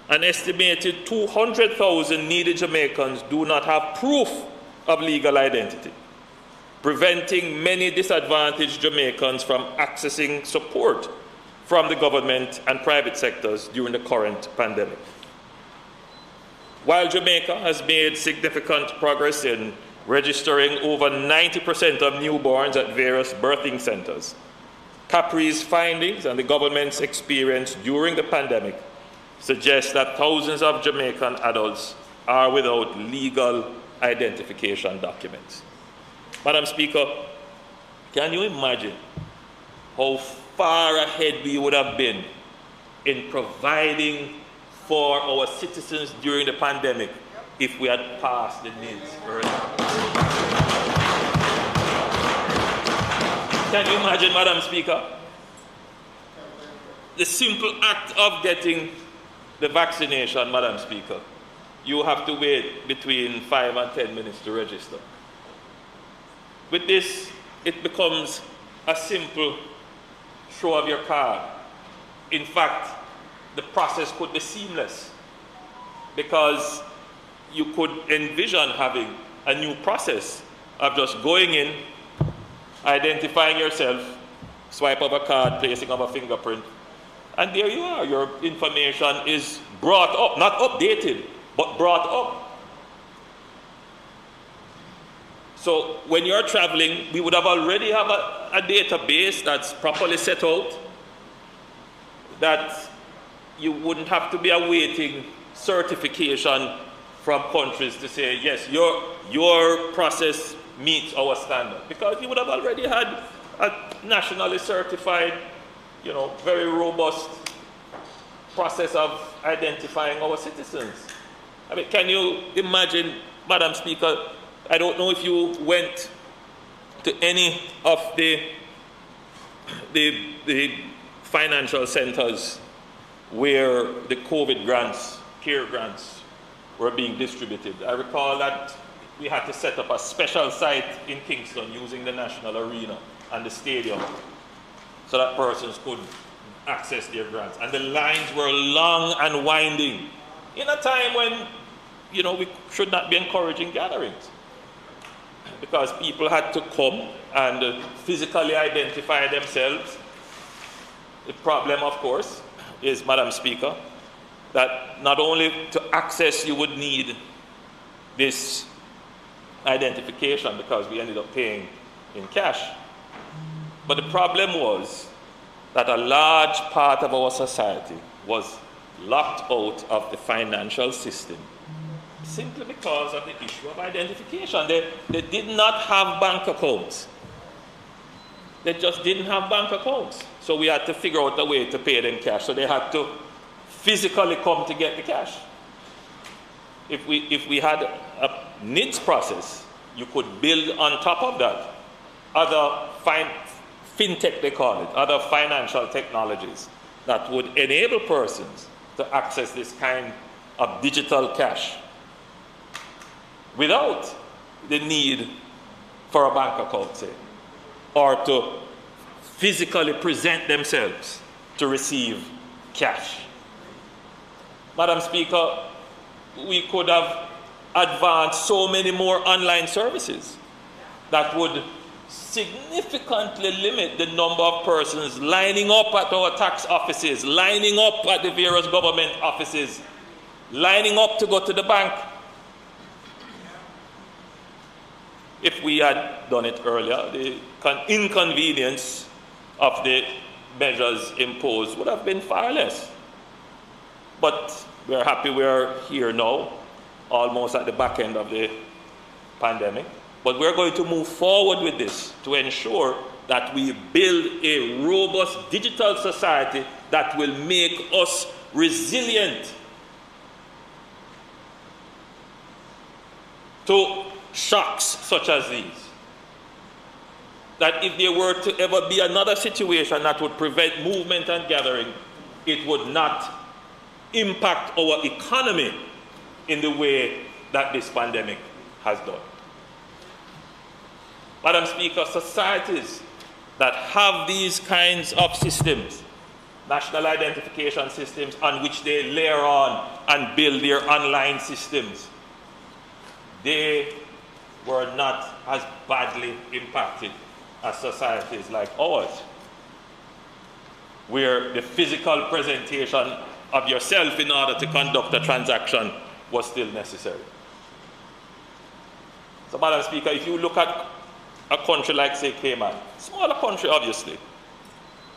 an estimated 200,000 needy Jamaicans do not have proof of legal identity, preventing many disadvantaged Jamaicans from accessing support from the government and private sectors during the current pandemic. While Jamaica has made significant progress in registering over 90% of newborns at various birthing centers, CAPRI's findings and the government's experience during the pandemic suggest that thousands of Jamaican adults are without legal identification documents. Madam Speaker, can you imagine how far ahead we would have been in providing for our citizens during the pandemic if we had passed the needs earlier? Can you imagine, Madam Speaker, the simple act of getting the vaccination, Madam Speaker, you have to wait between 5 and 10 minutes to register. With this, it becomes a simple show of your card. In fact, the process could be seamless because you could envision having a new process of just going in, identifying yourself, swipe of a card, placing of a fingerprint, and there you are. Your information is brought up, not updated, but brought up. So when you're traveling, we would have already have a database that's properly set out, that you wouldn't have to be awaiting certification from countries to say, yes, your process meets our standard. Because you would have already had a nationally certified, very robust process of identifying our citizens. I mean, can you imagine, Madam Speaker, I don't know if you went to any of the financial centers where the COVID grants, care grants, were being distributed. I recall that we had to set up a special site in Kingston using the National Arena and the stadium so that persons could access their grants. And the lines were long and winding in a time when, we should not be encouraging gatherings, because people had to come and physically identify themselves. The problem, of course, is, Madam Speaker, that not only to access you would need this identification, because we ended up paying in cash, but the problem was that a large part of our society was locked out of the financial system simply because of the issue of identification. They did not have bank accounts. They just didn't have bank accounts. So we had to figure out a way to pay them cash. So they had to physically come to get the cash. If we had a NIDS process, you could build on top of that other fintech, they call it, other financial technologies that would enable persons to access this kind of digital cash without the need for a bank account, say, or to physically present themselves to receive cash. Madam Speaker, we could have advanced so many more online services that would significantly limit the number of persons lining up at our tax offices, lining up at the various government offices, lining up to go to the bank. If we had done it earlier, the inconvenience of the measures imposed would have been far less. But we're happy we're here now, almost at the back end of the pandemic. But we're going to move forward with this to ensure that we build a robust digital society that will make us resilient to shocks such as these. That if there were to ever be another situation that would prevent movement and gathering, it would not impact our economy in the way that this pandemic has done. Madam Speaker, societies that have these kinds of systems, national identification systems on which they layer on and build their online systems, they were not as badly impacted as societies like ours, where the physical presentation of yourself in order to conduct a transaction was still necessary. So, Madam Speaker, if you look at a country like, say, Cayman, smaller country, obviously,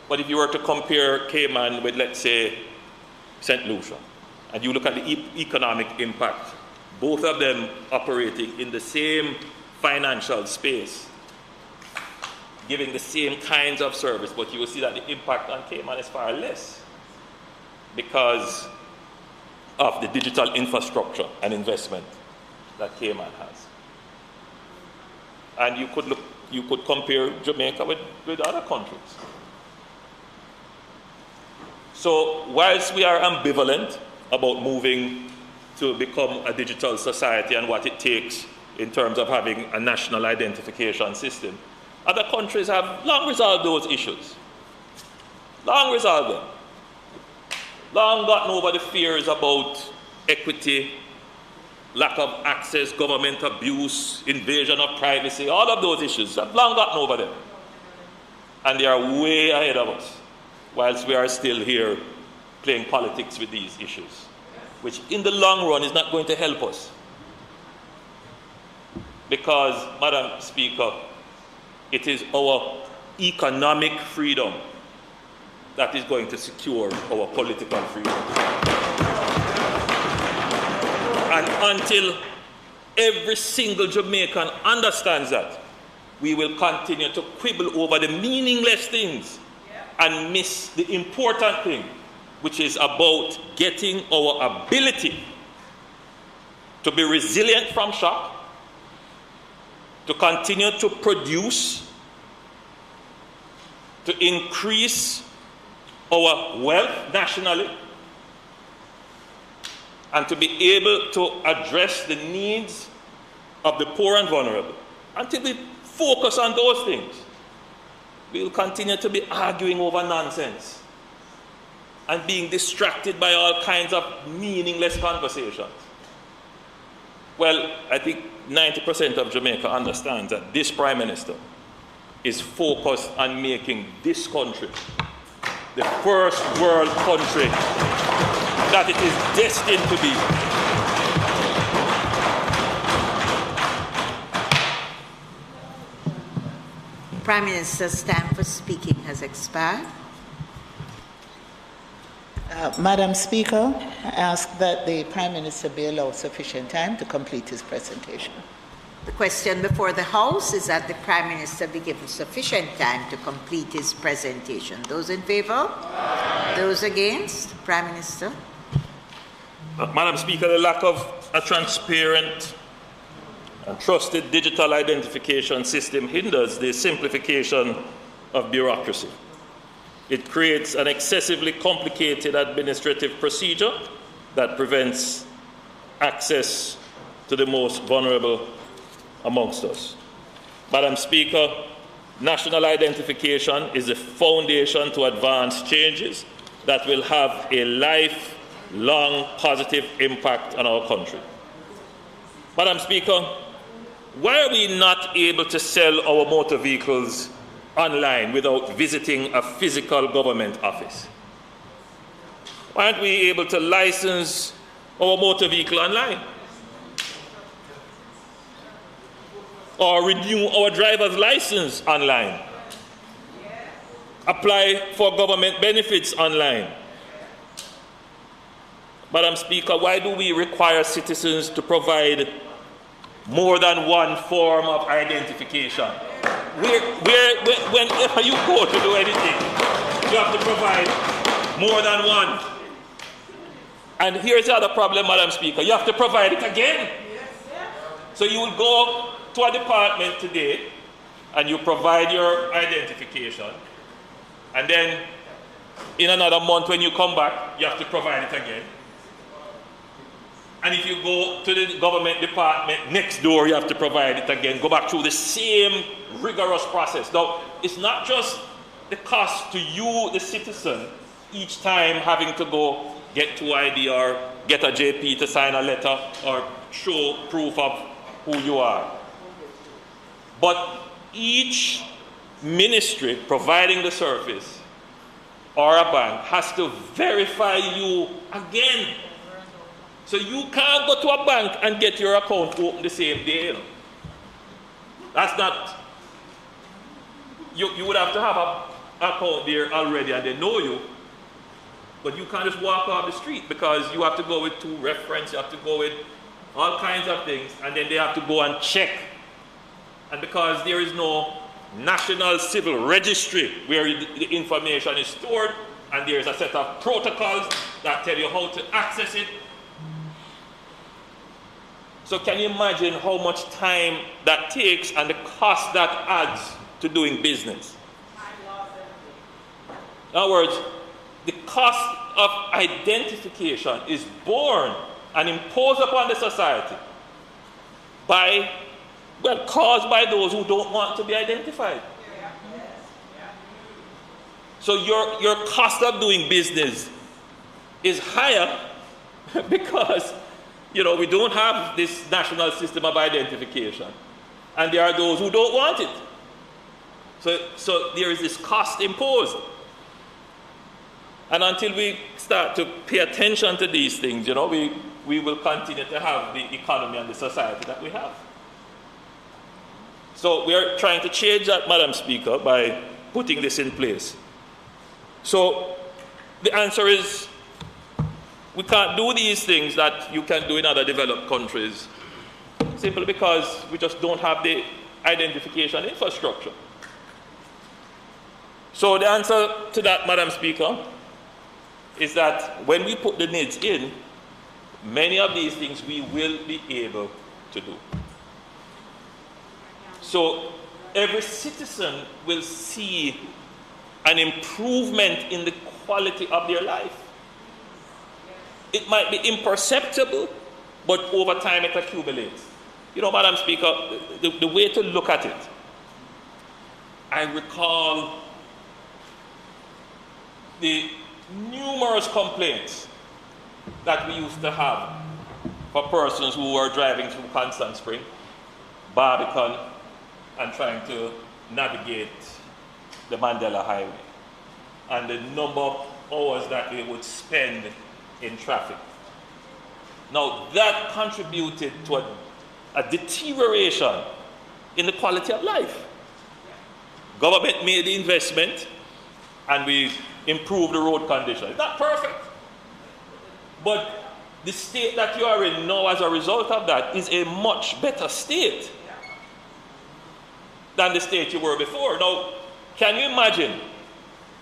but if you were to compare Cayman with, let's say, St. Lucia, and you look at the economic impact, both of them operating in the same financial space, giving the same kinds of service, but you will see that the impact on Cayman is far less because of the digital infrastructure and investment that Cayman has. And you could compare Jamaica with other countries. So whilst we are ambivalent about moving to become a digital society and what it takes in terms of having a national identification system, other countries have long resolved those issues. Long resolved them. Long gotten over the fears about equity, lack of access, government abuse, invasion of privacy, all of those issues have long gotten over them. And they are way ahead of us, whilst we are still here playing politics with these issues, which in the long run is not going to help us. Because, Madam Speaker, it is our economic freedom that is going to secure our political freedom. And until every single Jamaican understands that, we will continue to quibble over the meaningless things and miss the important thing, which is about getting our ability to be resilient from shock, to continue to produce, to increase our wealth nationally, and to be able to address the needs of the poor and vulnerable. Until we focus on those things, we will continue to be arguing over nonsense and being distracted by all kinds of meaningless conversations. Well, I think 90% of Jamaica understands that this Prime Minister is focused on making this country the first world country that it is destined to be. Prime Minister's time for speaking has expired. Madam Speaker, I ask that the Prime Minister be allowed sufficient time to complete his presentation. The question before the House is that the Prime Minister be given sufficient time to complete his presentation. Those in favour? Those against? Prime Minister. Madam Speaker, the lack of a transparent and trusted digital identification system hinders the simplification of bureaucracy. It creates an excessively complicated administrative procedure that prevents access to the most vulnerable amongst us. Madam Speaker, national identification is the foundation to advance changes that will have a lifelong positive impact on our country. Madam Speaker, why are we not able to sell our motor vehicles online without visiting a physical government office? Why aren't we able to license our motor vehicle online? Or renew our driver's license online? Apply for government benefits online? Madam Speaker, why do we require citizens to provide more than one form of identification? Whenever you go to do anything, you have to provide more than one. And here's the other problem, Madam Speaker. You have to provide it again. So you will go to a department today and you provide your identification. And then in another month when you come back, you have to provide it again. And if you go to the government department next door, you have to provide it again. Go back through the same rigorous process. Now, it's not just the cost to you, the citizen, each time having to go get 2ID or get a JP to sign a letter or show proof of who you are. But each ministry providing the service or a bank has to verify you again. So you can't go to a bank and get your account open the same day. That's not, you would have to have an account there already and they know you, but you can't just walk off the street because you have to go with 2 references, you have to go with all kinds of things, and then they have to go and check. And because there is no National Civil Registry where the information is stored, and there's a set of protocols that tell you how to access it. So can you imagine how much time that takes and the cost that adds to doing business? In other words, the cost of identification is borne and imposed upon the society by, well, caused by those who don't want to be identified. So your cost of doing business is higher because, you know, we don't have this national system of identification. And there are those who don't want it. So there is this cost imposed. And until we start to pay attention to these things, you know, we will continue to have the economy and the society that we have. So we are trying to change that, Madam Speaker, by putting this in place. So the answer is, we can't do these things that you can do in other developed countries simply because we just don't have the identification infrastructure. So the answer to that, Madam Speaker, is that when we put the needs in, many of these things we will be able to do. So every citizen will see an improvement in the quality of their life. It might be imperceptible, but over time it accumulates. You know, Madam Speaker, the way to look at it, I recall the numerous complaints that we used to have for persons who were driving through Constant Spring, Barbican, and trying to navigate the Mandela Highway, and the number of hours that they would spend in traffic. Now, that contributed to a deterioration in the quality of life. Government made the investment, and we improved the road condition. It's not perfect, but the state that you are in now as a result of that is a much better state than the state you were before. Now, can you imagine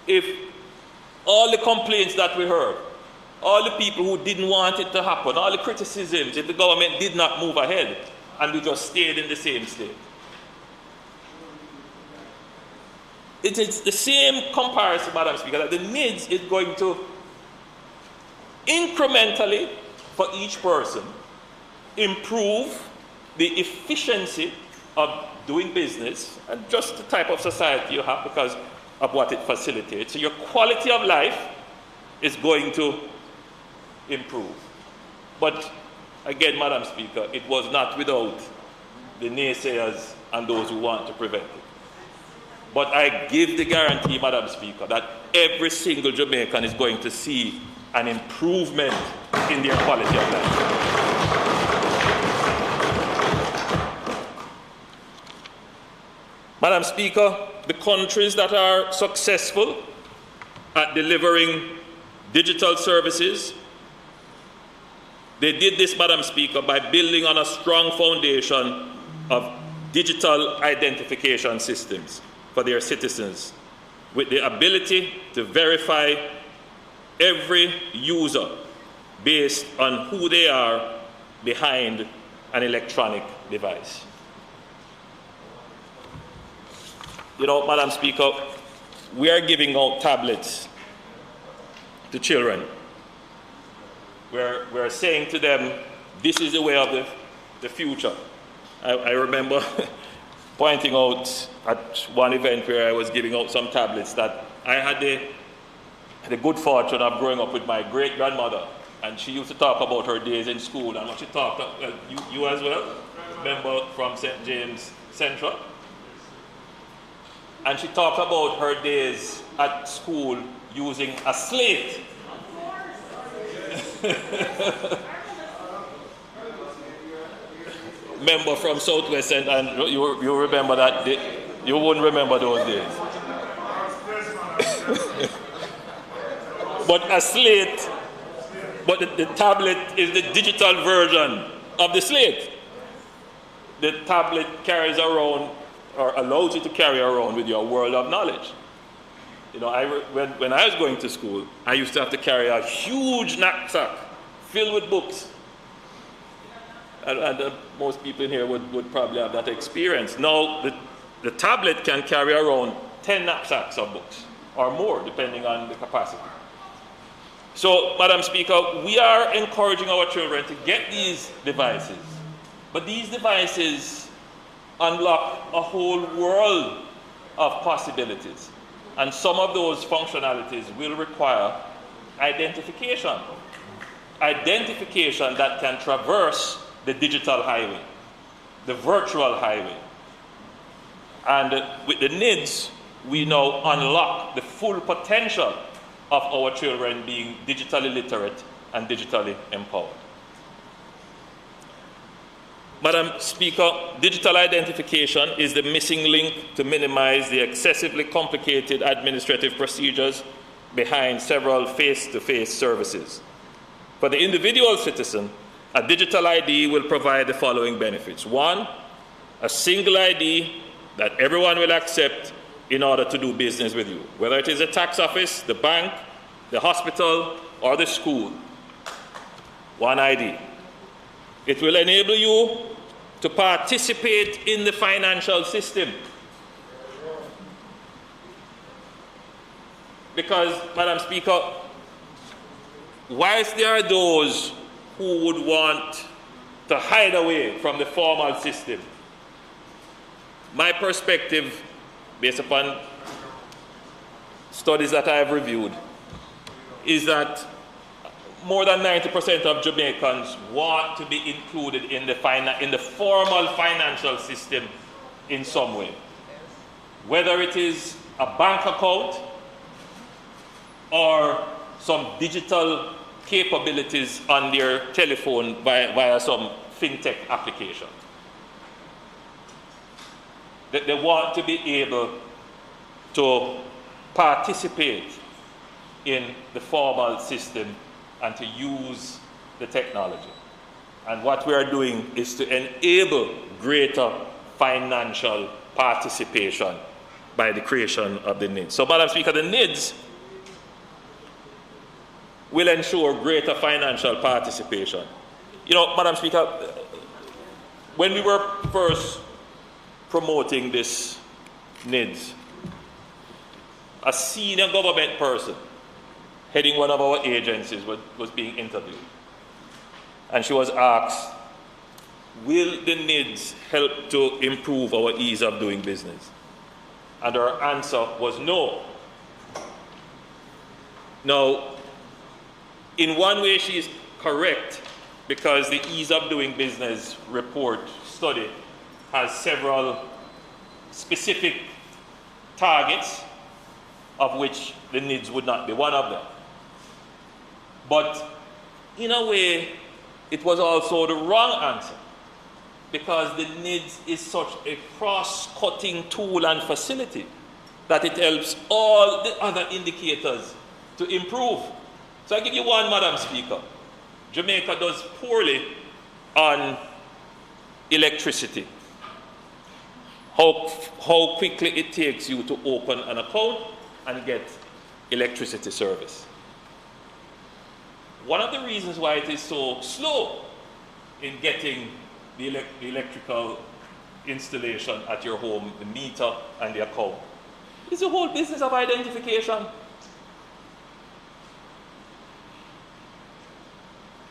if all the complaints that we heard, all the people who didn't want it to happen, all the criticisms, if the government did not move ahead and we just stayed in the same state? It is the same comparison, Madam Speaker, that the needs is going to incrementally, for each person, improve the efficiency of doing business and just the type of society you have because of what it facilitates. So your quality of life is going to improve. But again, Madam Speaker, it was not without the naysayers and those who want to prevent it. But I give the guarantee, Madam Speaker, that every single Jamaican is going to see an improvement in their quality of life. Madam Speaker, the countries that are successful at delivering digital services, they did this, Madam Speaker, by building on a strong foundation of digital identification systems for their citizens, with the ability to verify every user based on who they are behind an electronic device. You know, Madam Speaker, we are giving out tablets to children. We're saying to them, this is the way of the future. I remember pointing out at one event where I was giving out some tablets that I had the good fortune of growing up with my great-grandmother, and she used to talk about her days in school, and what she talked about, you as well, member from St. James Central, and she talked about her days at school using a slate. Member from Southwest, and you remember that day. You wouldn't remember those days. But a slate, but the tablet is the digital version of the slate. The tablet carries around, or allows you to carry around with your world of knowledge. You know, when I was going to school, I used to have to carry a huge knapsack filled with books. And most people in here would probably have that experience. Now, the tablet can carry around 10 knapsacks of books, or more, depending on the capacity. So, Madam Speaker, we are encouraging our children to get these devices. But these devices unlock a whole world of possibilities. And some of those functionalities will require identification. Identification that can traverse the digital highway, the virtual highway. And with the NIDS, we now unlock the full potential of our children being digitally literate and digitally empowered. Madam Speaker, digital identification is the missing link to minimize the excessively complicated administrative procedures behind several face-to-face services. For the individual citizen, a digital ID will provide the following benefits. One, a single ID that everyone will accept in order to do business with you, whether it is the tax office, the bank, the hospital, or the school. One ID. It will enable you to participate in the financial system. Because, Madam Speaker, whilst there are those who would want to hide away from the formal system, my perspective, based upon studies that I have reviewed, is that more than 90% of Jamaicans want to be included in the formal financial system in some way. Whether it is a bank account or some digital capabilities on their telephone via some fintech application. That they want to be able to participate in the formal system and to use the technology. And what we are doing is to enable greater financial participation by the creation of the NIDS. So, Madam Speaker, the NIDS will ensure greater financial participation. You know, Madam Speaker, when we were first promoting this NIDS, a senior government person heading one of our agencies was being interviewed. And she was asked, will the NIDS help to improve our ease of doing business? And her answer was no. Now, in one way she is correct, because the ease of doing business report study has several specific targets, of which the NIDS would not be one of them. But in a way, it was also the wrong answer, because the NIDS is such a cross-cutting tool and facility that it helps all the other indicators to improve. So I give you one, Madam Speaker. Jamaica does poorly on electricity. How quickly it takes you to open an account and get electricity service. One of the reasons why it is so slow in getting the electrical installation at your home, the meter and the account, is the whole business of identification.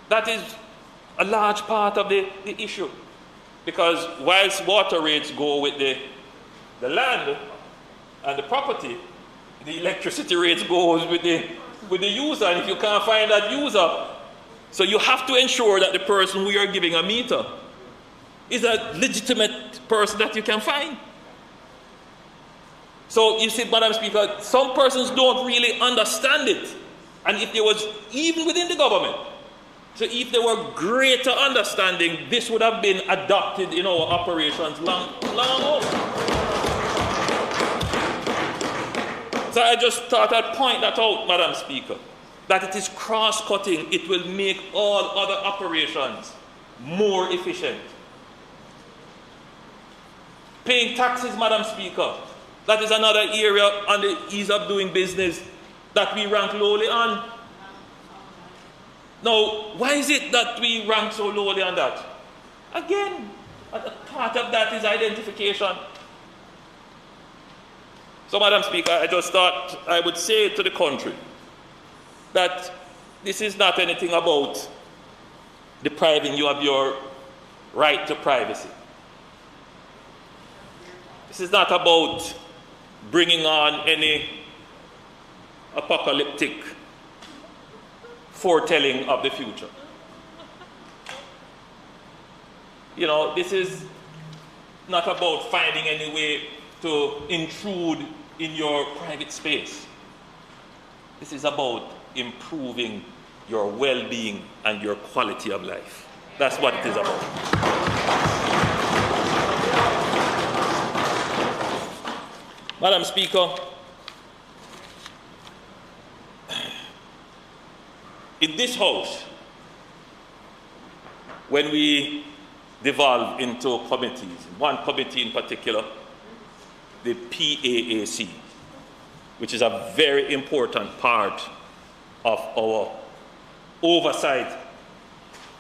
That is a large part of the issue. Because whilst water rates go with the land and the property, the electricity rates goes with the user, and if you can't find that user, so you have to ensure that the person who you're giving a meter is a legitimate person that you can find. So you see, Madam Speaker, some persons don't really understand it. And if there was, even within the government, so if there were greater understanding, this would have been adopted in our operations long ago. So I just thought I'd point that out, Madam Speaker, that it is cross-cutting. It will make all other operations more efficient. Paying taxes, Madam Speaker, that is another area on the ease of doing business that we rank lowly on. Now, why is it that we rank so lowly on that? Again, part of that is identification. So, Madam Speaker, I just thought I would say to the country that this is not anything about depriving you of your right to privacy. This is not about bringing on any apocalyptic foretelling of the future. You know, this is not about finding any way to intrude in your private space. This is about improving your well-being and your quality of life. That's what it is about. Madam Speaker, in this House, when we devolve into committees, one committee in particular, the PAAC, which is a very important part of our oversight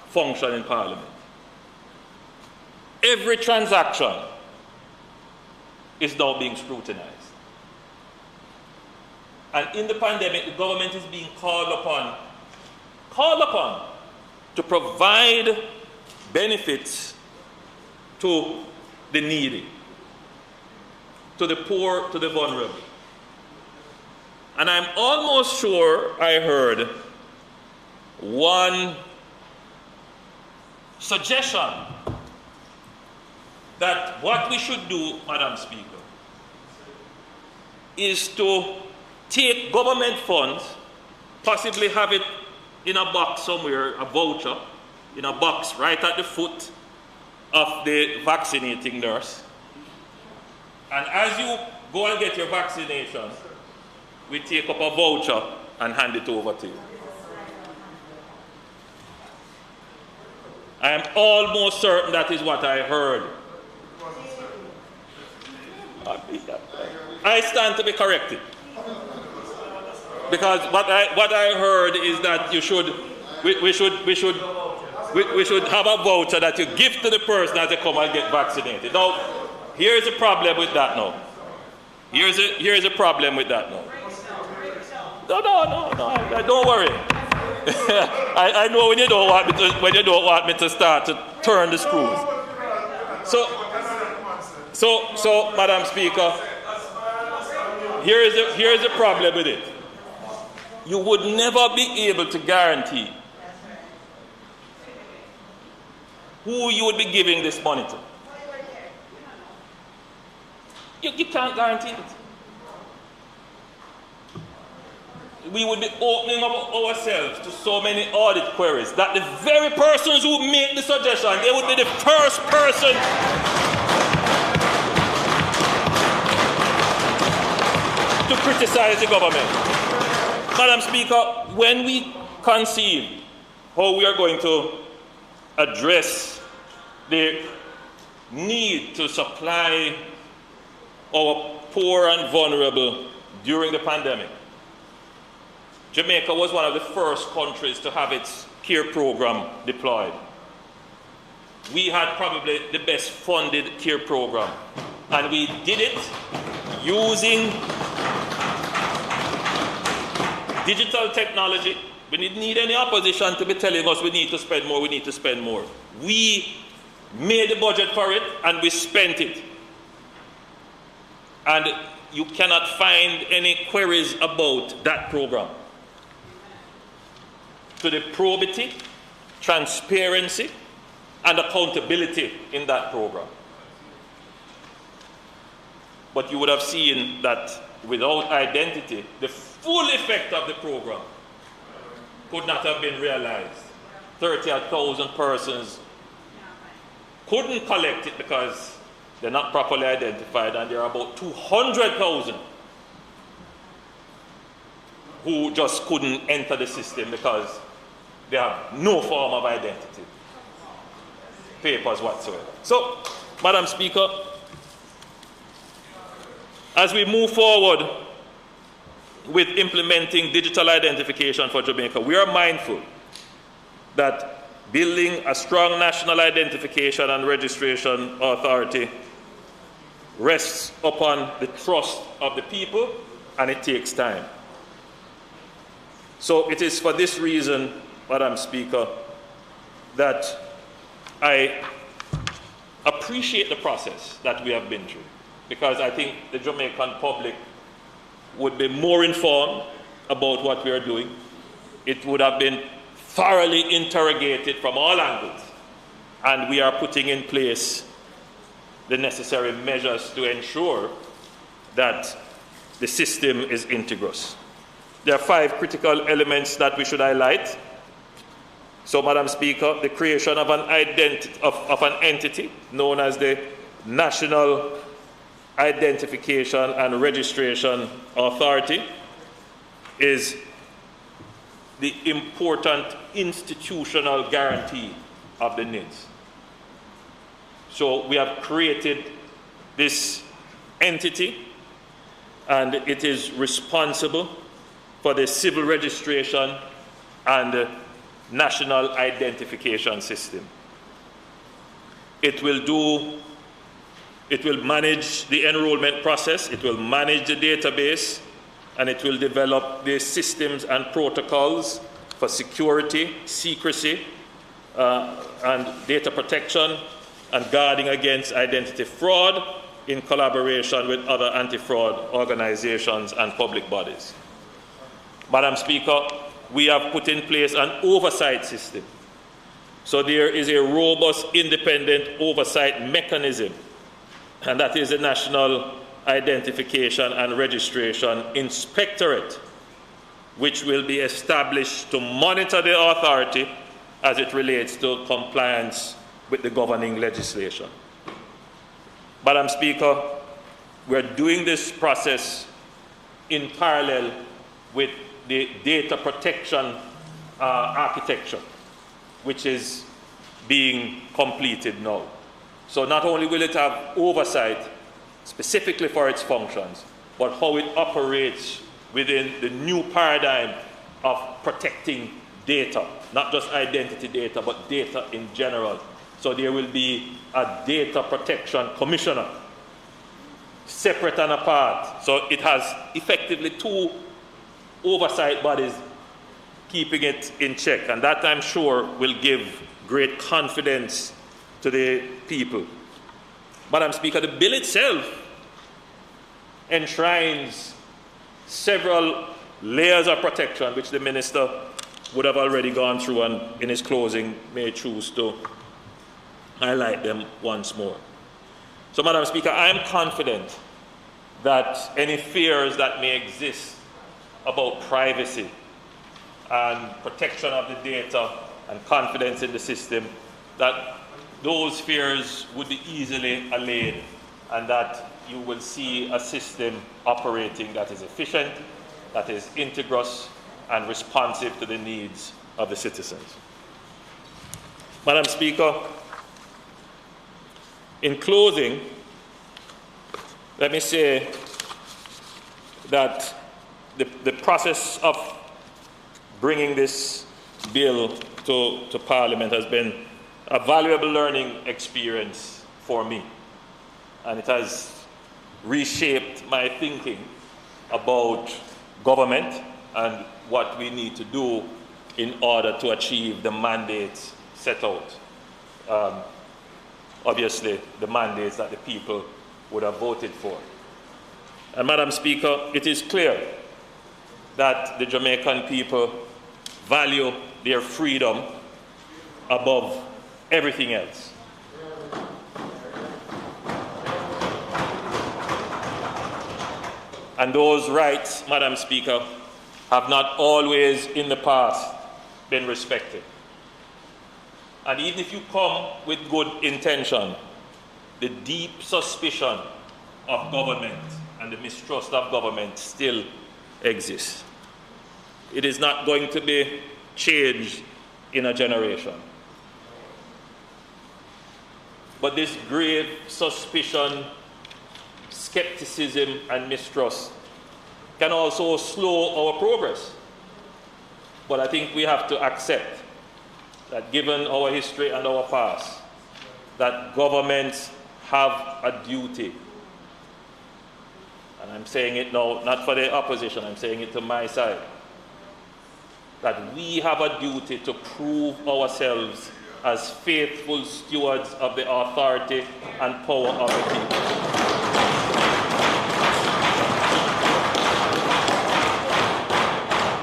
function in Parliament. Every transaction is now being scrutinized. And in the pandemic, the government is being called upon to provide benefits to the needy, to the poor, to the vulnerable. And I'm almost sure I heard one suggestion that what we should do, Madam Speaker, is to take government funds, possibly have it in a box somewhere, a voucher, in a box right at the foot of the vaccinating nurse. And as you go and get your vaccination, we take up a voucher and hand it over to you. I am almost certain that is what I heard. I stand to be corrected. Because what I heard is that we should have a voucher that you give to the person as they come and get vaccinated. Now, here's a problem with that now. Here's a problem with that now. No, don't worry. I know when you don't want me to start to turn the screws. So, Madam Speaker, here is the problem with it. You would never be able to guarantee who you would be giving this money to. You can't guarantee it. We would be opening up ourselves to so many audit queries that the very persons who make the suggestion, they would be the first person to criticize the government. Madam Speaker, when we conceive how we are going to address the need to supply our poor and vulnerable during the pandemic, Jamaica was one of the first countries to have its care program deployed. We had probably the best funded care program, and we did it using digital technology. We didn't need any opposition to be telling us we need to spend more, we need to spend more. We made the budget for it and we spent it. And you cannot find any queries about that program. To the probity, transparency, and accountability in that program. But you would have seen that without identity, the full effect of the program could not have been realized. 30,000 persons couldn't collect it because they're not properly identified, and there are about 200,000 who just couldn't enter the system because they have no form of identity papers whatsoever. So, Madam Speaker, as we move forward with implementing digital identification for Jamaica, we are mindful that building a strong national identification and registration authority rests upon the trust of the people, and it takes time. So it is for this reason, Madam Speaker, that I appreciate the process that we have been through, because I think the Jamaican public would be more informed about what we are doing. It would have been thoroughly interrogated from all angles, and we are putting in place the necessary measures to ensure that the system is integrous. There are 5 critical elements that we should highlight. So, Madam Speaker, the creation of an entity known as the National Identification and Registration Authority is the important institutional guarantee of the NIDS. So we have created this entity, and it is responsible for the civil registration and national identification system. It will manage the enrollment process, it will manage the database, and it will develop the systems and protocols for security, secrecy, and data protection, and guarding against identity fraud in collaboration with other anti-fraud organizations and public bodies. Madam Speaker, we have put in place an oversight system. So there is a robust independent oversight mechanism, and that is the National Identification and Registration Inspectorate, which will be established to monitor the authority as it relates to compliance with the governing legislation. Madam Speaker, we're doing this process in parallel with the data protection architecture, which is being completed now. So not only will it have oversight specifically for its functions, but how it operates within the new paradigm of protecting data, not just identity data, but data in general. So there will be a data protection commissioner, separate and apart. So it has effectively 2 oversight bodies keeping it in check, and that, I'm sure, will give great confidence to the people. Madam Speaker, the bill itself enshrines several layers of protection which the Minister would have already gone through and in his closing may choose to highlight them once more. So, Madam Speaker, I am confident that any fears that may exist about privacy and protection of the data and confidence in the system, that those fears would be easily allayed and that you will see a system operating that is efficient, that is integrous and responsive to the needs of the citizens. Madam Speaker, in closing, let me say that the process of bringing this bill to Parliament has been a valuable learning experience for me, and it has reshaped my thinking about government and what we need to do in order to achieve the mandates set out. Obviously, the mandates that the people would have voted for. And Madam Speaker, it is clear that the Jamaican people value their freedom above everything else. And those rights, Madam Speaker, have not always in the past been respected. And even if you come with good intention, the deep suspicion of government and the mistrust of government still exists. It is not going to be changed in a generation. But this grave suspicion, skepticism, and mistrust can also slow our progress. But I think we have to accept that given our history and our past, that governments have a duty. And I'm saying it now, not for the opposition, I'm saying it to my side, that we have a duty to prove ourselves as faithful stewards of the authority and power of the people.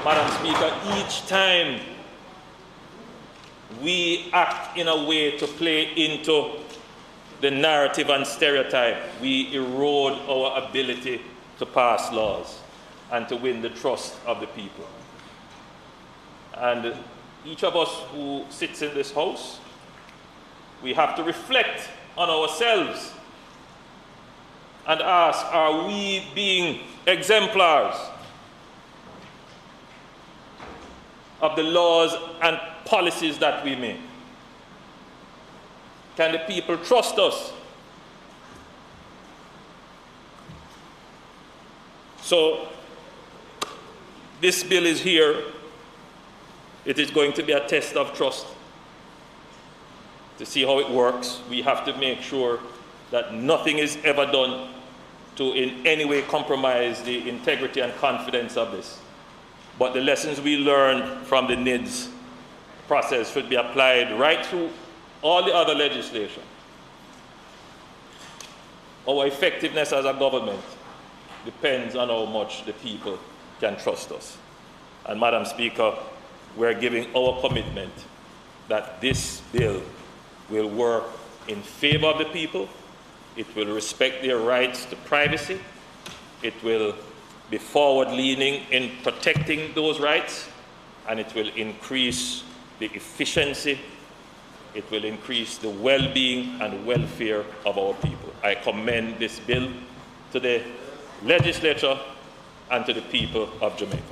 Madam Speaker, each time we act in a way to play into the narrative and stereotype, we erode our ability to pass laws and to win the trust of the people. And each of us who sits in this house, we have to reflect on ourselves and ask, are we being exemplars of the laws and policies that we make? Can the people trust us? So, this bill is here. It is going to be a test of trust. To see how it works, we have to make sure that nothing is ever done to in any way compromise the integrity and confidence of this. But the lessons we learned from the NIDS process should be applied right through all the other legislation. Our effectiveness as a government depends on how much the people can trust us. And Madam Speaker, we're giving our commitment that this bill will work in favor of the people, it will respect their rights to privacy, it will be forward-leaning in protecting those rights, and it will increase the efficiency, it will increase the well-being and welfare of our people. I commend this bill to the legislature and to the people of Jamaica.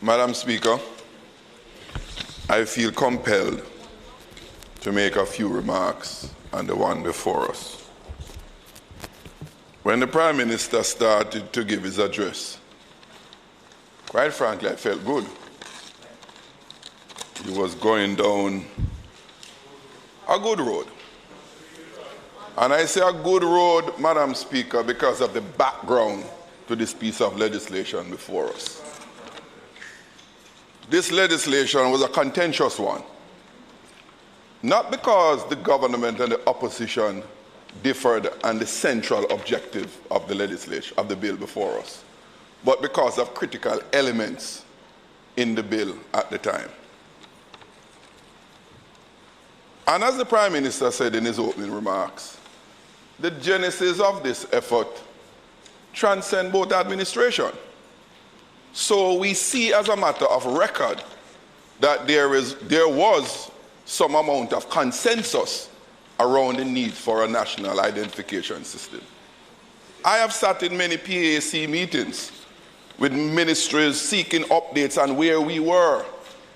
Madam Speaker, I feel compelled to make a few remarks on the one before us. When the Prime Minister started to give his address, quite frankly, I felt good. He was going down a good road. And I say a good road, Madam Speaker, because of the background to this piece of legislation before us. This legislation was a contentious one, not because the government and the opposition differed on the central objective of the legislation, of the bill before us, but because of critical elements in the bill at the time. And as the Prime Minister said in his opening remarks, the genesis of this effort transcends both administration. So we see as a matter of record that there was some amount of consensus around the need for a national identification system. I have sat in many PAC meetings with ministries seeking updates on where we were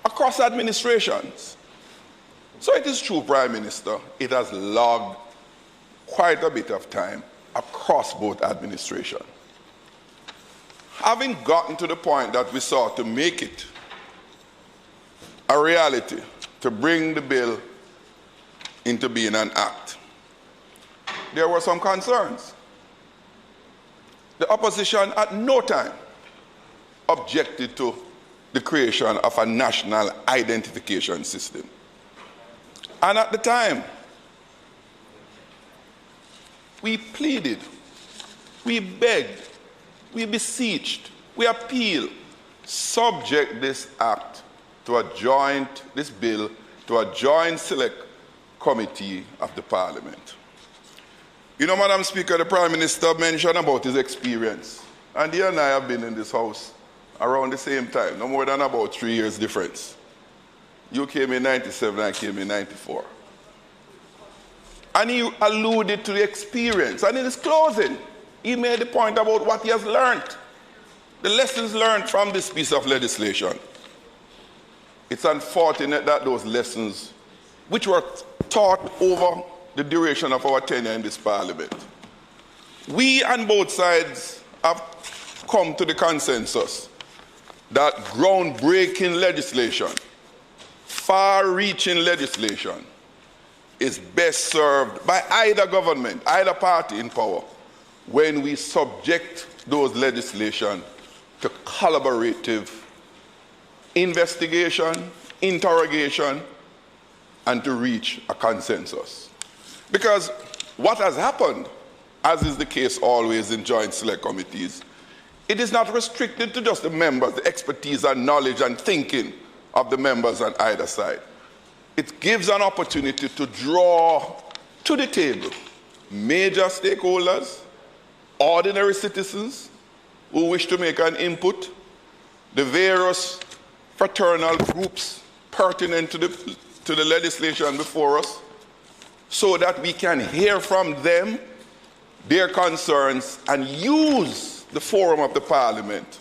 across administrations. So it is true, Prime Minister, it has logged quite a bit of time across both administrations. Having gotten to the point that we sought to make it a reality, to bring the bill into being an act, there were some concerns. The opposition at no time objected to the creation of a national identification system. And at the time, we pleaded, we begged, we beseeched, we appealed, subject this act to this bill to a joint select committee of the Parliament. You know, Madam Speaker, the Prime Minister mentioned about his experience. And he and I have been in this House around the same time, no more than about 3 years difference. You came in 97, I came in 94. And he alluded to the experience. And in his closing, he made the point about what he has learned, the lessons learned from this piece of legislation. It's unfortunate that those lessons, which were taught over the duration of our tenure in this Parliament, we on both sides have come to the consensus that groundbreaking legislation, far-reaching legislation, is best served by either government, either party in power, when we subject those legislation to collaborative investigation, interrogation, and to reach a consensus. Because what has happened, as is the case always in joint select committees, it is not restricted to just the members, the expertise and knowledge and thinking of the members on either side. It gives an opportunity to draw to the table major stakeholders, ordinary citizens who wish to make an input, the various fraternal groups pertinent to the legislation before us, so that we can hear from them their concerns and use the forum of the Parliament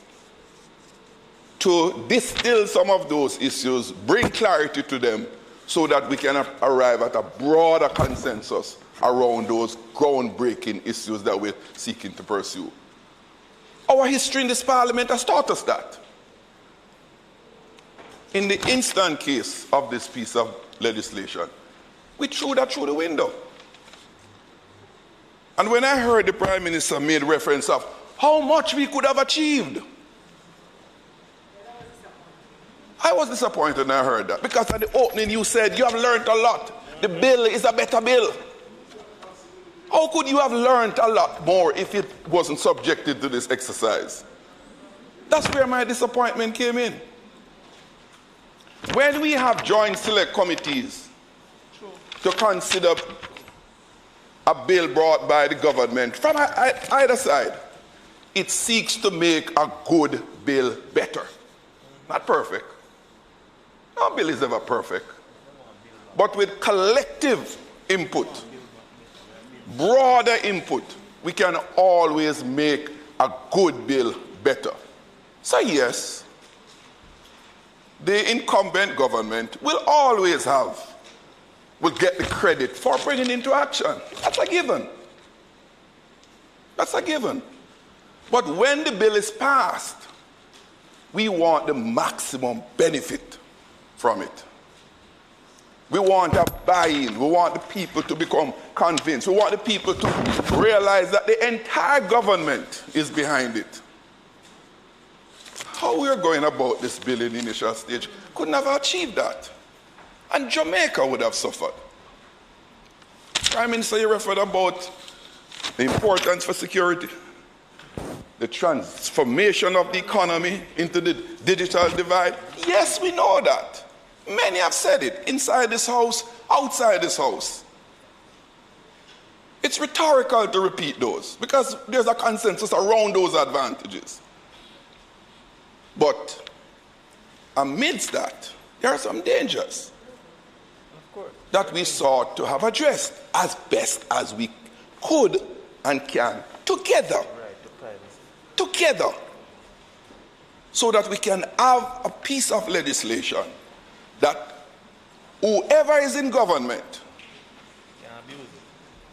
to distill some of those issues, bring clarity to them, so that we can arrive at a broader consensus around those groundbreaking issues that we're seeking to pursue. Our history in this Parliament has taught us that. In the instant case of this piece of legislation, we threw that through the window. And when I heard the Prime Minister made reference of how much we could have achieved, I was disappointed when I heard that, because at the opening you said you have learned a lot. The bill is a better bill. How could you have learned a lot more if it wasn't subjected to this exercise? That's where my disappointment came in. When we have joint select committees to consider a bill brought by the government from either side, it seeks to make a good bill better. Not perfect. No bill is ever perfect. But with collective input, broader input, we can always make a good bill better. So yes, the incumbent government will get the credit for bringing into action. That's a given. That's a given. But when the bill is passed, we want the maximum benefit from it. We want a buy-in. We want the people to become convinced. We want the people to realize that the entire government is behind it. How we are going about this bill in the initial stage could never achieve that. And Jamaica would have suffered. Prime Minister, you referred about the importance for security, the transformation of the economy into the digital divide. Yes, we know that. Many have said it, inside this house, outside this house. It's rhetorical to repeat those because there's a consensus around those advantages. But amidst that, there are some dangers that we sought to have addressed as best as we could and can together. Together. So that we can have a piece of legislation that whoever is in government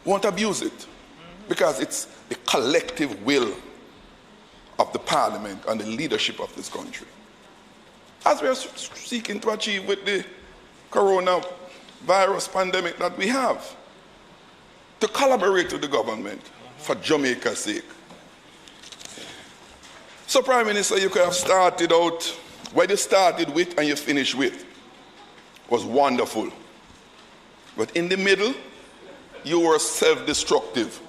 won't abuse it. Because it's the collective will of the parliament and the leadership of this country. As we are seeking to achieve with the coronavirus pandemic that we have, to collaborate with the government for Jamaica's sake. So, Prime Minister, you could have started out, what you started with and you finished with was wonderful. But in the middle, you were self-destructive.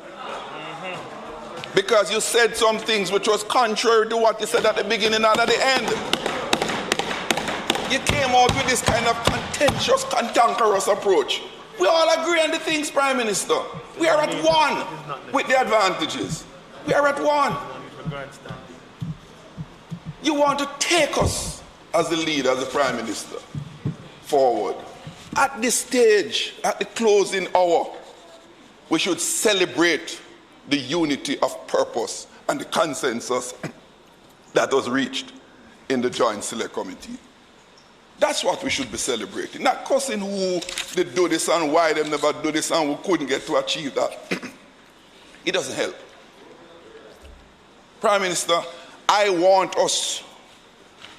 Because you said some things which was contrary to what you said at the beginning and at the end. You came out with this kind of contentious, cantankerous approach. We all agree on the things, Prime Minister. We are at one with the advantages. We are at one. You want to take us as the leader, as the Prime Minister, forward. At this stage, at the closing hour, we should celebrate the unity of purpose and the consensus that was reached in the Joint Select Committee. That's what we should be celebrating, not cussing who did do this and why they never do this and who couldn't get to achieve that. It doesn't help. Prime Minister, I want us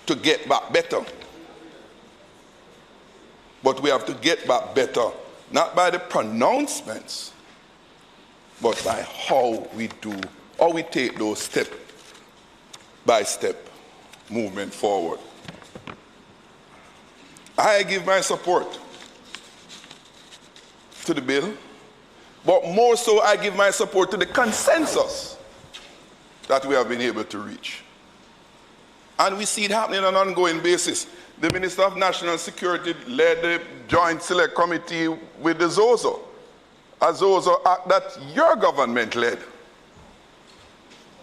to get back better. But we have to get back better, not by the pronouncements, but by how we do, how we take those step-by-step movement forward. I give my support to the bill, but more so I give my support to the consensus that we have been able to reach. And we see it happening on an ongoing basis. The Minister of National Security led the Joint Select Committee with the ZOZO, a ZOZO act that your government led.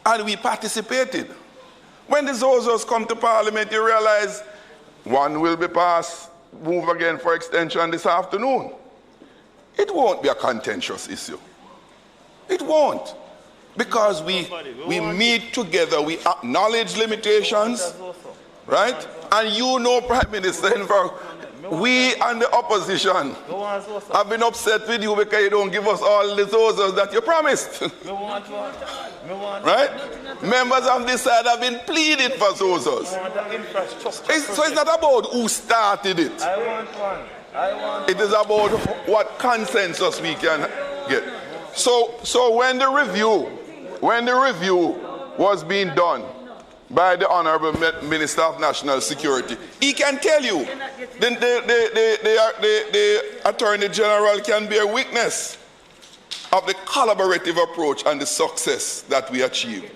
And we participated. When the ZOZOs come to Parliament, you realize one will be passed, move again for extension this afternoon. It won't be a contentious issue. It won't. Because we meet together, we acknowledge limitations, right? And you know, Prime Minister, in fact, we and the opposition have been upset with you because you don't give us all the ZOZOs that you promised. Right? Members on this side have been pleading for ZOZOs. So it's not about who started it. It is about what consensus we can get. So when the review was being done by the Honorable Minister of National Security, he can tell you, the Attorney General can bear witness of the collaborative approach and the success that we achieved.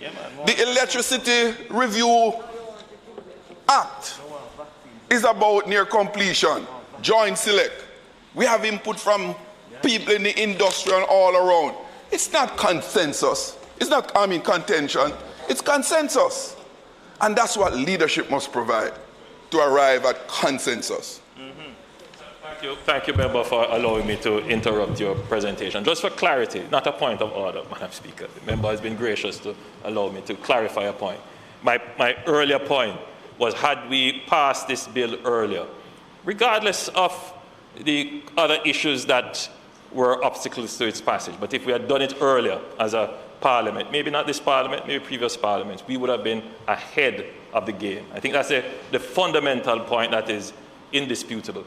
The Electricity Review Act is about near completion, joint select. We have input from people in the industry and all around. It's not consensus. It's not, contention. It's consensus. And that's what leadership must provide, to arrive at consensus. Thank you, Member, for allowing me to interrupt your presentation. Just for clarity, not a point of order, Madam Speaker. The member has been gracious to allow me to clarify a point. My earlier point was, had we passed this bill earlier, regardless of the other issues that were obstacles to its passage, but if we had done it earlier as a parliament, maybe not this parliament, maybe previous parliaments, we would have been ahead of the game. I think that's the fundamental point that is indisputable.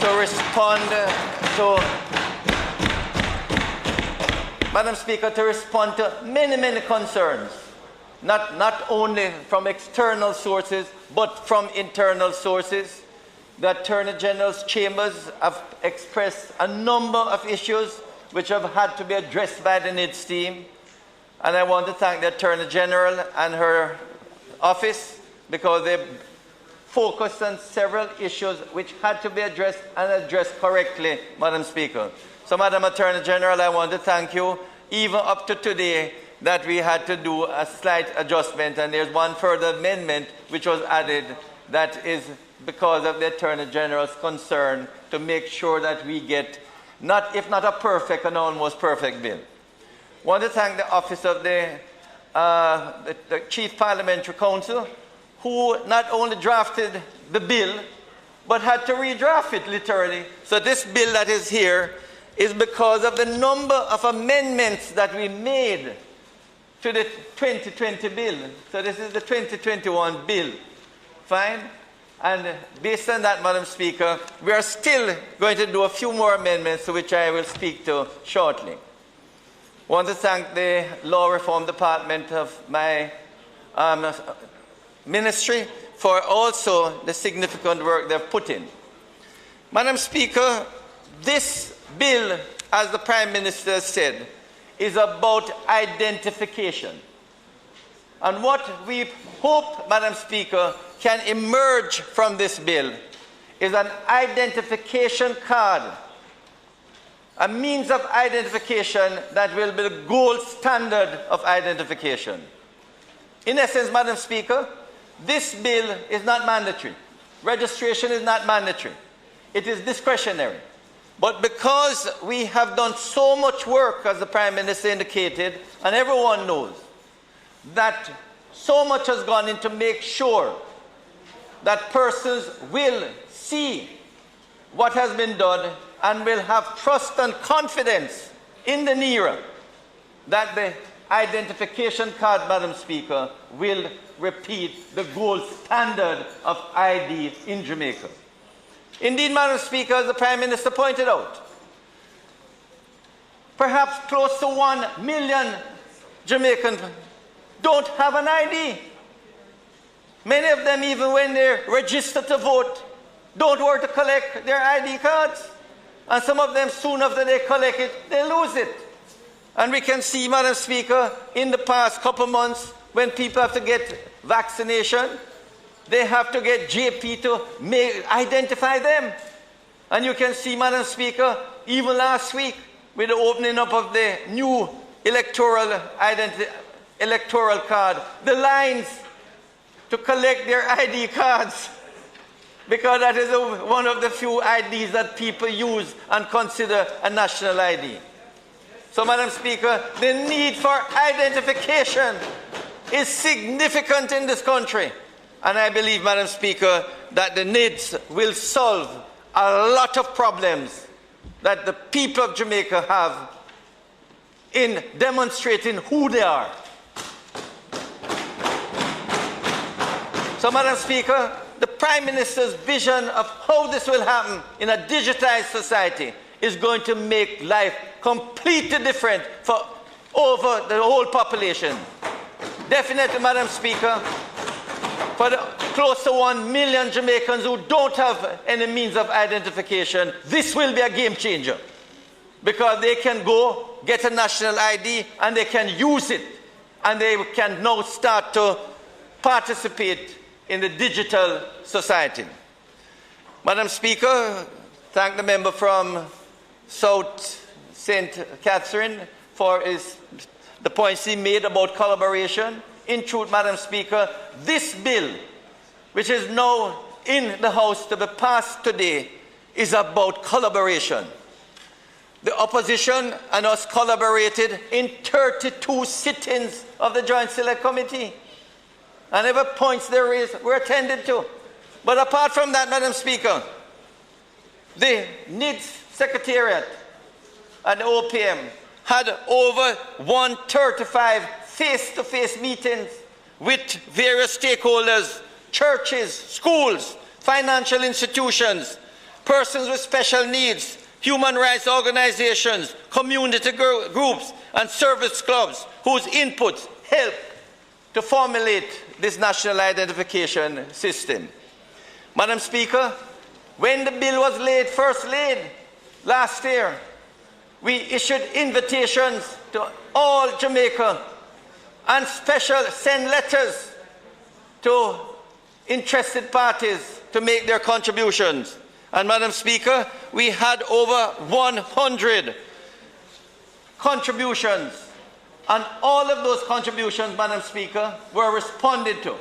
to respond Madam Speaker, to respond to many, many concerns, not only from external sources, but from internal sources. The Attorney General's chambers have expressed a number of issues which have had to be addressed by the NIDS team. And I want to thank the Attorney General and her office because they focused on several issues which had to be addressed and addressed correctly, Madam Speaker. So, Madam Attorney General, I want to thank you, even up to today, that we had to do a slight adjustment, and there's one further amendment which was added that is because of the Attorney General's concern to make sure that we get, if not a perfect, an almost perfect bill. I want to thank the Office of the Chief Parliamentary Counsel, who not only drafted the bill, but had to redraft it literally. So this bill that is here is because of the number of amendments that we made to the 2020 bill. So this is the 2021 bill. Fine? And based on that, Madam Speaker, we are still going to do a few more amendments, to which I will speak to shortly. I want to thank the Law Reform Department of my ministry for also the significant work they've put in. Madam Speaker, this bill, as the Prime Minister said, is about identification. And what we hope, Madam Speaker, can emerge from this bill is an identification card, a means of identification that will be the gold standard of identification. In essence, Madam Speaker, this bill is not mandatory. Registration is not mandatory. It is discretionary. But because we have done so much work, as the Prime Minister indicated, and everyone knows, that so much has gone into make sure that persons will see what has been done and will have trust and confidence in the NERA that the identification card, Madam Speaker, will repeat the gold standard of ID in Jamaica. Indeed, Madam Speaker, as the Prime Minister pointed out, perhaps close to 1 million Jamaicans don't have an ID. Many of them, even when they're registered to vote, don't work to collect their ID cards. And some of them, soon after they collect it, they lose it. And we can see, Madam Speaker, in the past couple months, when people have to get vaccination, they have to get JP to identify them. And you can see, Madam Speaker, even last week, with the opening up of the new electoral card, the lines to collect their ID cards, because that is one of the few IDs that people use and consider a national ID. So, Madam Speaker, the need for identification is significant in this country. And I believe, Madam Speaker, that the NIDS will solve a lot of problems that the people of Jamaica have in demonstrating who they are. So, Madam Speaker, the Prime Minister's vision of how this will happen in a digitized society is going to make life completely different for over the whole population. Definitely, Madam Speaker, for the close to 1 million Jamaicans who don't have any means of identification, this will be a game changer, because they can go get a national ID and they can use it, and they can now start to participate in the digital society. Madam Speaker, thank the member from South St. Catherine for the points he made about collaboration. In truth, Madam Speaker, this bill, which is now in the House to be passed today, is about collaboration. The opposition and us collaborated in 32 sittings of the Joint Select Committee. And every points they raised were attended to. But apart from that, Madam Speaker, the NIDS Secretariat and the OPM had over 135 face-to-face meetings with various stakeholders, churches, schools, financial institutions, persons with special needs, human rights organizations, community groups, and service clubs whose inputs help to formulate this national identification system. Madam Speaker, when the bill was first laid last year, we issued invitations to all Jamaica and send letters to interested parties to make their contributions. And Madam Speaker, we had over 100 contributions, and all of those contributions, Madam Speaker, were responded to.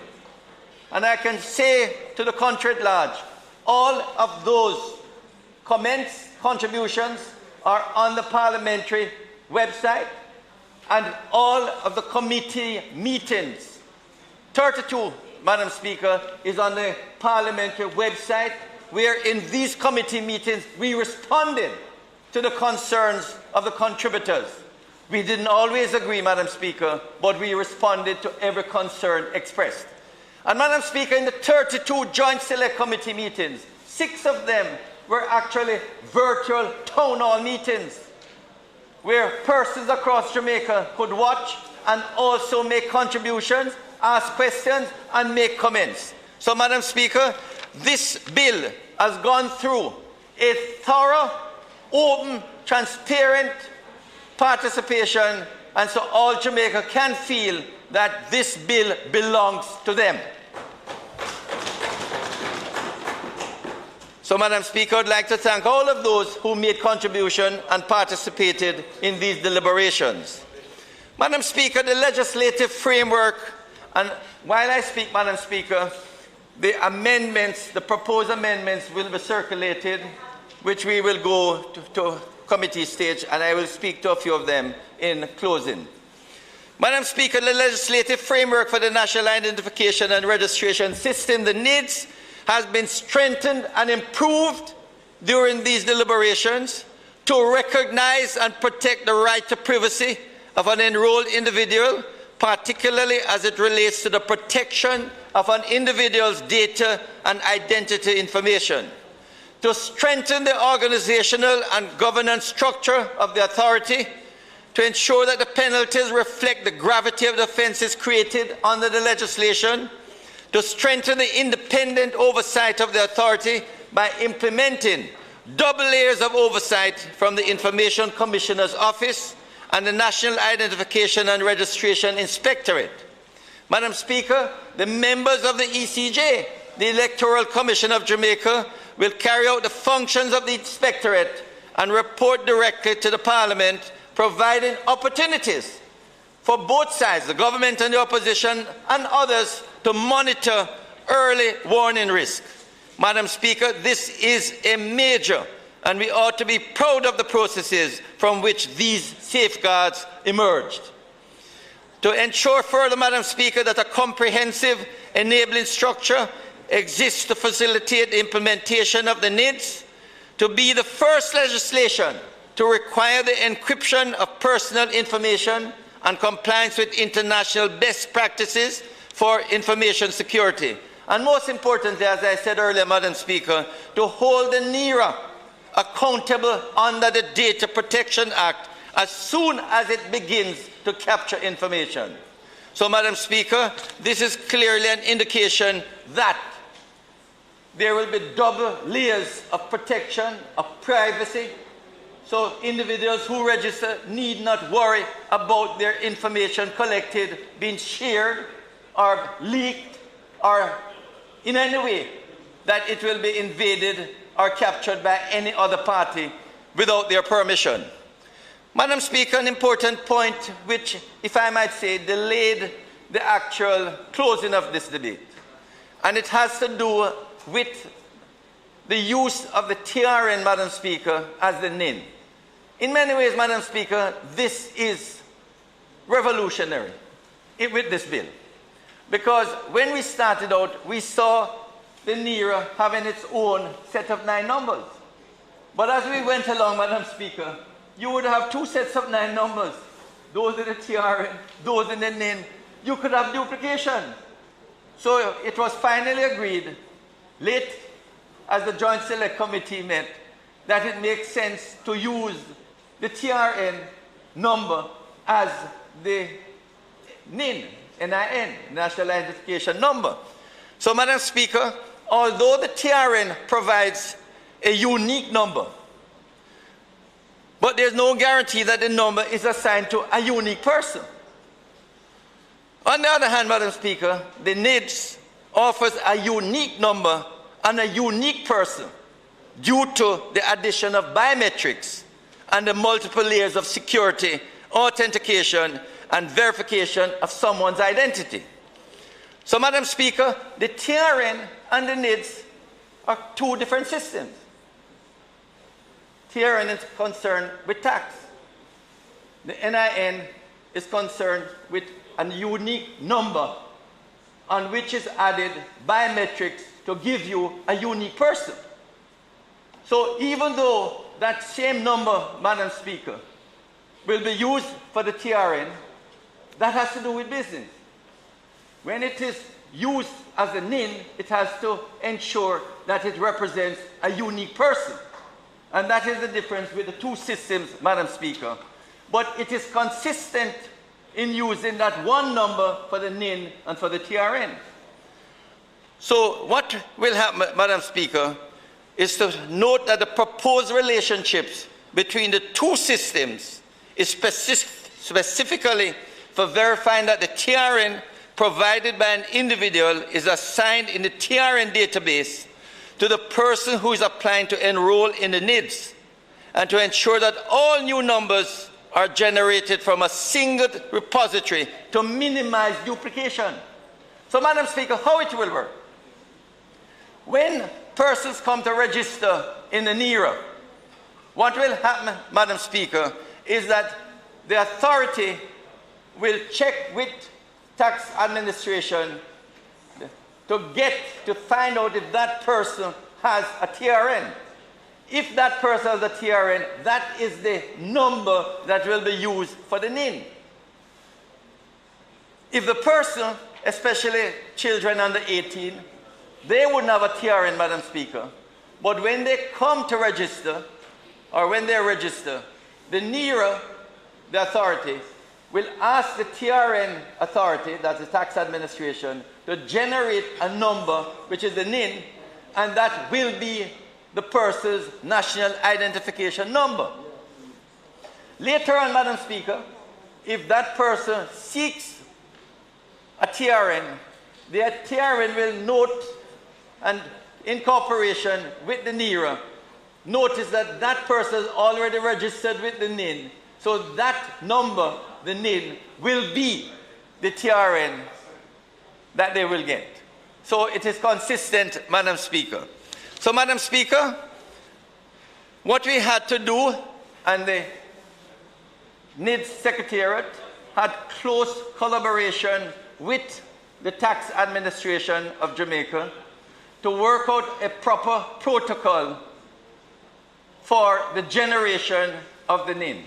And I can say to the country at large, all of those comments, contributions are on the parliamentary website, and all of the committee meetings, 32, Madam Speaker, is on the parliamentary website, where in these committee meetings we responded to the concerns of the contributors. We didn't always agree, Madam Speaker, but we responded to every concern expressed. And Madam Speaker, in the 32 Joint Select Committee meetings, 6 of them were actually virtual town hall meetings where persons across Jamaica could watch and also make contributions, ask questions, and make comments. So, Madam Speaker, this bill has gone through a thorough, open, transparent participation, and so all Jamaica can feel that this bill belongs to them. So, Madam Speaker, I'd like to thank all of those who made contribution and participated in these deliberations. Madam Speaker, the legislative framework, and while I speak, Madam Speaker, the amendments, the proposed amendments will be circulated, which we will go to committee stage, and I will speak to a few of them in closing. Madam Speaker, the legislative framework for the National Identification and Registration System, the NIDS, has been strengthened and improved during these deliberations to recognize and protect the right to privacy of an enrolled individual, particularly as it relates to the protection of an individual's data and identity information, to strengthen the organizational and governance structure of the authority, to ensure that the penalties reflect the gravity of the offences created under the legislation, to strengthen the independent oversight of the authority by implementing double layers of oversight from the Information Commissioner's Office and the National Identification and Registration Inspectorate. Madam Speaker, the members of the ECJ, the Electoral Commission of Jamaica, will carry out the functions of the Inspectorate and report directly to the Parliament, providing opportunities for both sides, the government and the opposition and others, to monitor early warning risk. Madam Speaker, this is a major, and we ought to be proud of the processes from which these safeguards emerged. To ensure further, Madam Speaker, that a comprehensive enabling structure exists to facilitate the implementation of the NIDS, to be the first legislation to require the encryption of personal information and compliance with international best practices for information security. And most importantly, as I said earlier, Madam Speaker, to hold the NERA accountable under the Data Protection Act as soon as it begins to capture information. So, Madam Speaker, this is clearly an indication that there will be double layers of protection, of privacy, so individuals who register need not worry about their information collected being shared or leaked or in any way that it will be invaded or captured by any other party without their permission. Madam Speaker, an important point which, if I might say, delayed the actual closing of this debate, and it has to do with the use of the TRN, Madam Speaker, as the NIN. In many ways, Madam Speaker, this is revolutionary with this bill. Because when we started out, we saw the NERA having its own set of 9 numbers. But as we went along, Madam Speaker, you would have 2 sets of 9 numbers. Those in the TRN, those in the NIN. You could have duplication. So it was finally agreed, late as the Joint Select Committee met, that it makes sense to use the TRN number as the NIN, National Identification Number. So, Madam Speaker, although the TRN provides a unique number, but there's no guarantee that the number is assigned to a unique person. On the other hand, Madam Speaker, the NIDS offers a unique number and a unique person due to the addition of biometrics and the multiple layers of security, authentication, and verification of someone's identity. So, Madam Speaker, the TRN and the NIDS are two different systems. TRN is concerned with tax. The NIN is concerned with a unique number on which is added biometrics to give you a unique person. So even though that same number, Madam Speaker, will be used for the TRN, that has to do with business. When it is used as a NIN, it has to ensure that it represents a unique person. And that is the difference with the two systems, Madam Speaker. But it is consistent in using that one number for the NIN and for the TRN. So what will happen, Madam Speaker, is to note that the proposed relationships between the two systems is specifically for verifying that the TRN provided by an individual is assigned in the TRN database to the person who is applying to enroll in the NIDS, and to ensure that all new numbers are generated from a single repository to minimize duplication. So, Madam Speaker, how it will work? When persons come to register in the NERA, what will happen, Madam Speaker, is that the authority will check with tax administration to find out if that person has a TRN. If that person has a TRN, that is the number that will be used for the NIN. If the person, especially children under 18, they wouldn't have a TRN, Madam Speaker, but when they come to register, or when they register, the NERA, the authority, will ask the TRN authority, that's the tax administration, to generate a number, which is the NIN, and that will be the person's national identification number. Later on, Madam Speaker, if that person seeks a TRN, the TRN will note, and in cooperation with the NERA, notice that that person is already registered with the NIN, so that number, the NIN, will be the TRN that they will get. So it is consistent, Madam Speaker. So, Madam Speaker, what we had to do, and the NIDS Secretariat had close collaboration with the tax administration of Jamaica to work out a proper protocol for the generation of the NIN.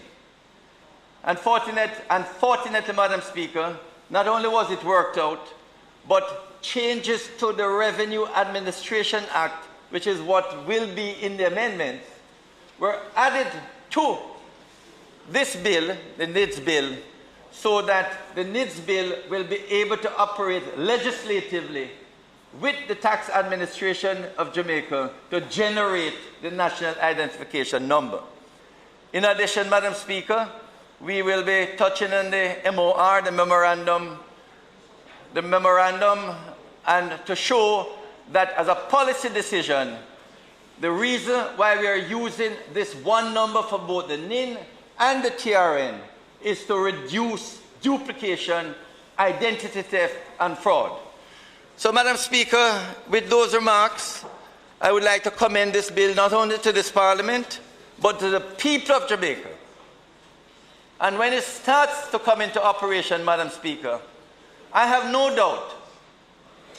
Unfortunately, Madam Speaker, not only was it worked out, but changes to the Revenue Administration Act, which is what will be in the amendments, were added to this bill, the NIDS bill, so that the NIDS bill will be able to operate legislatively with the tax administration of Jamaica to generate the national identification number. In addition, Madam Speaker, we will be touching on the MOR, the memorandum, and to show that as a policy decision, the reason why we are using this one number for both the NIN and the TRN is to reduce duplication, identity theft, and fraud. So, Madam Speaker, with those remarks, I would like to commend this bill not only to this Parliament, but to the people of Jamaica. And when it starts to come into operation, Madam Speaker, I have no doubt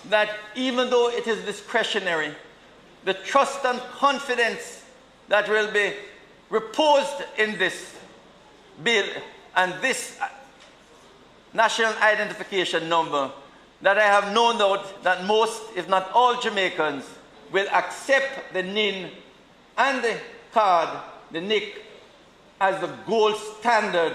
that even though it is discretionary, the trust and confidence that will be reposed in this bill and this national identification number, that I have no doubt that most, if not all Jamaicans, will accept the NIN and the card, the NIC, as the gold standard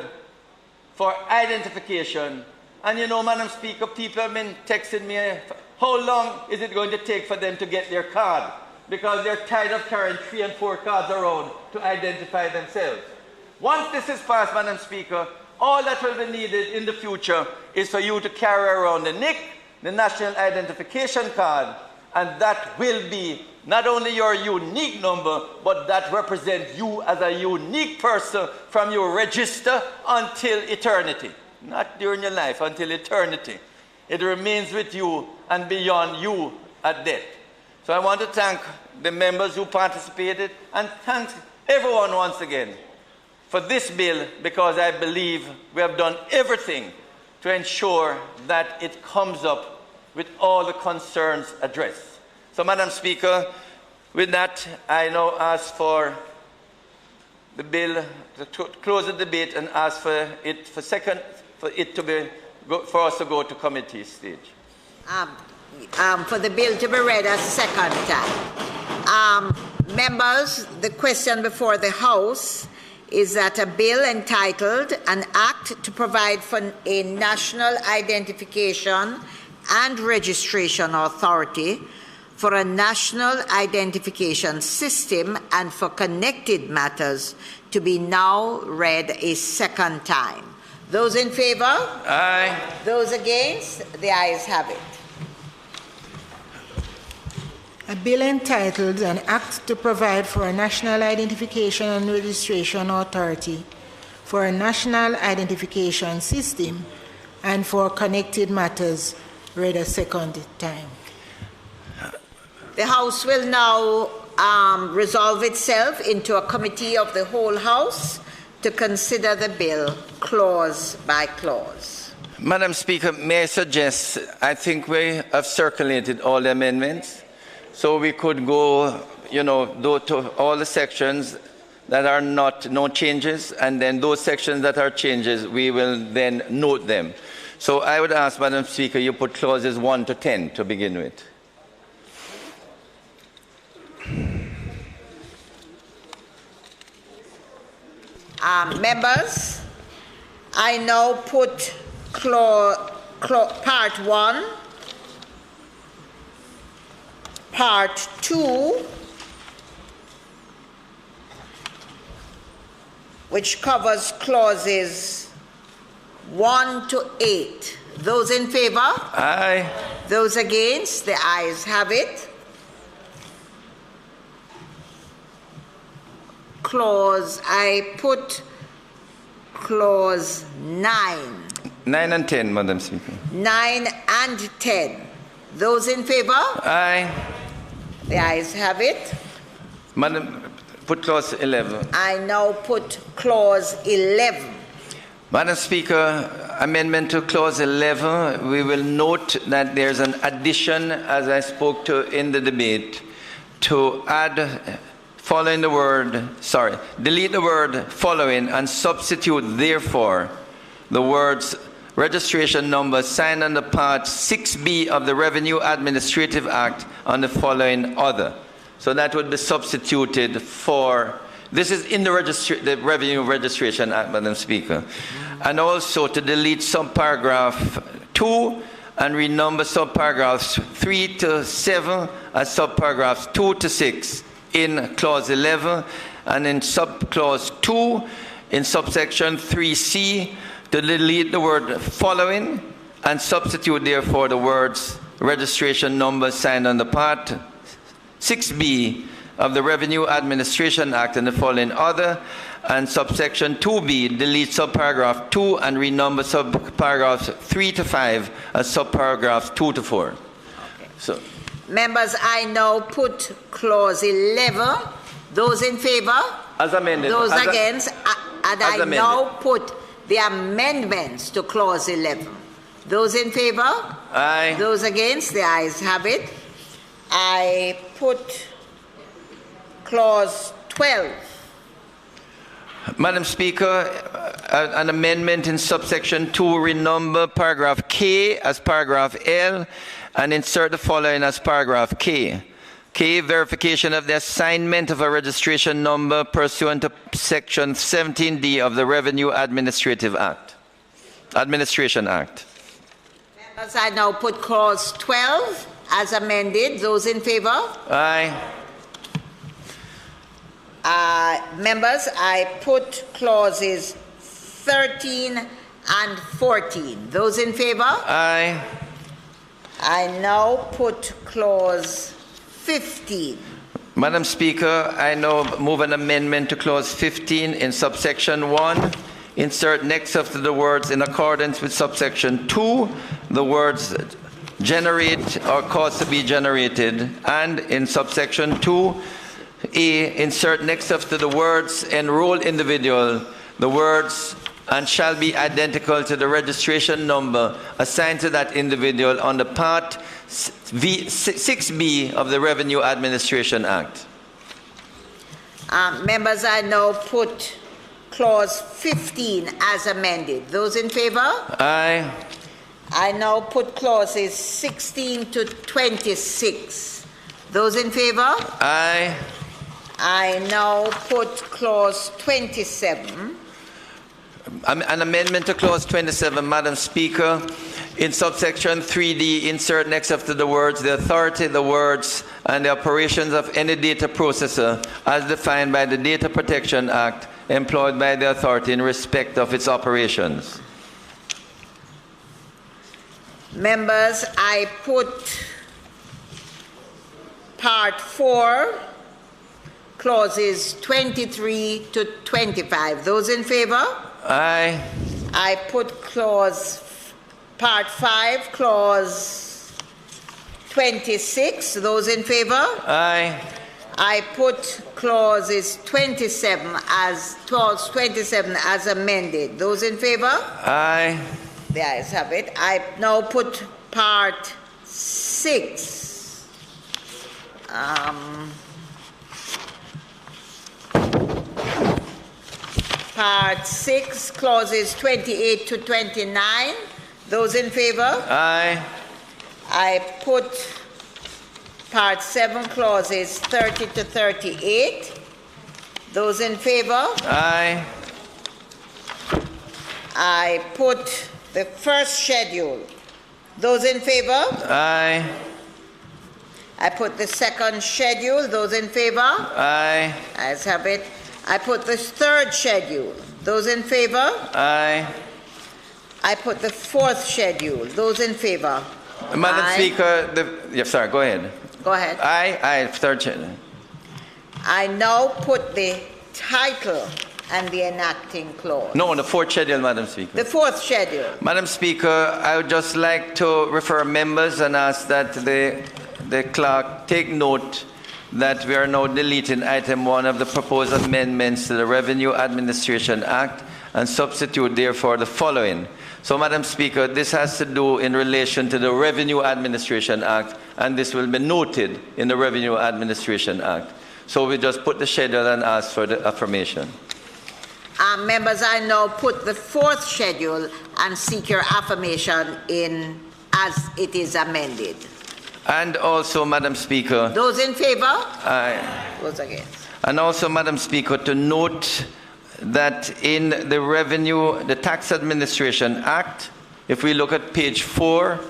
for identification. And you know, Madam Speaker, people have been texting me, how long is it going to take for them to get their card? Because they're tired of carrying 3 and 4 cards around to identify themselves. Once this is passed, Madam Speaker, all that will be needed in the future is for you to carry around the NIC, the National Identification Card, and that will be not only your unique number, but that represents you as a unique person from your register until eternity. Not during your life, until eternity. It remains with you and beyond you at death. So I want to thank the members who participated and thank everyone once again for this bill, because I believe we have done everything to ensure that it comes up with all the concerns addressed. So, Madam Speaker, with that, I now ask for the bill to close the debate and ask for it for us to go to committee stage. For the bill to be read a second time. Members, the question before the House is that a bill entitled An Act to Provide for a National Identification and Registration Authority for a National Identification System and for Connected Matters to be now read a second time. Those in favor? Aye. Those against? The ayes have it. A bill entitled An Act to Provide for a National Identification and Registration Authority for a National Identification System and for Connected Matters, read a second time. The House will now resolve itself into a committee of the whole House to consider the bill clause by clause. Madam Speaker, may I suggest, I think we have circulated all the amendments, so we could go, to all the sections that are no changes, and then those sections that are changes, we will then note them. So I would ask, Madam Speaker, you put clauses 1 to 10 to begin with. Members, I now put part 1, part 2, which covers clauses 1 to 8. Those in favor? Aye. Those against? The ayes have it. I put clause 9. 9 and 10, Madam Speaker. 9 and 10. Those in favor? Aye. The ayes have it. Madam, put clause 11. I now put clause 11. Madam Speaker, amendment to clause 11, we will note that there's an addition, as I spoke to in the debate, to add delete the word following and substitute therefore the words registration number signed under Part 6B of the Revenue Administrative Act on the following other. So that would be substituted for, this is in the Revenue Registration Act, Madam Speaker. And also to delete subparagraph 2 and renumber subparagraphs 3 to 7 as subparagraphs 2 to 6 in clause 11, and in subclause 2 in subsection 3C to delete the word following and substitute therefore the words registration number signed under Part 6B of the Revenue Administration Act and the following other, and subsection 2B delete subparagraph 2 and renumber subparagraphs 3 to 5 as subparagraphs 2 to 4. Okay. So, members, I now put clause 11. Those in favor? As amended. Those against? And I amended. now put the amendments to clause 11. Those in favor? Aye. Those against? The ayes have it. I put clause 12. Madam Speaker, an amendment in subsection 2, renumber paragraph K as paragraph L and insert the following as paragraph K. K, verification of the assignment of a registration number pursuant to Section 17D of the Revenue Administration Act. Members, I now put clause 12 as amended. Those in favor? Aye. Members, I put clauses 13 and 14. Those in favor? Aye. I now put clause 15. Madam Speaker, I now move an amendment to clause 15 in subsection 1. Insert next after the words in accordance with subsection 2, the words generate or cause to be generated, and in subsection 2A, insert next after the words enroll individual, the words and shall be identical to the registration number assigned to that individual under Part 6B of the Revenue Administration Act. Members, I now put clause 15 as amended. Those in favor? Aye. I now put clauses 16 to 26. Those in favor? Aye. I now put clause 27. An amendment to clause 27, Madam Speaker. In subsection 3D, insert next after the words the authority, the words, and the operations of any data processor as defined by the Data Protection Act employed by the authority in respect of its operations. Members, I put Part 4, clauses 23 to 25. Those in favor? Aye. I put Part 5, clause 26. Those in favor? Aye. I put clause 27 as amended. Those in favor? Aye. The ayes have it. I now put Part 6. Part 6, clauses 28 to 29. Those in favor? Aye. I put Part 7, clauses 30 to 38. Those in favor? Aye. I put the first schedule. Those in favor? Aye. I put the second schedule. Those in favor? Aye. Ayes have it. I put the third schedule. Those in favor? Aye. I put the fourth schedule. Those in favor? Madam Aye. Speaker, sorry, go ahead. Go ahead. Aye. Third schedule. I now put the title and the enacting clause. No, the fourth schedule, Madam Speaker. The fourth schedule. Madam Speaker, I would just like to refer members and ask that the clerk take note that we are now deleting item 1 of the proposed amendments to the Revenue Administration Act and substitute therefore the following. So, Madam Speaker, this has to do in relation to the Revenue Administration Act, and this will be noted in the Revenue Administration Act. So we just put the schedule and ask for the affirmation. Members, I now put the fourth schedule and seek your affirmation in as it is amended. And also, Madam Speaker. Those in favor? Aye. Those against. And also, Madam Speaker, to note that in the Tax Administration Act, if we look at page 4,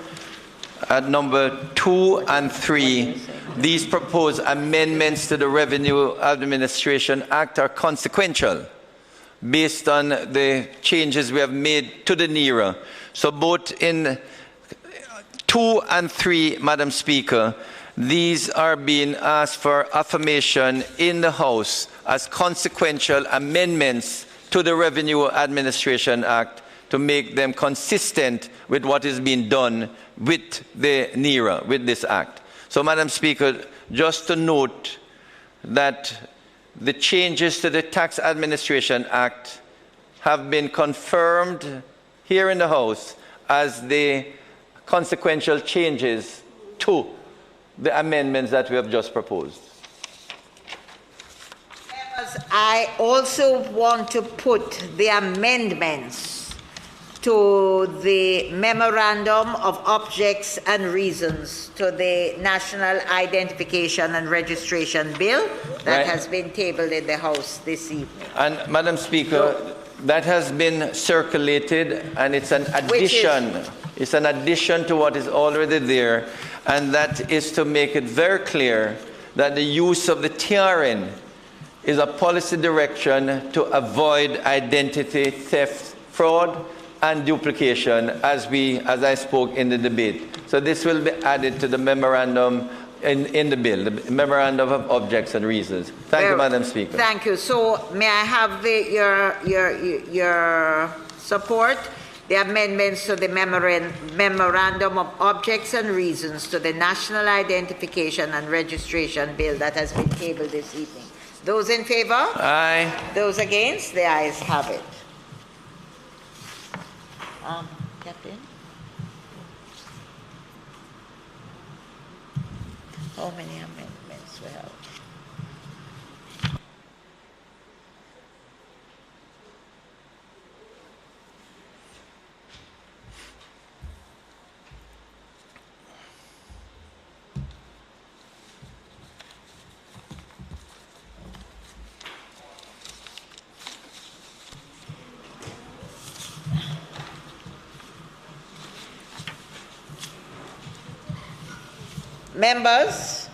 at number 2 and 3, these proposed amendments to the Revenue Administration Act are consequential based on the changes we have made to the NERA. So both in 2 and 3, Madam Speaker, these are being asked for affirmation in the House as consequential amendments to the Revenue Administration Act to make them consistent with what is being done with the NERA, with this Act. So, Madam Speaker, just to note that the changes to the Tax Administration Act have been confirmed here in the House as the consequential changes to the amendments that we have just proposed. I also want to put the amendments to the Memorandum of Objects and Reasons to the National Identification and Registration Bill that has been tabled in the House this evening. And Madam Speaker, that has been circulated, and it's an addition. It's an addition to what is already there, and that is to make it very clear that the use of the TRN is a policy direction to avoid identity theft, fraud, and duplication, as I spoke in the debate. So this will be added to the memorandum in the bill, the Memorandum of Objects and Reasons. Thank you, Madam Speaker. Thank you. So may I have your support? The amendments to the Memorandum of Objects and Reasons to the National Identification and Registration Bill that has been tabled this evening. Those in favor? Aye. Those against? The ayes have it. Captain? How many amendments we have? Members,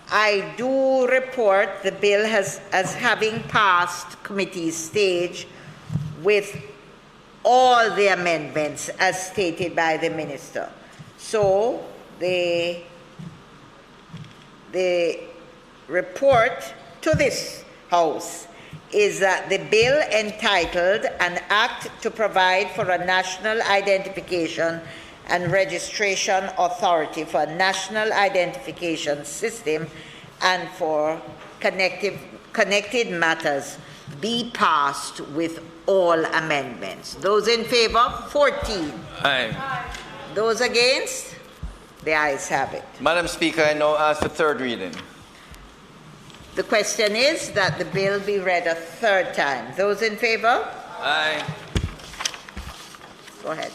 I do report the bill as having passed committee stage with all the amendments as stated by the minister. So the report to this House is that the bill entitled An Act to Provide for a National Identification and Registration Authority for a National Identification System and for connected matters be passed with all amendments. Those in favor? 14. Aye. Those against? The ayes have it. Madam Speaker, I now ask for third reading. The question is that the bill be read a third time. Those in favor? Aye. Go ahead.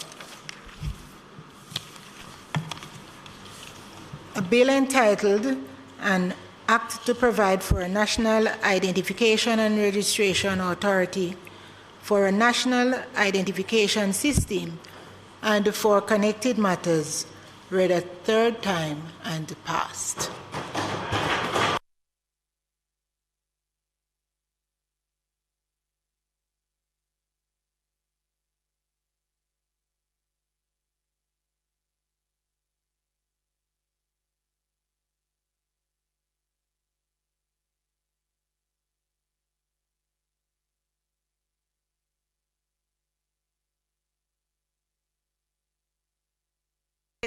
A bill entitled An Act to Provide for a National Identification and Registration Authority for a National Identification System and for Connected Matters, read a third time and passed.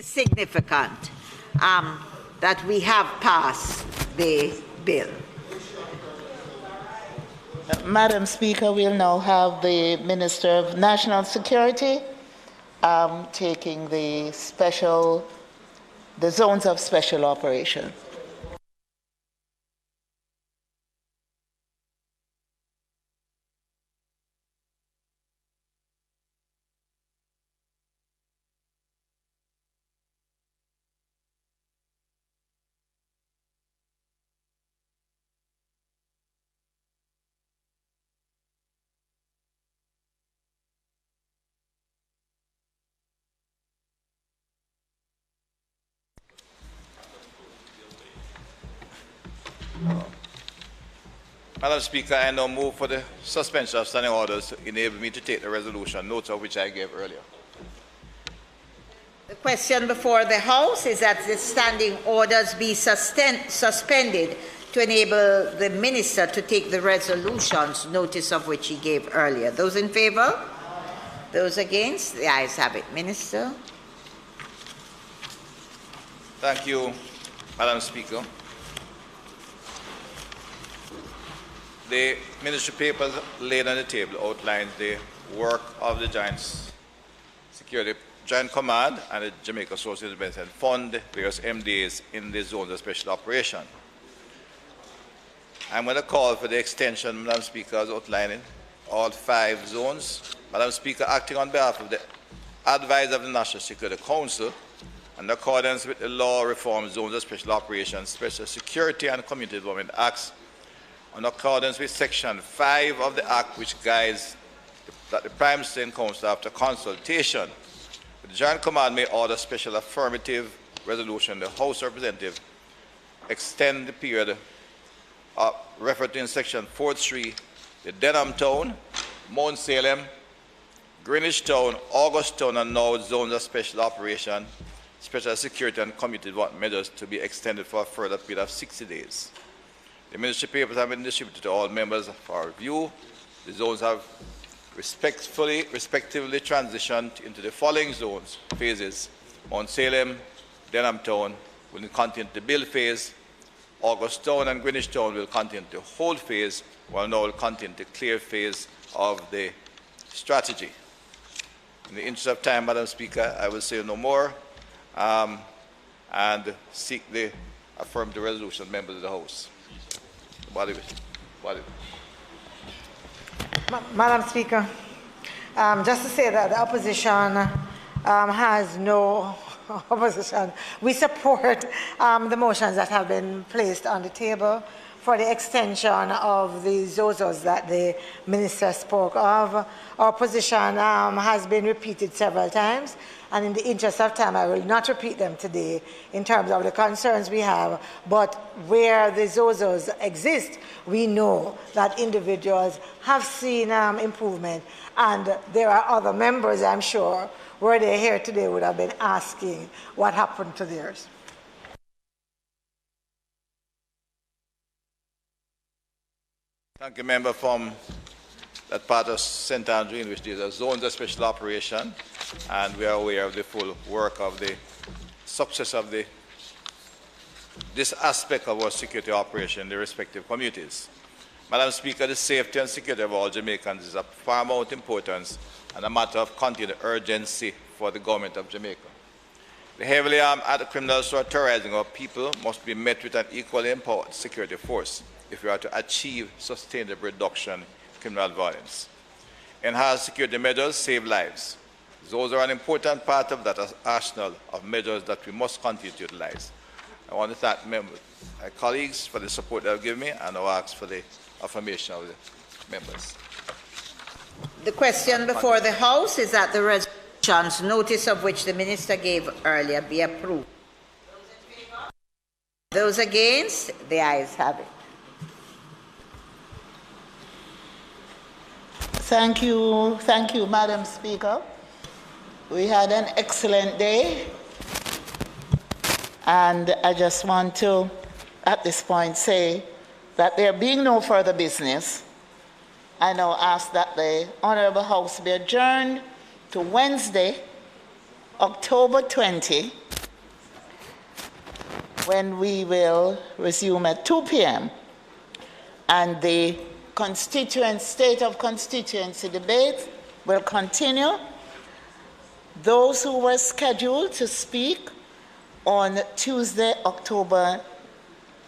Significant that we have passed the bill. Madam Speaker, we'll now have the Minister of National Security taking the zones of special operation. Madam Speaker, I now move for the suspension of standing orders to enable me to take the resolution, notes of which I gave earlier. The question before the House is that the standing orders be suspended to enable the Minister to take the resolutions, notice of which he gave earlier. Those in favour? Those against? The ayes have it. Minister. Thank you, Madam Speaker. The ministry papers laid on the table outlines the work of the Joint Command and the Jamaica Social Defense and Fund, various MDAs in the zones of special operation. I'm going to call for the extension, Madam Speaker, as outlined all 5 zones. Madam Speaker, acting on behalf of the advisor of the National Security Council, in accordance with the Law Reform Zones of Special Operations, Special Security and Community Development Acts, in accordance with Section 5 of the Act, which guides that the Prime Minister and Council, after consultation with the Joint Command, may order special affirmative resolution. The House of Representatives extend the period referred to in Section 4.3, the Denham Town, Mount Salem, Greenwich Town, August Town, and now zones of special operation, special security and community development measures to be extended for a further period of 60 days. The ministry papers have been distributed to all members for review. The zones have respectively transitioned into the following zones, phases: Mount Salem, Denham Town will continue the build phase, August Town and Greenwich Town will continue the hold phase, while now will continue the clear phase of the strategy. In the interest of time, Madam Speaker, I will say no more and seek the affirmative resolution of members of the House. Madam Speaker, just to say that the opposition has no opposition. We support the motions that have been placed on the table for the extension of the ZOZOs that the Minister spoke of. Our position has been repeated several times, and in the interest of time, I will not repeat them today in terms of the concerns we have, but where the ZOZOs exist, we know that individuals have seen improvement, and there are other members, I'm sure, were they here today, would have been asking what happened to theirs. Thank you, member from that part of St. Andrew, in which there are zones of special operation, and we are aware of the full work of the success of this aspect of our security operation in the respective communities. Madam Speaker, the safety and security of all Jamaicans is of paramount importance and a matter of continued urgency for the government of Jamaica. The heavily armed criminals who are terrorizing our people must be met with an equally empowered security force if we are to achieve sustainable reduction in criminal violence. Enhanced security measures save lives. Those are an important part of that arsenal of measures that we must continue to utilize. I want to thank my colleagues for the support they have given me, and I'll ask for the affirmation of the members. The question before the House is that the resolutions, notice of which the Minister gave earlier, be approved. Those against? The ayes have it. Thank you, Madam Speaker. We had an excellent day, and I just want to, at this point, say that there being no further business, I now ask that the Honourable House be adjourned to Wednesday, October 20, when we will resume at 2 p.m. and the state of constituency debate will continue. Those who were scheduled to speak on Tuesday, October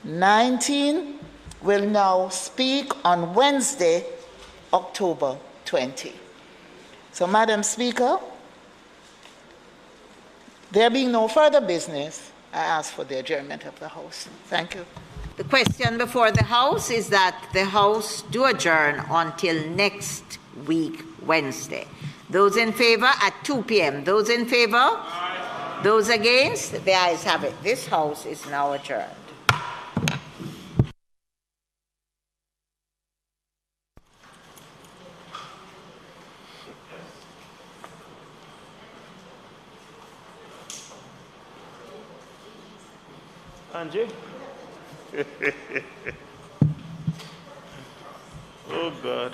19, will now speak on Wednesday, October 20. So, Madam Speaker, there being no further business, I ask for the adjournment of the House. Thank you. The question before the House is that the House do adjourn until next week, Wednesday. Those in favor at 2 p.m. Those in favor? Aye. Those against? The ayes have it. This House is now adjourned. Angie? Oh, God.